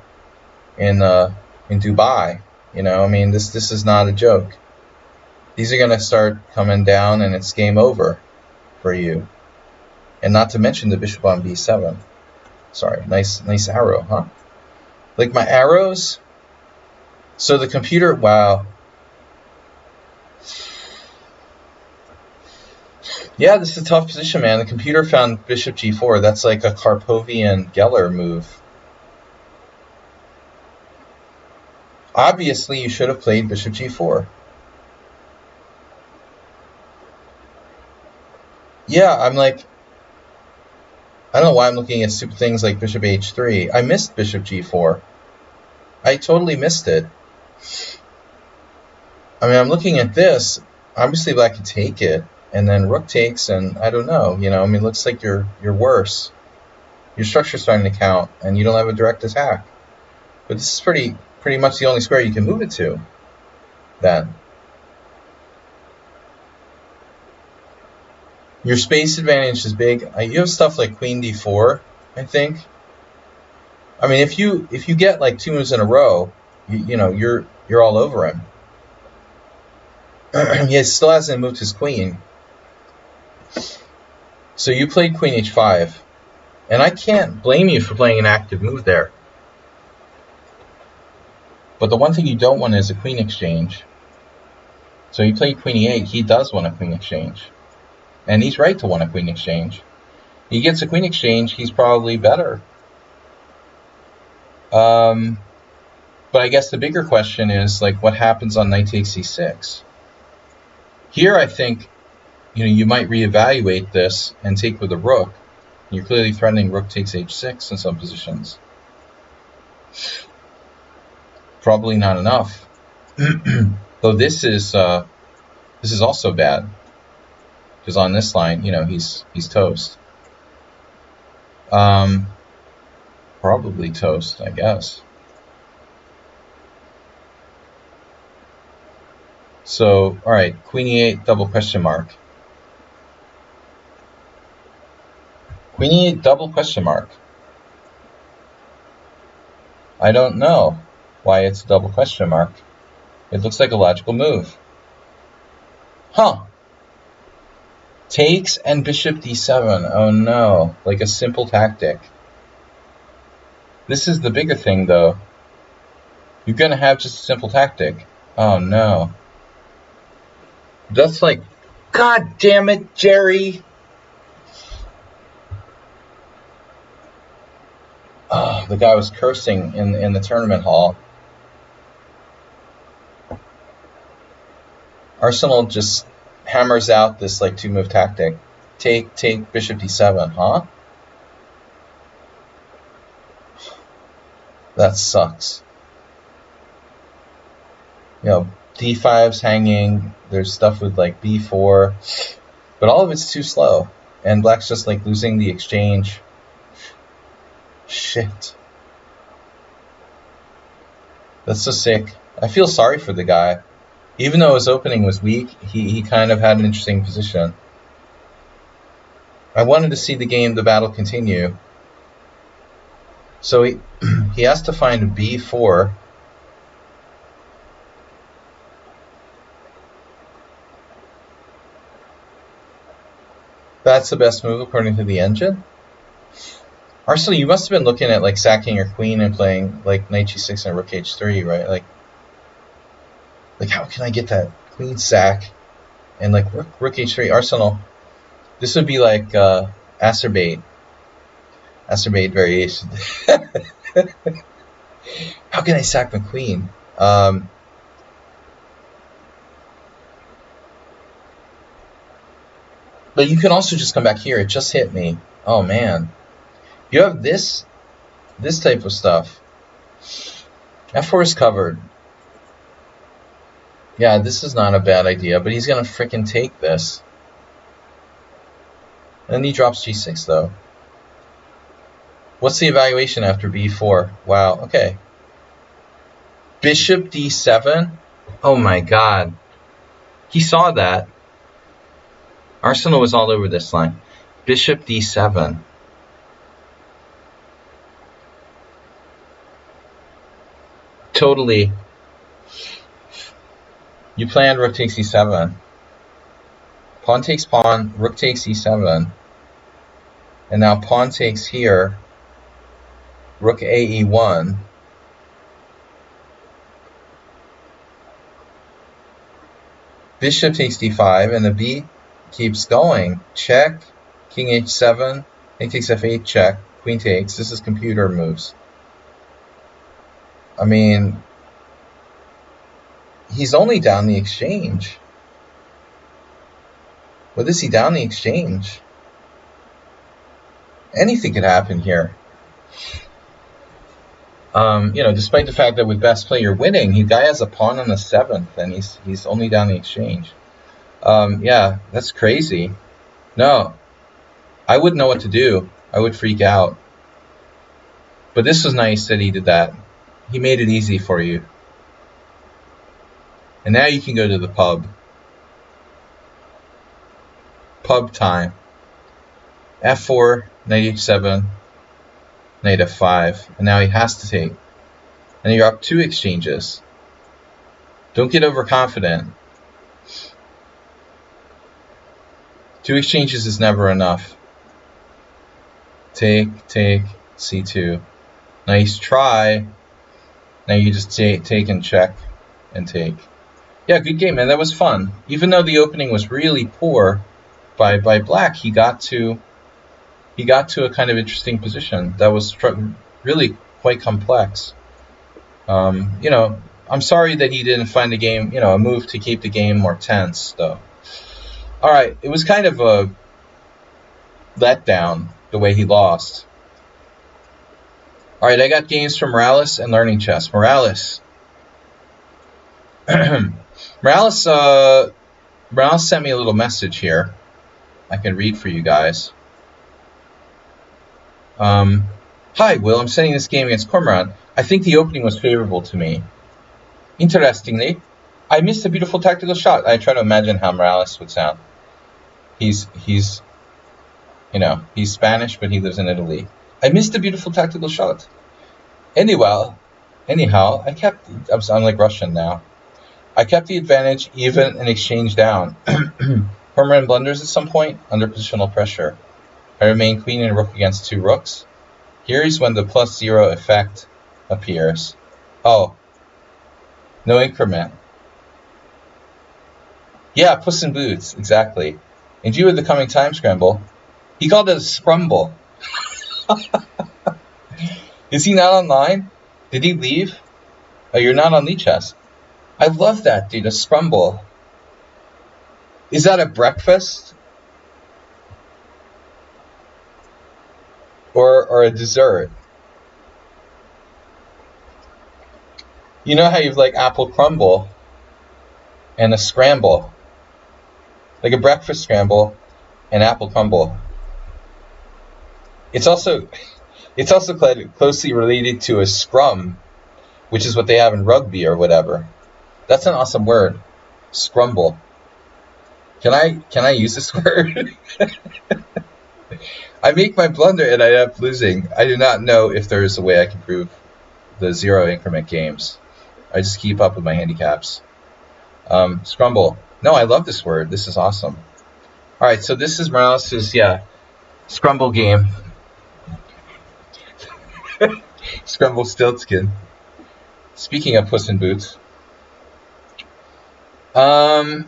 Dubai. You know, I mean, this is not a joke. These are going to start coming down, and it's game over for you. And not to mention the bishop on b7. Sorry, nice arrow, huh? Like my arrows. So the computer, wow. Yeah, this is a tough position, man. The computer found bishop g4. That's like a Karpovian Geller move. Obviously, you should have played bishop g4. Yeah, I'm like, I don't know why I'm looking at stupid things like bishop h3. I missed bishop g4. I totally missed it. I mean, I'm looking at this. Obviously, black can take it, and then rook takes, and I don't know. You know, I mean, it looks like you're worse. Your structure's starting to count, and you don't have a direct attack. But this is pretty much the only square you can move it to. Then. Your space advantage is big. You have stuff like queen d4, I think. I mean, if you get like 2 moves in a row, you know, you're all over him. He still hasn't moved his queen. So you played queen h5, and I can't blame you for playing an active move there. But the one thing you don't want is a queen exchange. So you played queen e8. He does want a queen exchange. And he's right to want a queen exchange. He gets a queen exchange, he's probably better. But I guess the bigger question is, like, what happens on knight takes e6? Here, I think, you know, you might reevaluate this and take with a rook. You're clearly threatening rook takes h6 in some positions. Probably not enough. Though this is also bad. Because on this line, you know, he's toast. Probably toast, I guess. So, all right, queen e8 double question mark. Queen e8 double question mark. I don't know why it's a double question mark. It looks like a logical move. Huh. Takes and bishop d7. Oh no, like a simple tactic. This is the bigger thing, though. You're going to have just a simple tactic. Oh no. That's like, God damn it, Jerry. Oh, the guy was cursing in the tournament hall. Arsenal just hammers out this like 2-move tactic. Take bishop d7, huh? That sucks. You know, D5's hanging. There's stuff with like B4. But all of it's too slow. And black's just like losing the exchange. Shit. That's so sick. I feel sorry for the guy. Even though his opening was weak, he kind of had an interesting position. I wanted to see the battle continue. So he has to find B4. That's the best move according to the engine. Arsenal, you must have been looking at like sacking your queen and playing like knight g6 and rook h3, right? Like how can I get that queen sack and like rook h3? Arsenal, this would be like acerbate variation. How can I sack my queen? But you can also just come back here. It just hit me. Oh man. You have this type of stuff. F4 is covered. Yeah, this is not a bad idea, but he's gonna frickin' take this. And then he drops g6 though. What's the evaluation after b4? Wow, okay. Bishop d7? Oh my god. He saw that. Arsenal was all over this line. Bishop d7. Totally. You planned rook takes e7. Pawn takes pawn, rook takes e7. And now pawn takes here. Rook ae1. Bishop takes d5, and the b keeps going. Check, king h7, king takes f8, check, queen takes. This is computer moves. I mean, he's only down the exchange. What is he down the exchange? Anything could happen here. Despite the fact that with best play you're winning, the guy has a pawn on the 7th, and he's only down the exchange. Yeah, that's crazy. No, I wouldn't know what to do. I would freak out. But this was nice that he did that. He made it easy for you. And now you can go to the pub. Pub time. F4, knight h7, knight f5. And now he has to take. And you're up 2 exchanges. Don't get overconfident. 2 exchanges is never enough. Take, c2. Nice try. Now you just take and check and take. Yeah, good game, man. That was fun. Even though the opening was really poor by black, he got to a kind of interesting position that was really quite complex. I'm sorry that he didn't find a move to keep the game more tense, though. All right, it was kind of a letdown the way he lost. All right, I got games from Morales and Learning Chess. Morales. Morales sent me a little message here. I can read for you guys. Hi, Will. I'm sending this game against Cormorant. I think the opening was favorable to me. Interestingly, I missed a beautiful tactical shot. I try to imagine how Morales would sound. He's Spanish, but he lives in Italy. I missed a beautiful tactical shot. Anyhow, I'm like Russian now. I kept the advantage even and exchange down. Cormorant blunders at some point under positional pressure. I remain queen and rook against 2 rooks. Here is when the +0 effect appears. Oh, no increment. Yeah, Puss in Boots, exactly. In view of the coming time scramble, he called it a scrumble. Is he not online? Did he leave? Oh, you're not on lichess. I love that, dude, a scrumble. Is that a breakfast? Or a dessert? You know how you've like apple crumble? and a scramble. Like a breakfast scramble and apple crumble. It's also closely related to a scrum, which is what they have in rugby or whatever. That's an awesome word. Scrumble. Can I use this word? I make my blunder and I end up losing. I do not know if there is a way I can prove the zero increment games. I just keep up with my handicaps. Scrumble. No, I love this word. This is awesome. Alright, so this is Morales' Scrumble game. Scrumble Stiltskin. Speaking of Puss in Boots. Alright.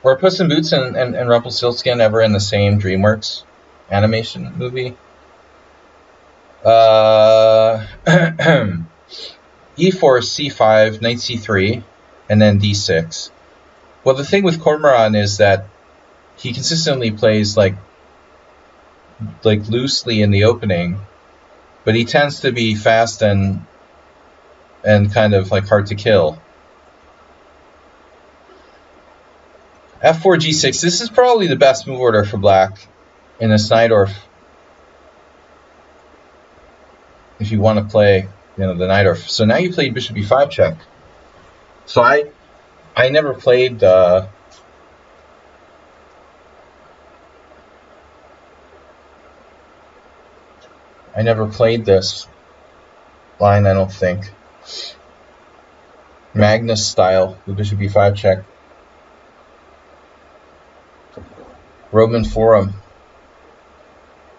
Were Puss in Boots and Rumpelstiltskin ever in the same DreamWorks animation movie? E4, C5, Knight C3, and then D6. Well, the thing with Cormoran is that he consistently plays like loosely in the opening, but he tends to be fast and kind of like hard to kill. F4, G6. This is probably the best move order for black in this Najdorf. If you want to play, the Najdorf. So now you played Bishop E5 check. So I never played I never played this line, I don't think. Magnus style, the Bishop E5 check. Roman Forum.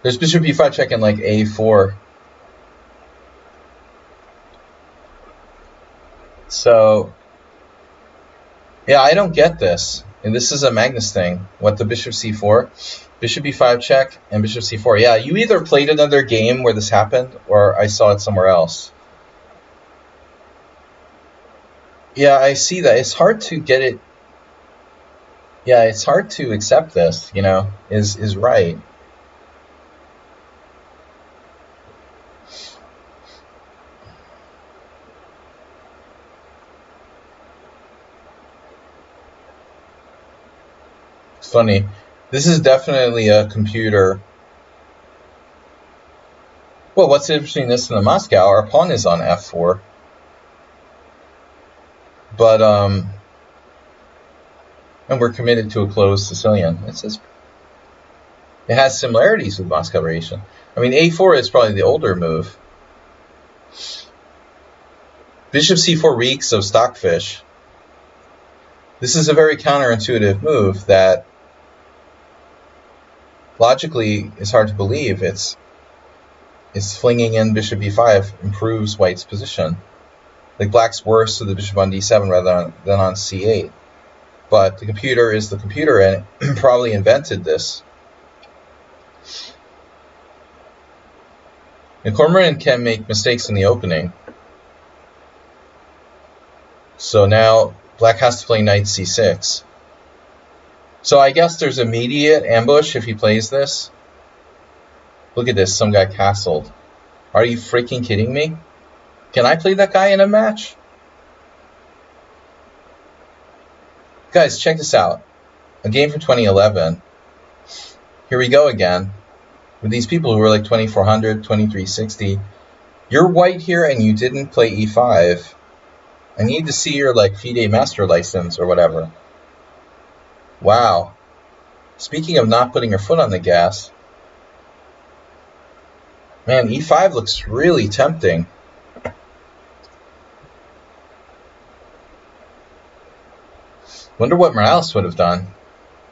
There's Bishop E5 check in like A4. So, yeah, I don't get this. And this is a Magnus thing. What, the Bishop C4? Bishop E5 check and Bishop C4. Yeah, you either played another game where this happened or I saw it somewhere else. Yeah, I see that. It's hard to get it. Yeah, it's hard to accept this, is right. It's funny. This is definitely a computer. Well, what's interesting in this in the Moscow? Our pawn is on F4. But, and we're committed to a closed Sicilian. It has similarities with Moscow variation. I mean, A4 is probably the older move. Bishop C4 reeks of stockfish. This is a very counterintuitive move that logically is hard to believe. It's flinging in Bishop E5 improves White's position. Like black's worse with the bishop on D7 rather than on C8. But the computer is the computer and it probably invented this. And Cormoran can make mistakes in the opening. So now black has to play knight C6. So I guess there's immediate ambush if he plays this. Look at this, some guy castled. Are you freaking kidding me? Can I play that guy in a match? Guys, check this out. A game from 2011. Here we go again. With these people who are like 2400, 2360. You're white here and you didn't play E5. I need to see your like FIDE master license or whatever. Wow. Speaking of not putting your foot on the gas. Man, E5 looks really tempting. Wonder what Morales would have done.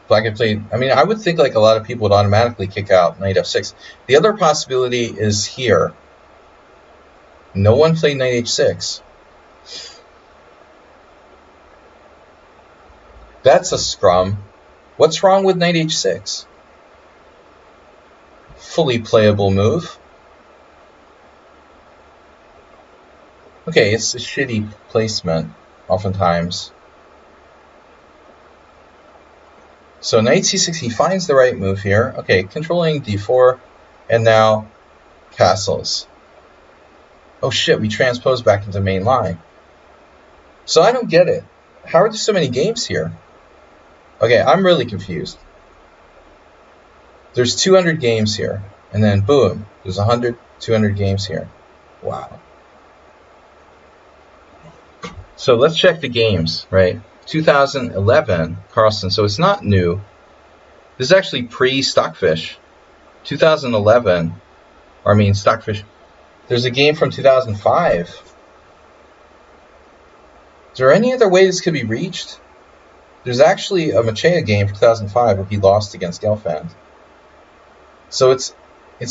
Black had played. I mean, I would think like a lot of people would automatically kick out knight f6. The other possibility is here. No one played knight h6. That's a scrum. What's wrong with knight h6? Fully playable move. Okay, it's a shitty placement, oftentimes. So knight c6, he finds the right move here. Okay, controlling d4, and now castles. Oh shit, we transpose back into main line. So I don't get it. How are there so many games here? Okay, I'm really confused. There's 200 games here, and then boom, there's 100, 200 games here. Wow. So let's check the games, right? 2011, Carlson, so it's not new. This is actually pre-Stockfish. 2011, or I mean Stockfish. There's a game from 2005. Is there any other way this could be reached? There's actually a Machea game from 2005 where he lost against Gelfand. So it's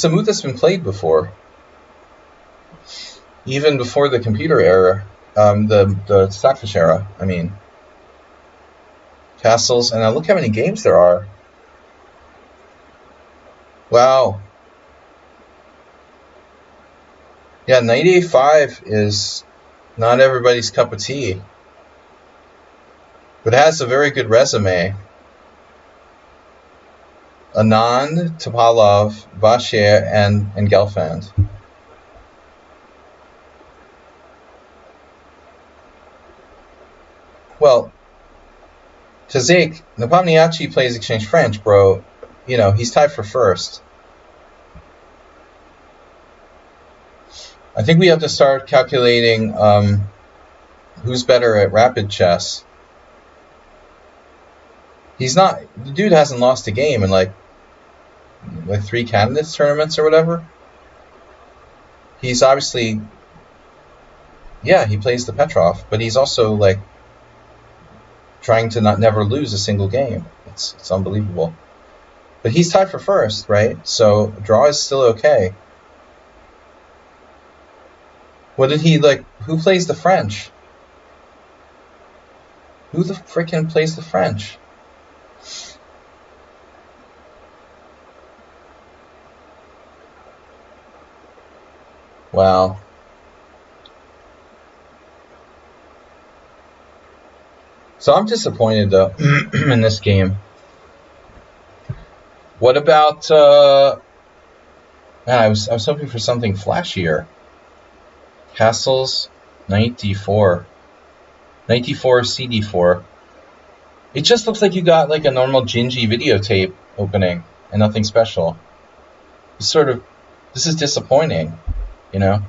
a move that's been played before. Even before the computer era, the Stockfish era, I mean. Castles, and now look how many games there are. Wow. Yeah, Knight A5 is not everybody's cup of tea. But it has a very good resume. Anand, Topalov, Bashir, and Gelfand. Well, Tazik, Nepomniachtchi plays Exchange French, bro. You know, he's tied for first. I think we have to start calculating who's better at rapid chess. He's not, the dude hasn't lost a game in like 3 candidates tournaments or whatever. He's obviously, yeah, he plays the Petrov, but he's also like trying to never lose a single game. It's unbelievable. But he's tied for first, right? So draw is still okay. What did he like? Who plays the French? Who the frickin' plays the French? Wow. So I'm disappointed though in this game. What about? Man, I was hoping for something flashier. Castles, Knight D4, Knight D4, CD4. It just looks like you got like a normal Gingy videotape opening and nothing special. This is disappointing, you know.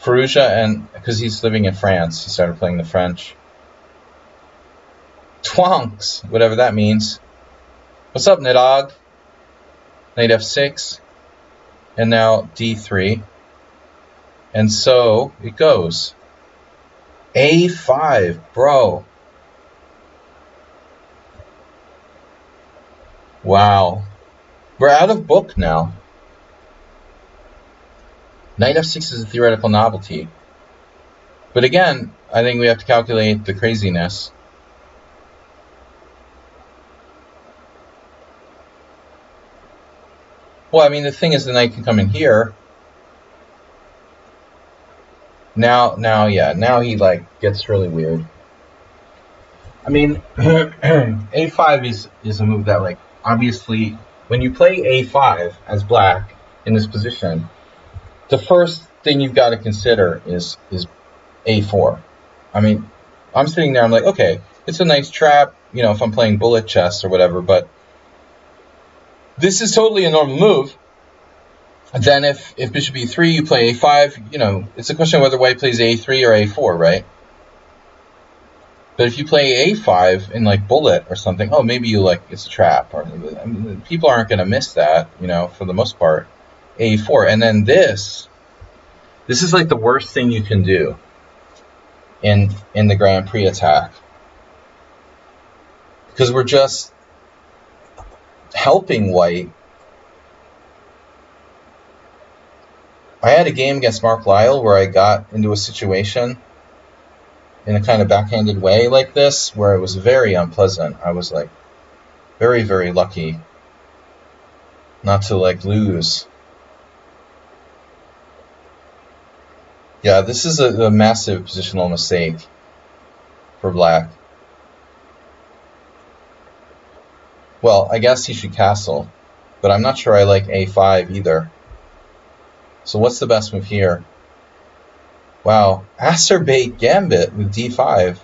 Farouja, and because he's living in France, he started playing the French. Twonks, whatever that means. What's up, Nidog? Knight F6, and now D3. And so it goes. A5, bro. Wow. We're out of book now. Knight F6 is a theoretical novelty. But again, I think we have to calculate the craziness. Well, I mean, the thing is the knight can come in here. Now he like gets really weird. I mean, A5 is a move that like obviously when you play A5 as black in this position, the first thing you've got to consider is A4. I mean, I'm sitting there, I'm like, okay, it's a nice trap, you know, if I'm playing bullet chess or whatever, but this is totally a normal move. Then if bishop E3, you play A5, you know, it's a question of whether white plays A3 or A4, right? But if you play A5 in like bullet or something, oh, maybe you like, it's a trap. Or I mean, people aren't going to miss that, you know, for the most part. A4. And then this is like the worst thing you can do in the Grand Prix attack. Because we're just helping white. I had a game against Mark Lyle where I got into a situation in a kind of backhanded way like this, where it was very unpleasant. I was like very, very lucky not to like lose. Yeah, this is a massive positional mistake for black. Well, I guess he should castle, but I'm not sure I like A5 either. So what's the best move here? Wow, acerbate gambit with d5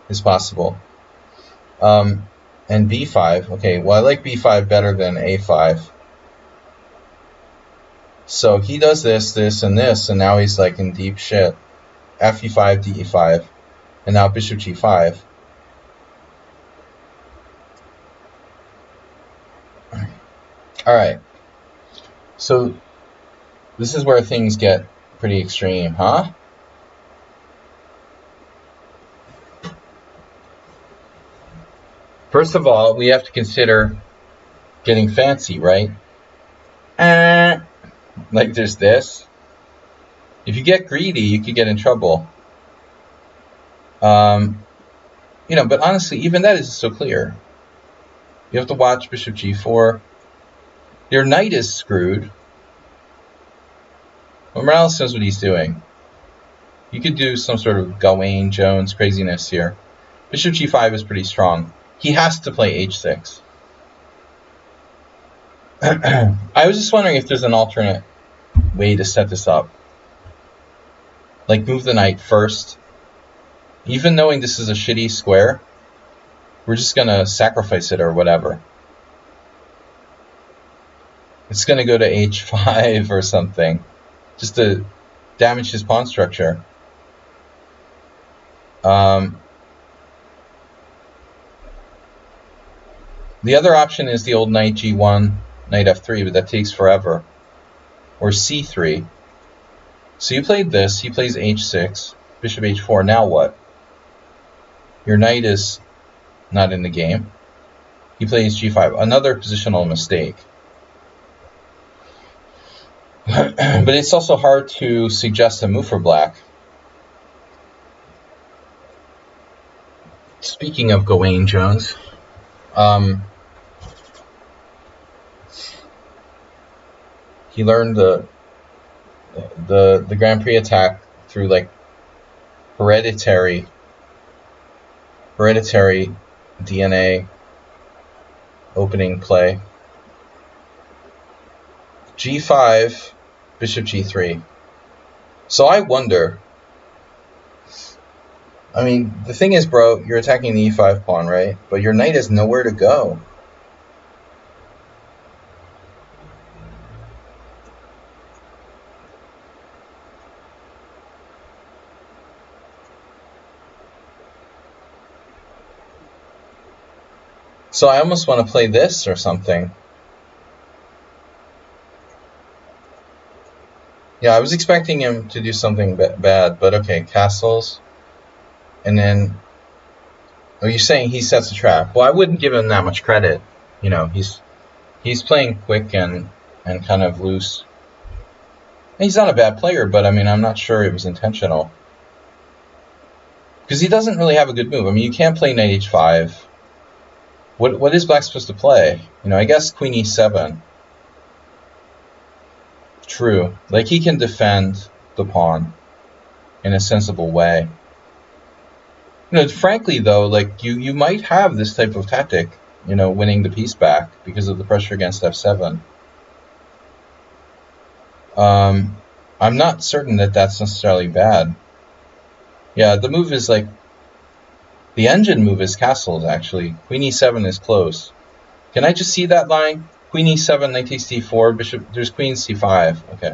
is possible. And b5. Okay, well, I like b5 better than a5. So he does this, this, and this, and now he's like in deep shit. Fe5, de5, and now bishop g5. Alright, so this is where things get pretty extreme, huh? First of all, we have to consider getting fancy, right? Like there's this. If you get greedy, you could get in trouble. You know, but honestly, even that isn't so clear. You have to watch bishop g4. Your knight is screwed. Well, Morales knows what he's doing. You could do some sort of Gawain Jones craziness here. Bishop g5 is pretty strong. He has to play h6. I was just wondering if there's an alternate way to set this up. Like move the knight first. Even knowing this is a shitty square, we're just going to sacrifice it or whatever. It's going to go to h5 or something, just to damage his pawn structure. The other option is the old knight g1, knight f3, but that takes forever. Or c3. So you played this, he plays h6, bishop h4, now what? Your knight is not in the game. He plays g5, another positional mistake. But it's also hard to suggest a move for black. Speaking of Gawain Jones, he learned the Grand Prix attack through like hereditary DNA opening play. g5, bishop g3. So I wonder, I mean, the thing is, bro, you're attacking the e5 pawn, right? But your knight has nowhere to go. So I almost want to play this or something. Yeah, I was expecting him to do something bad, but okay, castles. And then, oh, you're saying he sets a trap. Well, I wouldn't give him that much credit. You know, he's playing quick and kind of loose. He's not a bad player, but I mean, I'm not sure it was intentional. Because he doesn't really have a good move. I mean, you can't play knight h5. What is black supposed to play? You know, I guess queen e7. True. Like, he can defend the pawn in a sensible way. You know, frankly, though, like, you might have this type of tactic, you know, winning the piece back because of the pressure against f7. I'm not certain that that's necessarily bad. Yeah, the move is like, the engine move is castles, actually. Queen e7 is close. Can I just see that line? Queen e7, knight takes d4, bishop, there's queen c5. Okay.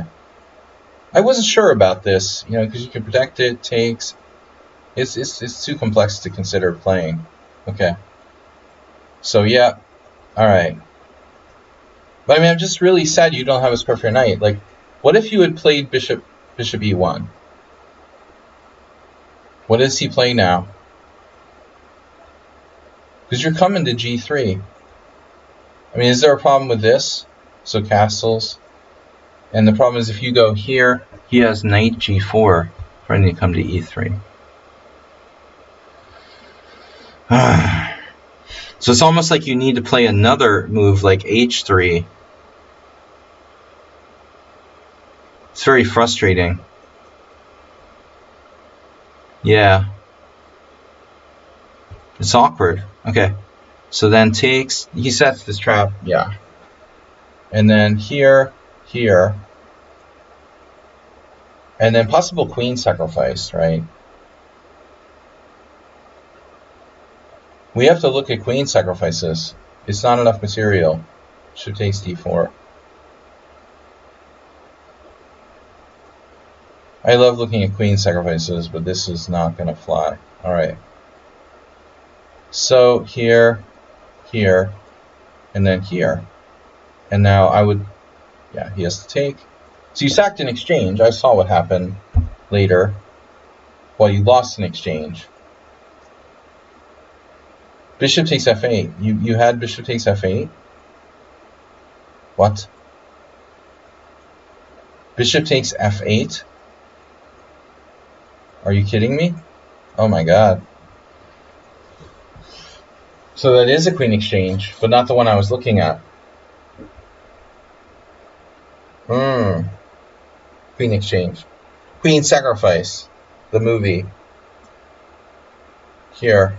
I wasn't sure about this, you know, because you can protect it, takes. It's too complex to consider playing. Okay. So, yeah. Alright. But, I mean, I'm just really sad you don't have a square for your knight. Like, what if you had played bishop e1? What does he play now? Because you're coming to g3. I mean, is there a problem with this? So castles. And the problem is if you go here, he has knight g4 trying to come to e3. So it's almost like you need to play another move like h3. It's very frustrating. Yeah. It's awkward. Okay. So then takes, he sets this trap, yeah. And then here, And then possible queen sacrifice, right? We have to look at queen sacrifices. It's not enough material. Bishop takes d4. I love looking at queen sacrifices, but this is not going to fly. Alright. So here, here, and then here. And now I would, yeah, he has to take. So you sacked an exchange. I saw what happened later. Well, you lost an exchange. Bishop takes f8. You had bishop takes f8? What? Bishop takes f8? Are you kidding me? Oh my god. So that is a queen exchange, but not the one I was looking at. Queen exchange. Queen sacrifice. The movie. Here.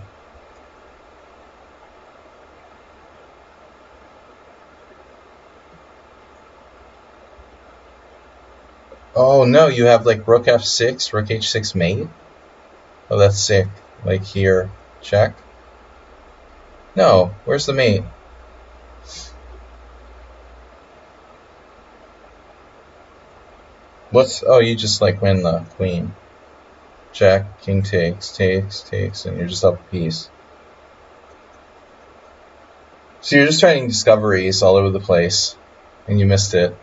Oh no, you have like rook f6, rook h6 mate? Oh, that's sick. Like here, check. No, where's the mate? What's, oh, you just like win the queen. Check, king takes, and you're just up a piece. So you're just finding discoveries all over the place, and you missed it.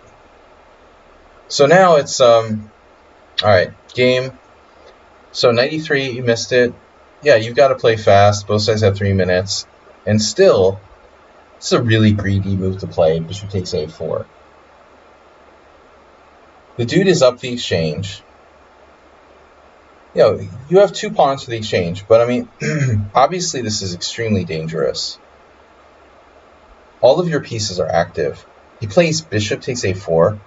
So now it's, alright, game. So 93, you missed it. Yeah, you've got to play fast. Both sides have 3 minutes. And still, it's a really greedy move to play. Bishop takes a4. The dude is up the exchange. You know, you have 2 pawns for the exchange. But, I mean, obviously this is extremely dangerous. All of your pieces are active. He plays bishop takes a4.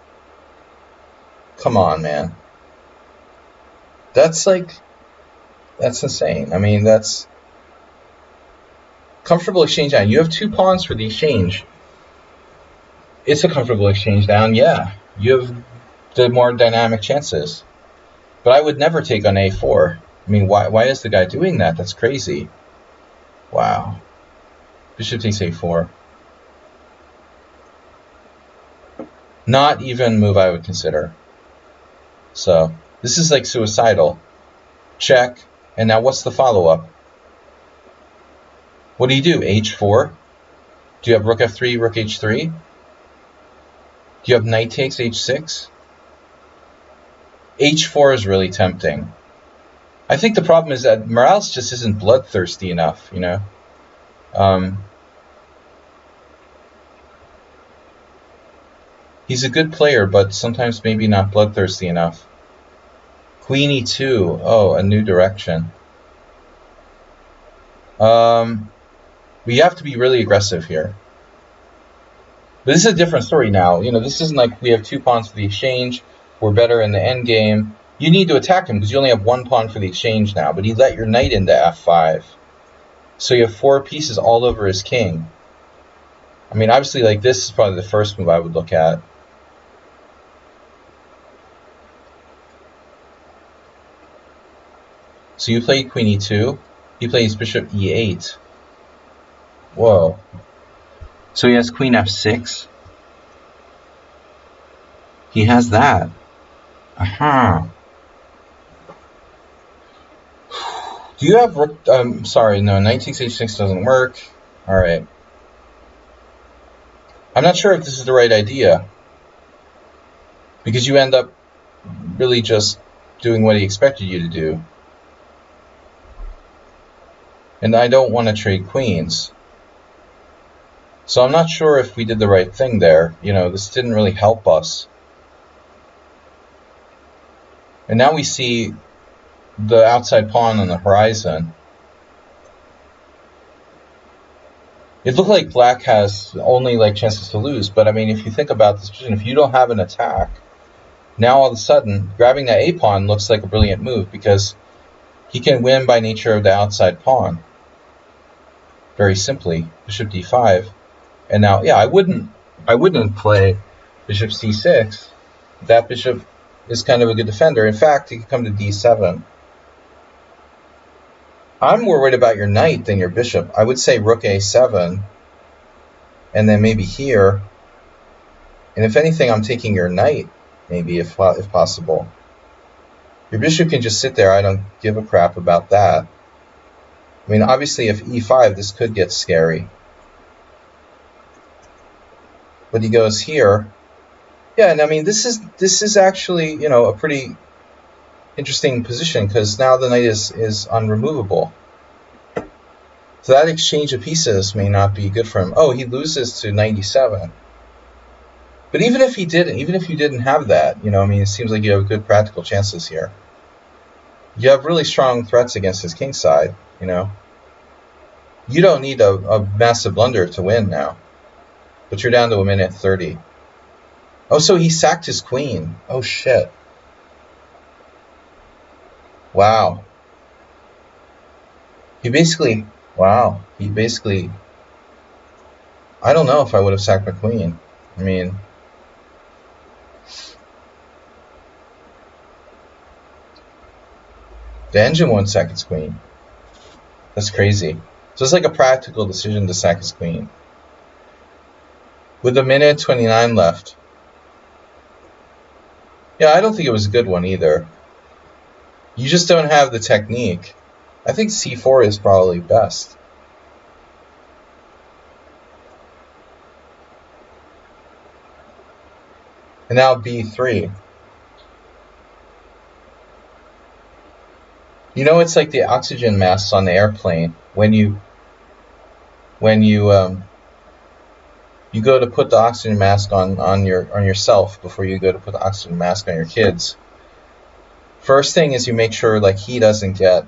Come on, man. That's like, that's insane. I mean, that's comfortable exchange down. You have 2 pawns for the exchange. It's a comfortable exchange down, yeah. You have the more dynamic chances. But I would never take on a4. I mean, why is the guy doing that? That's crazy. Wow. Bishop takes a4. Not even a move I would consider. So, this is like suicidal. Check. And now what's the follow-up? What do you do? h4? Do you have rook f3, rook h3? Do you have knight takes h6? h4 is really tempting. I think the problem is that Morales just isn't bloodthirsty enough, you know? He's a good player, but sometimes maybe not bloodthirsty enough. Queen e2. Oh, a new direction. We have to be really aggressive here. But this is a different story now. You know, this isn't like we have 2 pawns for the exchange. We're better in the end game. You need to attack him because you only have 1 pawn for the exchange now. But he let your knight into f5. So you have 4 pieces all over his king. I mean, obviously, like, this is probably the first move I would look at. So you played queen e2. He plays bishop e8. Whoa. So he has queen f6. He has that. Aha. Do you have rook? Sorry, no. Knight takes h6 doesn't work. All right. I'm not sure if this is the right idea, because you end up really just doing what he expected you to do. And I don't want to trade queens. So I'm not sure if we did the right thing there. You know, this didn't really help us. And now we see the outside pawn on the horizon. It looked like black has only like chances to lose, but I mean, if you think about this position, if you don't have an attack, now all of a sudden grabbing that a pawn looks like a brilliant move because he can win by nature of the outside pawn. Very simply, bishop d5, and now, yeah, I wouldn't play bishop c6. That bishop is kind of a good defender. In fact, he could come to d7. I'm more worried about your knight than your bishop. I would say rook a7, and then maybe here. And if anything, I'm taking your knight, maybe, if possible. Your bishop can just sit there. I don't give a crap about that. I mean, obviously, if e5, this could get scary. But he goes here. Yeah, and I mean, this is actually, you know, a pretty interesting position, because now the knight is unremovable. So that exchange of pieces may not be good for him. Oh, he loses to 97. But even if he didn't, even if you didn't have that, you know, I mean, it seems like you have good practical chances here. You have really strong threats against his king side, you know. You don't need a massive blunder to win now. But you're down to a minute 30. Oh, so he sacked his queen. Oh, shit. Wow. He basically, wow. He basically, I don't know if I would have sacked my queen. I mean, the engine won't sack its queen. That's crazy. So it's like a practical decision to sack his queen. With a minute 29 left. Yeah, I don't think it was a good one either. You just don't have the technique. I think c4 is probably best. And now b3. You know, it's like the oxygen masks on the airplane. When you go to put the oxygen mask on yourself before you go to put the oxygen mask on your kids. First thing is you make sure, like, he doesn't get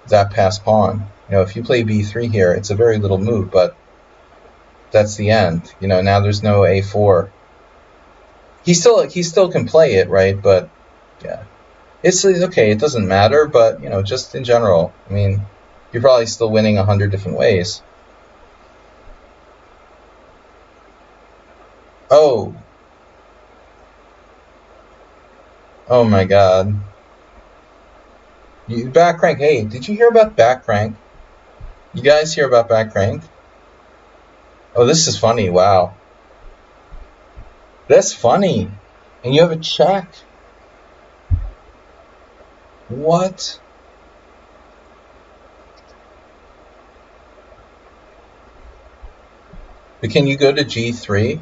that passed pawn. You know, if you play b3 here, it's a very little move, but that's the end. You know, now there's no a4. He still can play it, right? But yeah, it's okay. It doesn't matter, but you know, just in general, I mean, you're probably still winning 100 different ways. Oh. Oh my God. You back crank. Hey, did you hear about back crank? You guys hear about back crank? Oh, this is funny. Wow. That's funny. And you have a check. What? But can you go to g3?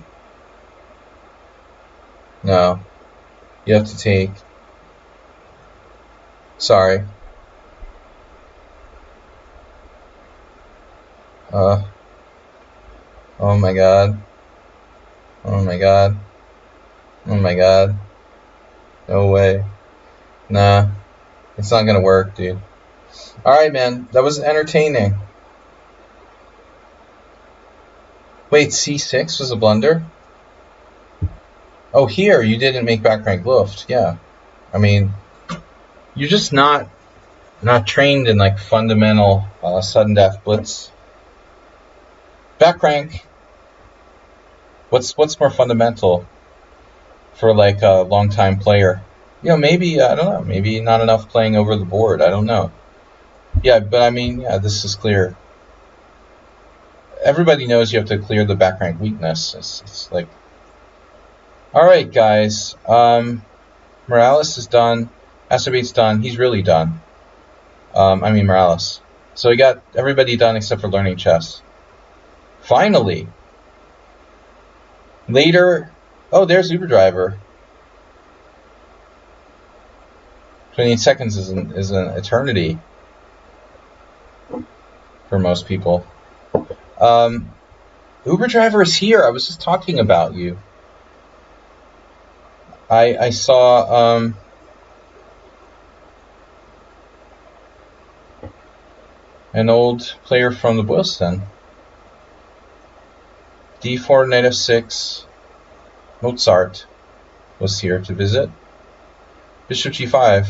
No. You have to take. Sorry. Oh my God. Oh my God. Oh my God. No way. Nah. It's not gonna work, dude. Alright, man. That was entertaining. Wait, c6 was a blunder? Oh, here, you didn't make back rank Luft. Yeah. I mean, you're just not trained in, like, fundamental sudden death blitz. Back rank. What's more fundamental for, like, a long-time player? You know, maybe, I don't know, maybe not enough playing over the board. I don't know. Yeah, but I mean, yeah, this is clear. Everybody knows you have to clear the back rank weakness. It's like, all right, guys. Morales is done. Acerbate's done. He's really done. I mean, Morales. So we got everybody done except for learning chess. Finally. Later. Oh, there's Uber Driver. 28 seconds is an eternity for most people. Uber Driver is here. I was just talking about you. I saw an old player from the Boylston. D4, knight f6. Mozart was here to visit. Bishop g5.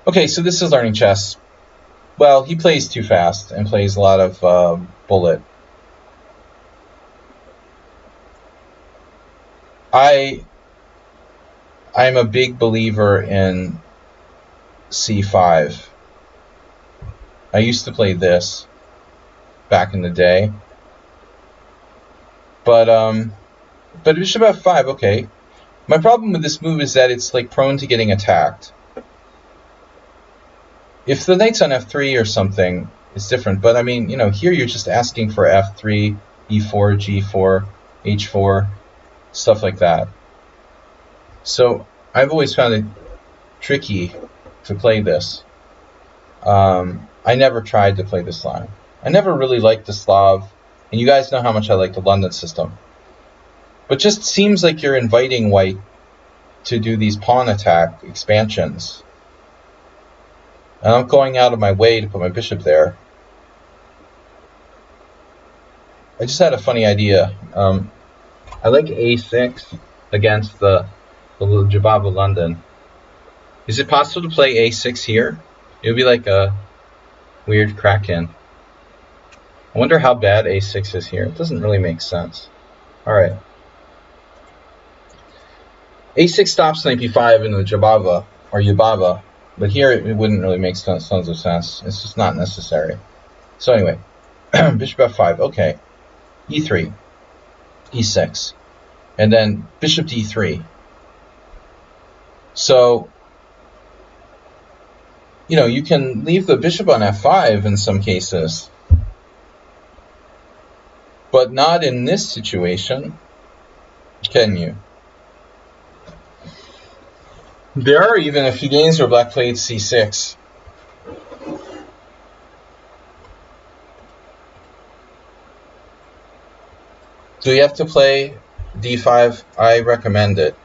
Okay, so this is learning chess. Well, he plays too fast and plays a lot of bullet. I'm a big believer in c5. I used to play this back in the day, but bishop f5, okay. My problem with this move is that it's like prone to getting attacked. If the knight's on f3 or something, it's different. But I mean, you know, here you're just asking for f3, e4, g4, h4, stuff like that. So I've always found it tricky to play this. I never tried to play this line. I never really liked the Slav, and you guys know how much I like the London system. But just seems like you're inviting white to do these pawn attack expansions. And I'm going out of my way to put my bishop there. I just had a funny idea. I like a6 against the Jababa London. Is it possible to play a6 here? It would be like a weird Kraken. I wonder how bad a6 is here. It doesn't really make sense. Alright. a6 stops knight b5 in the Jababa, or Yababa. But here it wouldn't really make tons of sense. It's just not necessary. So anyway, bishop f5, okay. e3, e6, and then bishop d3. So, you know, you can leave the bishop on f5 in some cases, but not in this situation, can you? There are even a few games where black played c6. Do you have to play d5? I recommend it.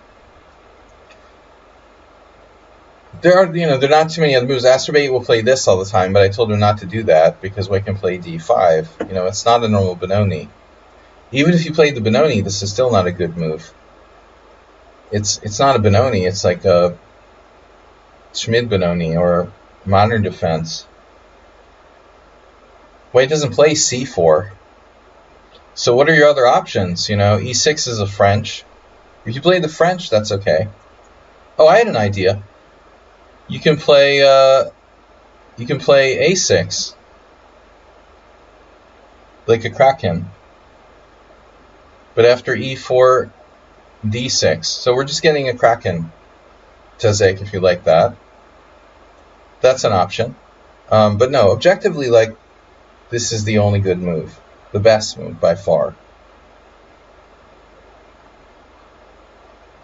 There are, you know, there are not too many other moves. Asterbate will play this all the time, but I told him not to do that because white can play d5. You know, it's not a normal Benoni. Even if you played the Benoni, this is still not a good move. It's not a Benoni. It's like a Schmid Benoni or modern defense. White doesn't play c4. So what are your other options? You know, e6 is a French. If you play the French, that's okay. Oh, I had an idea. You can play a6, like a Kraken. But after e4, d6. So we're just getting a Kraken, Tezek, if you like that. That's an option. But no, objectively, like, this is the only good move. The best move, by far.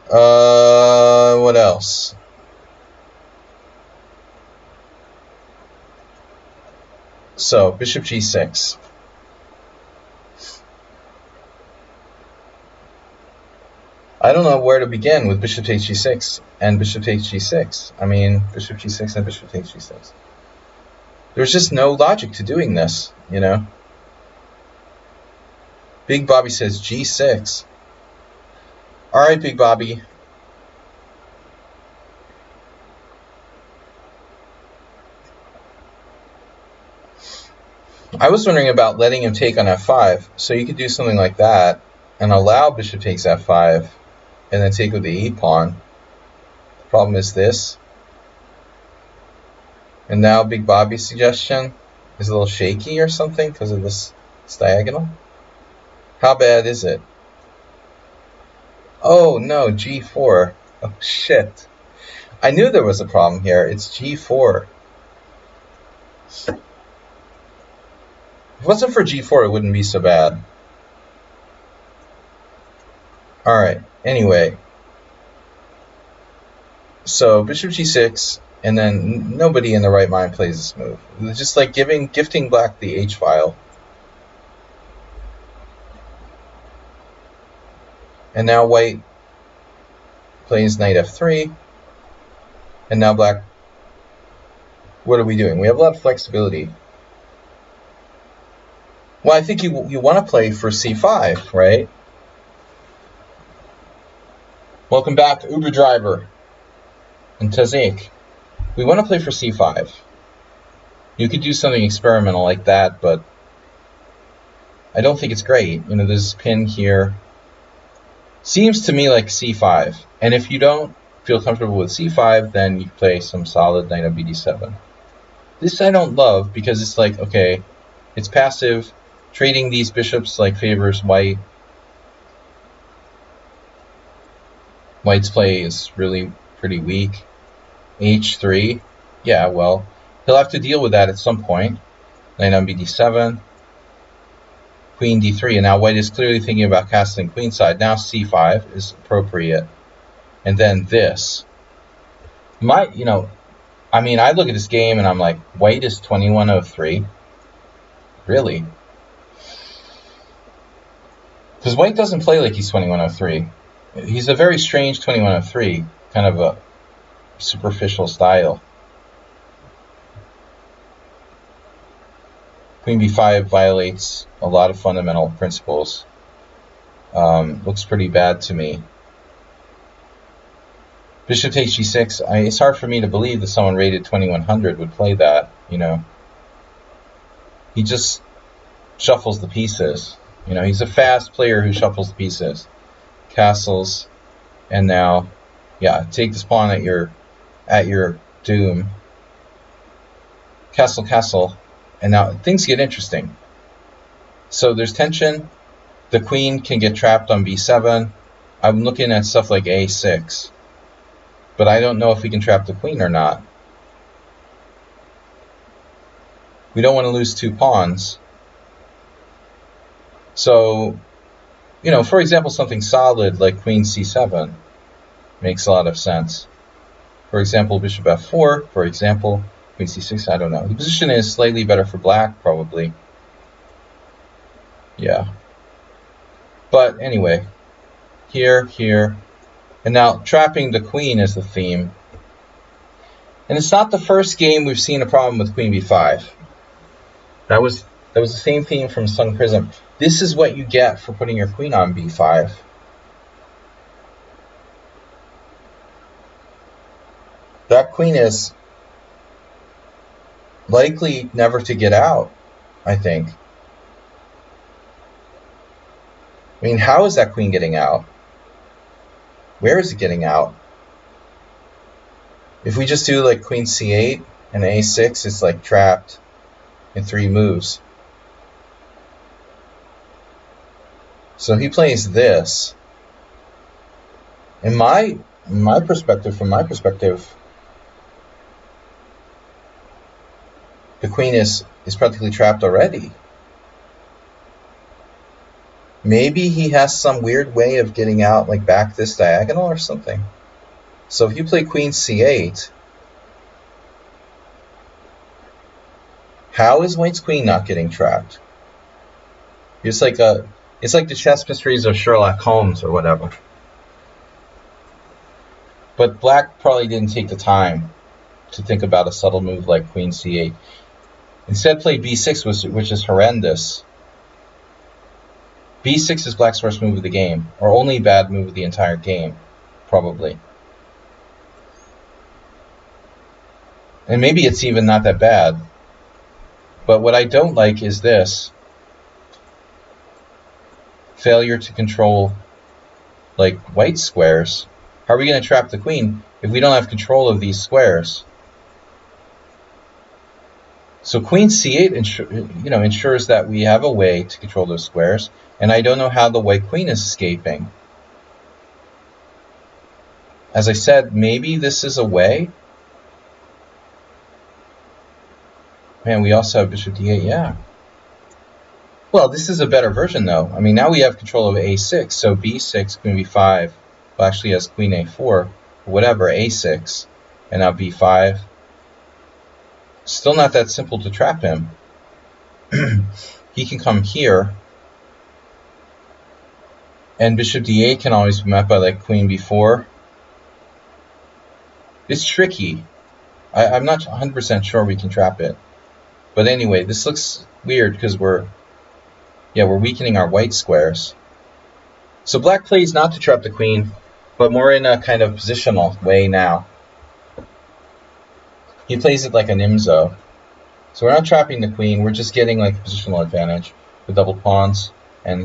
What else? So, bishop g6. I don't know where to begin with bishop takes g6 and bishop takes g6. I mean, bishop g6 and bishop takes g6. There's just no logic to doing this, you know? Big Bobby says g6. All right, Big Bobby. I was wondering about letting him take on f5. So you could do something like that and allow bishop takes f5 and then take with the e pawn. The problem is this. And now Big Bobby's suggestion is a little shaky or something because of this diagonal. How bad is it? Oh no, g4. Oh shit. I knew there was a problem here. It's g4. If it wasn't for g4, it wouldn't be so bad. Alright, anyway. So, bishop g6, and then nobody in the right mind plays this move. It's just like gifting black the h-file. And now white plays knight f3. And now black, what are we doing? We have a lot of flexibility. Well, I think you want to play for c5, right? Welcome back, Uber driver and Tazik. We want to play for c5. You could do something experimental like that, but I don't think it's great. You know, there's a pin here. Seems to me like c5. And if you don't feel comfortable with c5, then you play some solid knight on bd7. This I don't love because it's like, okay, it's passive. Trading these bishops like favors white. White's play is really pretty weak. h3. Yeah, well, he'll have to deal with that at some point. Knight on bd7. Queen d3. And now white is clearly thinking about castling queenside. Now c5 is appropriate. And then this. I look at this game and I'm like, white is 2103. Really? Because white doesn't play like he's 2103. He's a very strange 2103, kind of a superficial style. Queen b5 violates a lot of fundamental principles. Looks pretty bad to me. Bishop takes g6. It's hard for me to believe that someone rated 2100 would play that, you know. He just shuffles the pieces. You know, he's a fast player who shuffles the pieces. Castles, and now, yeah, take this pawn at your doom. Castle, castle, and now things get interesting. So there's tension. The queen can get trapped on b7. I'm looking at stuff like a6, but I don't know if we can trap the queen or not. We don't want to lose 2 pawns. So, you know, for example, something solid like queen c7 makes a lot of sense. For example, bishop f4, for example, queen c6, I don't know. The position is slightly better for black, probably. Yeah. But anyway, here, here. And now trapping the queen is the theme. And it's not the first game we've seen a problem with queen b5. That was the same theme from Sun Prism. This is what you get for putting your queen on b5. That queen is likely never to get out, I think. I mean, how is that queen getting out? Where is it getting out? If we just do like queen c8 and a6, it's like trapped in 3 moves. So he plays this. In my perspective, from my perspective, the queen is practically trapped already. Maybe he has some weird way of getting out, like back this diagonal or something. So if you play queen c8, how is white's queen not getting trapped? It's like the chess mysteries of Sherlock Holmes or whatever. But black probably didn't take the time to think about a subtle move like queen c8. Instead played b6, which is horrendous. b6 is black's worst move of the game, or only bad move of the entire game, probably. And maybe it's even not that bad. But what I don't like is this. Failure to control, like, white squares. How are we going to trap the queen if we don't have control of these squares? So queen c8 ensures that we have a way to control those squares, and I don't know how the white queen is escaping. As I said, maybe this is a way. Man, we also have bishop d8, yeah. Well, this is a better version, though. I mean, now we have control of a6, so b6, queen b5, well, actually has queen a4, whatever, a6, and now b5. Still not that simple to trap him. He can come here, and bishop d8 can always be met by like queen b4. It's tricky. I'm not 100% sure we can trap it. But anyway, this looks weird because we're weakening our white squares. So black plays not to trap the queen, but more in a kind of positional way now. He plays it like a nimzo. So we're not trapping the queen, we're just getting like a positional advantage with double pawns, and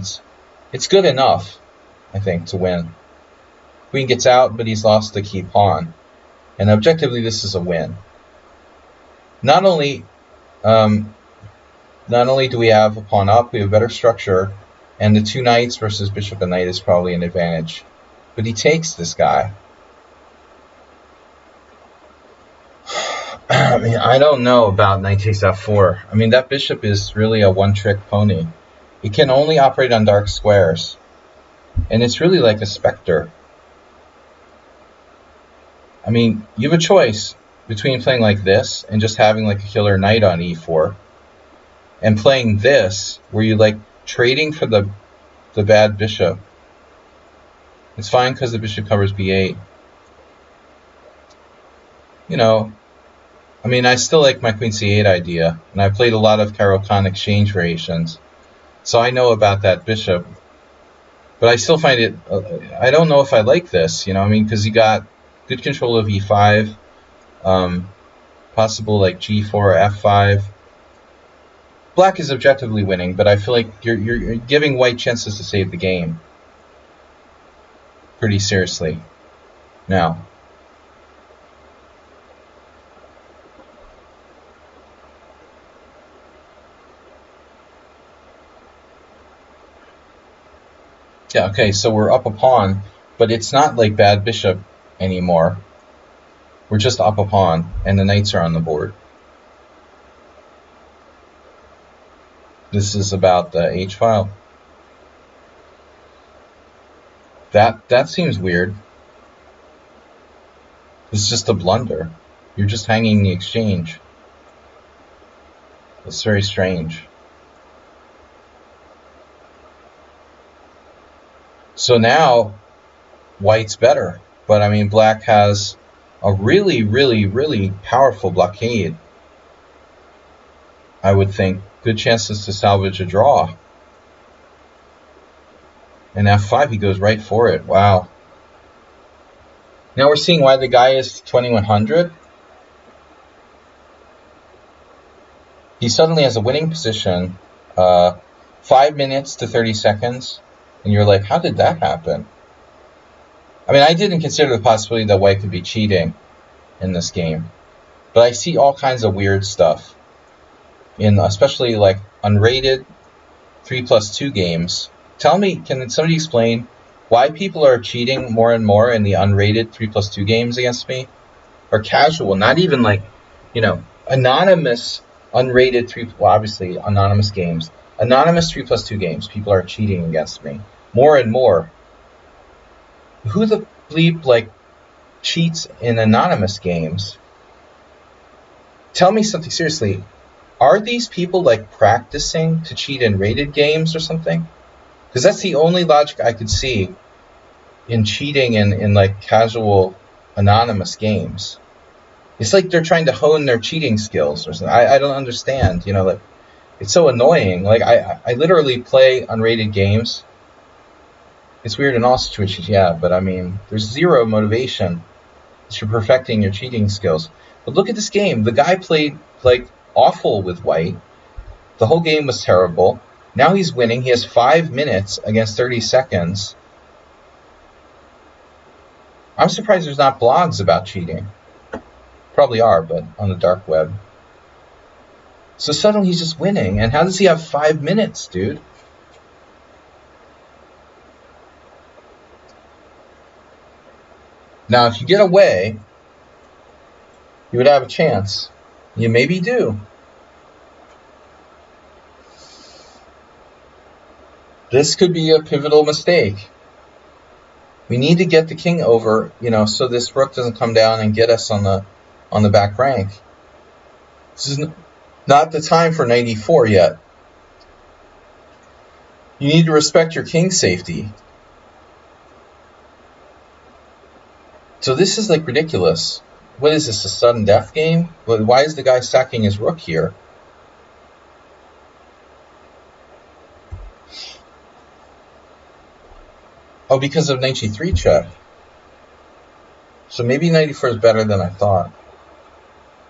it's good enough. I think, to win. Queen gets out, but he's lost the key pawn. And objectively, this is a win. Not only do we have a pawn up, we have better structure, and the two knights versus bishop and knight is probably an advantage. But he takes this guy. I mean, I don't know about knight takes f4. I mean, that bishop is really a one-trick pony. It can only operate on dark squares. And it's really like a specter. I mean, you have a choice between playing like this and just having like a killer knight on e4, and playing this where you like trading for the bad bishop. It's fine because the bishop covers b8. You know, I mean, I still like my queen c8 idea, and I played a lot of Kraken exchange variations, so I know about that bishop. But I still find it, I don't know if I like this, you know, I mean, because you got good control of e5, possible like g4 or f5. Black is objectively winning, but I feel like you're giving white chances to save the game pretty seriously now. Yeah, okay, so we're up a pawn, but it's not like bad bishop anymore. We're just up a pawn, and the knights are on the board. This is about the h-file. That seems weird. It's just a blunder. You're just hanging the exchange. It's very strange. So now, white's better. But I mean, black has a really, really, really powerful blockade. I would think. Good chances to salvage a draw. And f5, he goes right for it. Wow. Now we're seeing why the guy is 2100. He suddenly has a winning position. 5 minutes to 30 seconds. And you're like, how did that happen? I mean, I didn't consider the possibility that white could be cheating in this game. But I see all kinds of weird stuff. In especially like unrated 3+2 games. Tell me, can somebody explain why people are cheating more and more in the unrated 3+2 games against me? Or casual, not even like, you know, anonymous, unrated well, obviously anonymous games. Anonymous 3+2 games, people are cheating against me. More and more. Who the bleep, like, cheats in anonymous games? Tell me something seriously. Are these people, like, practicing to cheat in rated games or something? Because that's the only logic I could see in cheating in like, casual, anonymous games. It's like they're trying to hone their cheating skills or something. I don't understand, you know, like, it's so annoying. Like, I literally play unrated games. It's weird in all situations, yeah, but I mean, there's zero motivation to perfecting your cheating skills. But look at this game. The guy played, like, awful with white. The whole game was terrible. Now he's winning. He has 5 minutes against 30 seconds. I'm surprised there's not blogs about cheating. Probably are, but on the dark web. So suddenly he's just winning. And how does he have 5 minutes, dude? Now, if you get away, you would have a chance. You maybe do. This could be a pivotal mistake. We need to get the king over, you know, so this rook doesn't come down and get us on the back rank. This is not the time for knight e4 yet. You need to respect your king's safety. So this is like ridiculous. What is this, a sudden death game? Why is the guy sacking his rook here? Oh, because of knight g3 check. So maybe knight e4 is better than I thought.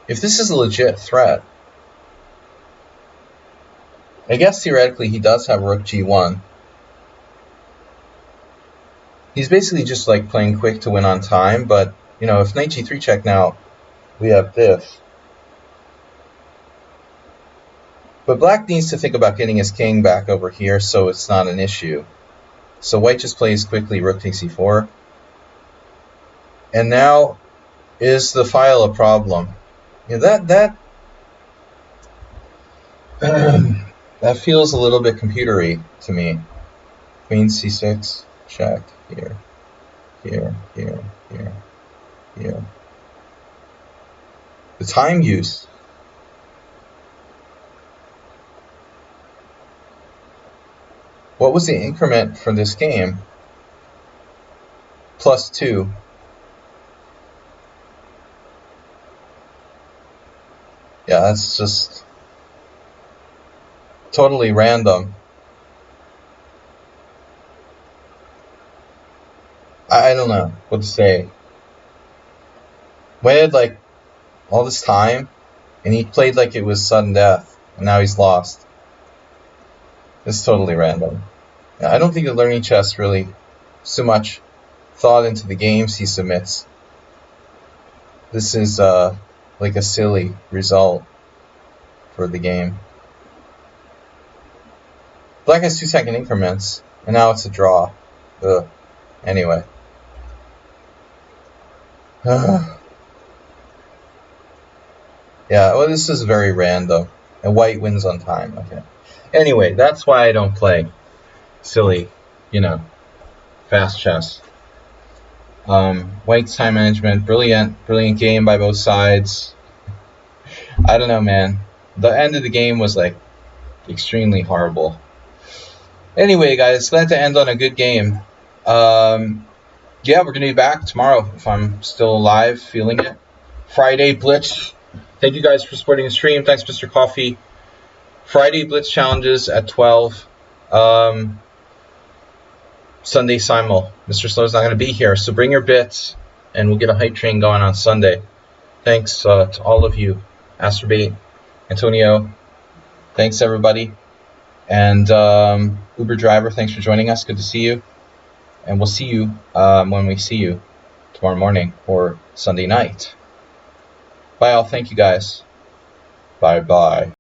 If this is a legit threat, I guess theoretically he does have rook g1. He's basically just like playing quick to win on time, but you know, if knight g3 check now, we have this. But black needs to think about getting his king back over here so it's not an issue. So white just plays quickly rook takes e4. And now is the file a problem? Yeah, that feels a little bit computery to me. Queen c6, check, here, here, here, here, here. The time use. What was the increment for this game? +2. Yeah, that's just totally random. I don't know what to say. Waited like all this time, and he played like it was sudden death, and now he's lost. It's totally random. I don't think the learning chess really so much thought into the games he submits. This is like a silly result for the game. Black has 2-second increments, and now it's a draw. Ugh. Anyway. Yeah, well, this is very random. And white wins on time. Okay. Anyway, that's why I don't play silly, you know, fast chess. White's time management, brilliant game by both sides. I don't know, man. The end of the game was like extremely horrible. Anyway, guys, glad to end on a good game. Yeah, we're gonna be back tomorrow if I'm still alive, feeling it. Friday Blitz. Thank you guys for supporting the stream. Thanks, Mr. Coffee. Friday Blitz challenges at 12. Sunday Simul. Mr. Slow's not going to be here, so bring your bits, and we'll get a hype train going on Sunday. Thanks to all of you. Astrobate, Antonio, thanks everybody. And Uber driver, thanks for joining us. Good to see you. And we'll see you when we see you tomorrow morning or Sunday night. Bye all. Thank you guys. Bye-bye.